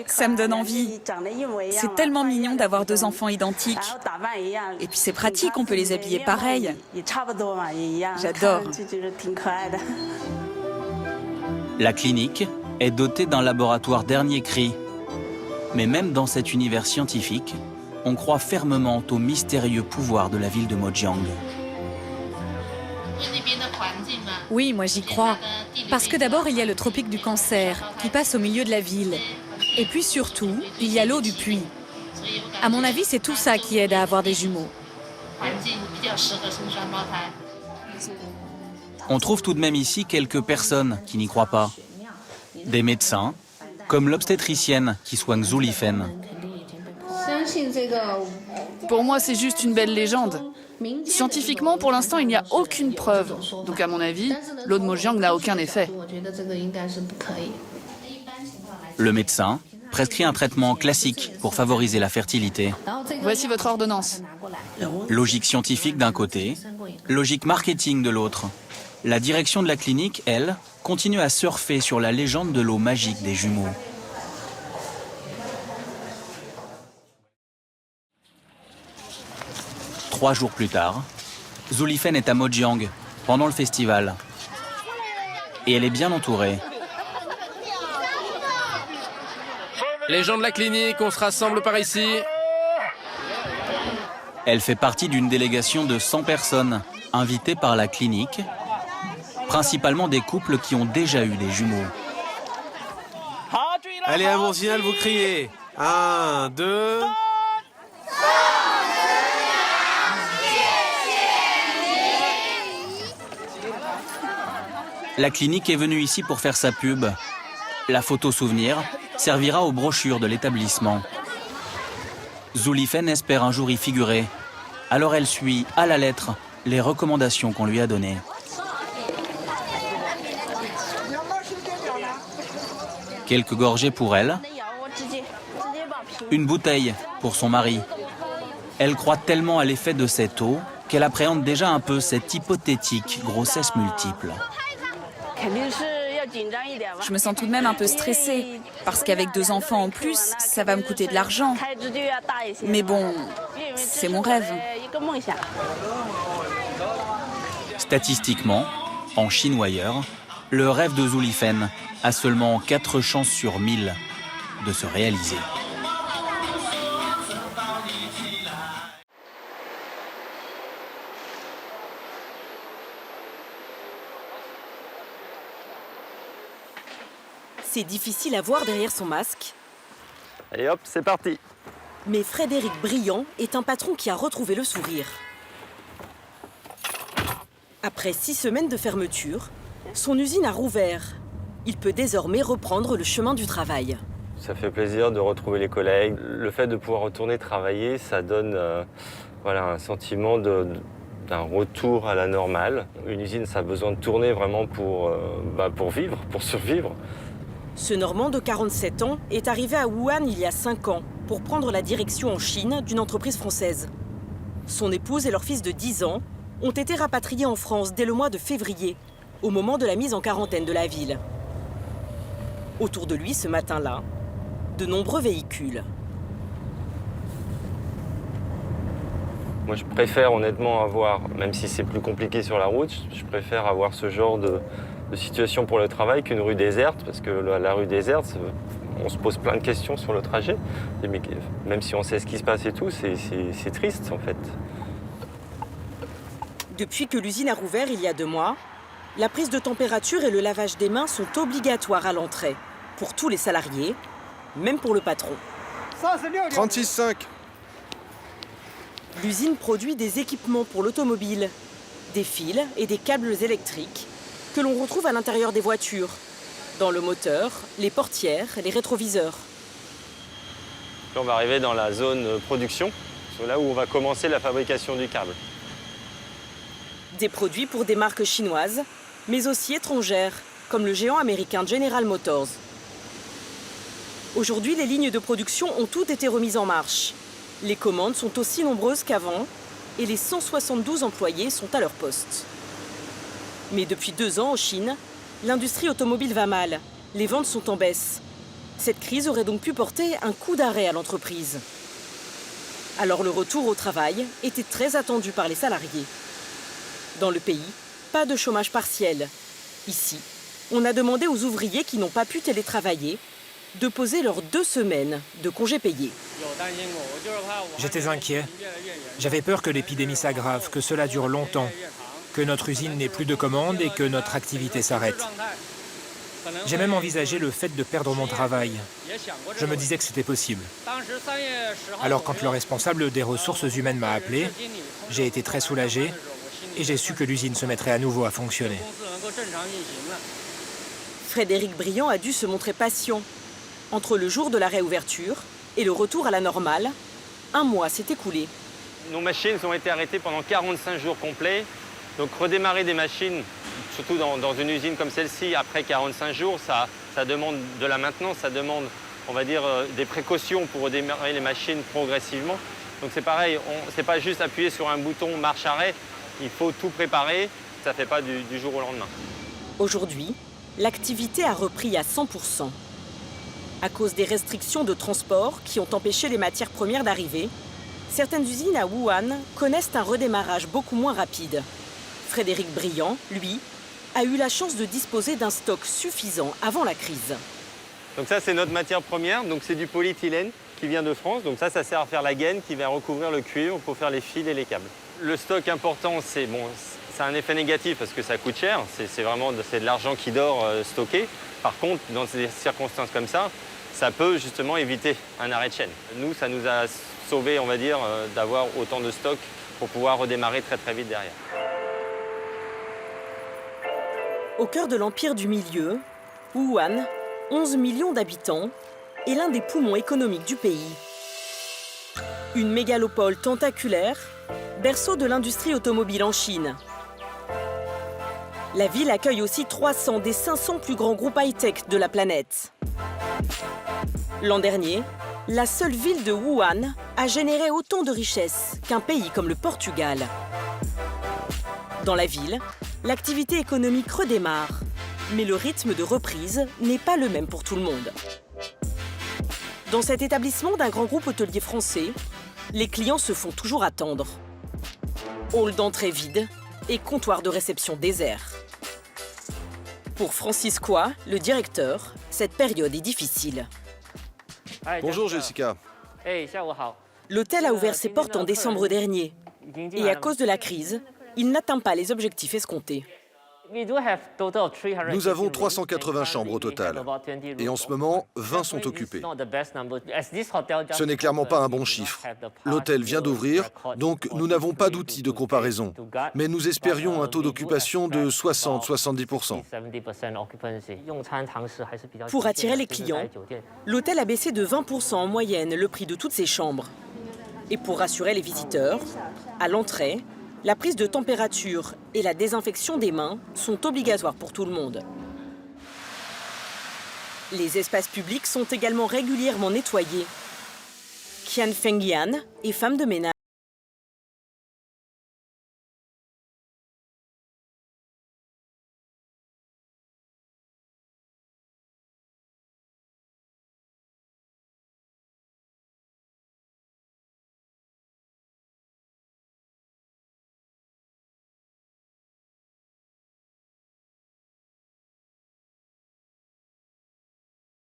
[SPEAKER 5] Ça me donne envie. C'est tellement mignon d'avoir 2 enfants identiques. Et puis c'est pratique, on peut les habiller pareil. J'adore.
[SPEAKER 2] La clinique est dotée d'un laboratoire dernier cri. Mais même dans cet univers scientifique, on croit fermement au mystérieux pouvoir de la ville de Mojiang.
[SPEAKER 10] Oui, moi j'y crois. Parce que d'abord, il y a le tropique du Cancer, qui passe au milieu de la ville. Et puis surtout, il y a l'eau du puits. À mon avis, c'est tout ça qui aide à avoir des jumeaux.
[SPEAKER 2] On trouve tout de même ici quelques personnes qui n'y croient pas. Des médecins, comme l'obstétricienne qui soigne Zhu Lifen.
[SPEAKER 13] Pour moi, c'est juste une belle légende. Scientifiquement, pour l'instant, il n'y a aucune preuve. Donc, à mon avis, l'eau de Mojiang n'a aucun effet.
[SPEAKER 2] Le médecin prescrit un traitement classique pour favoriser la fertilité.
[SPEAKER 13] Voici votre ordonnance.
[SPEAKER 2] Logique scientifique d'un côté, logique marketing de l'autre. La direction de la clinique, elle, continue à surfer sur la légende de l'eau magique des jumeaux. Trois jours plus tard, Zhu Lifen est à Mojiang pendant le festival. Et elle est bien entourée.
[SPEAKER 19] Les gens de la clinique, on se rassemble par ici.
[SPEAKER 2] Elle fait partie d'une délégation de 100 personnes invitées par la clinique, principalement des couples qui ont déjà eu des jumeaux.
[SPEAKER 23] Allez, à mon signal, vous criez. 1, 2...
[SPEAKER 2] La clinique est venue ici pour faire sa pub. La photo souvenir servira aux brochures de l'établissement. Zhu Lifen espère un jour y figurer. Alors elle suit à la lettre les recommandations qu'on lui a données. Quelques gorgées pour elle. Une bouteille pour son mari. Elle croit tellement à l'effet de cette eau qu'elle appréhende déjà un peu cette hypothétique grossesse multiple.
[SPEAKER 5] Je me sens tout de même un peu stressée, parce qu'avec 2 enfants en plus, ça va me coûter de l'argent. Mais bon, c'est mon rêve.
[SPEAKER 2] Statistiquement, en Chine ou ailleurs, le rêve de Zhu Lifen a seulement 4 chances sur 1000 de se réaliser.
[SPEAKER 4] C'est difficile à voir derrière son masque.
[SPEAKER 21] Allez hop, c'est parti.
[SPEAKER 4] Mais Frédéric Briand est un patron qui a retrouvé le sourire. Après 6 semaines de fermeture, Son usine a rouvert. Il peut désormais reprendre le chemin du travail.
[SPEAKER 21] Ça fait plaisir de retrouver les collègues. Le fait de pouvoir retourner travailler, ça donne un sentiment d'un retour à la normale. Une usine, ça a besoin de tourner vraiment pour vivre, pour survivre.
[SPEAKER 4] Ce Normand de 47 ans est arrivé à Wuhan il y a 5 ans pour prendre la direction en Chine d'une entreprise française. Son épouse et leur fils de 10 ans ont été rapatriés en France dès le mois de février, au moment de la mise en quarantaine de la ville. Autour de lui, ce matin-là, de nombreux véhicules.
[SPEAKER 21] Moi, je préfère honnêtement avoir, même si c'est plus compliqué sur la route, je préfère avoir ce genre de situation pour le travail qu'une rue déserte, parce que la rue déserte, on se pose plein de questions sur le trajet. Même si on sait ce qui se passe et tout, c'est triste en fait.
[SPEAKER 4] Depuis que l'usine a rouvert il y a 2 mois, la prise de température et le lavage des mains sont obligatoires à l'entrée, pour tous les salariés, même pour le patron.
[SPEAKER 8] 36,5.
[SPEAKER 4] L'usine produit des équipements pour l'automobile, des fils et des câbles électriques que l'on retrouve à l'intérieur des voitures, dans le moteur, les portières et les rétroviseurs.
[SPEAKER 21] Là, on va arriver dans la zone production, c'est là où on va commencer la fabrication du câble.
[SPEAKER 4] Des produits pour des marques chinoises, mais aussi étrangères, comme le géant américain General Motors. Aujourd'hui, les lignes de production ont toutes été remises en marche. Les commandes sont aussi nombreuses qu'avant et les 172 employés sont à leur poste. Mais depuis 2 ans en Chine, l'industrie automobile va mal. Les ventes sont en baisse. Cette crise aurait donc pu porter un coup d'arrêt à l'entreprise. Alors le retour au travail était très attendu par les salariés. Dans le pays, pas de chômage partiel. Ici, on a demandé aux ouvriers qui n'ont pas pu télétravailler de poser leurs 2 semaines de congés payés.
[SPEAKER 1] J'étais inquiet. J'avais peur que l'épidémie s'aggrave, que cela dure longtemps, que notre usine n'ait plus de commandes et que notre activité s'arrête. J'ai même envisagé le fait de perdre mon travail. Je me disais que c'était possible. Alors quand le responsable des ressources humaines m'a appelé, j'ai été très soulagé et j'ai su que l'usine se mettrait à nouveau à fonctionner.
[SPEAKER 4] Frédéric Briand a dû se montrer patient. Entre le jour de la réouverture et le retour à la normale, 1 mois s'est écoulé.
[SPEAKER 21] Nos machines ont été arrêtées pendant 45 jours complets. Donc redémarrer des machines, surtout dans une usine comme celle-ci, après 45 jours, ça demande de la maintenance, ça demande, on va dire, des précautions pour redémarrer les machines progressivement. Donc c'est pareil, c'est pas juste appuyer sur un bouton marche-arrêt, il faut tout préparer, ça ne fait pas du jour au lendemain.
[SPEAKER 4] Aujourd'hui, l'activité a repris à 100%. À cause des restrictions de transport qui ont empêché les matières premières d'arriver, certaines usines à Wuhan connaissent un redémarrage beaucoup moins rapide. Frédéric Briand, lui, a eu la chance de disposer d'un stock suffisant avant la crise.
[SPEAKER 21] Donc ça, c'est notre matière première, donc c'est du polyéthylène qui vient de France. Donc ça sert à faire la gaine qui va recouvrir le cuivre pour faire les fils et les câbles. Le stock important, c'est un effet négatif parce que ça coûte cher. C'est de l'argent qui dort stocké. Par contre, dans des circonstances comme ça peut justement éviter un arrêt de chaîne. Nous, ça nous a sauvé, on va dire, d'avoir autant de stock pour pouvoir redémarrer très très vite derrière.
[SPEAKER 4] Au cœur de l'empire du milieu, Wuhan, 11 millions d'habitants, est l'un des poumons économiques du pays. Une mégalopole tentaculaire, berceau de l'industrie automobile en Chine. La ville accueille aussi 300 des 500 plus grands groupes high-tech de la planète. L'an dernier, la seule ville de Wuhan a généré autant de richesses qu'un pays comme le Portugal. Dans la ville, l'activité économique redémarre, mais le rythme de reprise n'est pas le même pour tout le monde. Dans cet établissement d'un grand groupe hôtelier français, les clients se font toujours attendre. Hall d'entrée vide et comptoir de réception désert. Pour Francis Kwa, le directeur, cette période est difficile.
[SPEAKER 8] Bonjour Jessica.
[SPEAKER 4] L'hôtel a ouvert ses portes en décembre dernier. Et à cause de la crise, il n'atteint pas les objectifs escomptés.
[SPEAKER 9] Nous avons 380 chambres au total. Et en ce moment, 20 sont occupées. Ce n'est clairement pas un bon chiffre. L'hôtel vient d'ouvrir, donc nous n'avons pas d'outils de comparaison. Mais nous espérions un taux d'occupation de 60-70%.
[SPEAKER 4] Pour attirer les clients, l'hôtel a baissé de 20% en moyenne le prix de toutes ses chambres. Et pour rassurer les visiteurs, à l'entrée, la prise de température et la désinfection des mains sont obligatoires pour tout le monde. Les espaces publics sont également régulièrement nettoyés. Qian Fengyan est femme de ménage.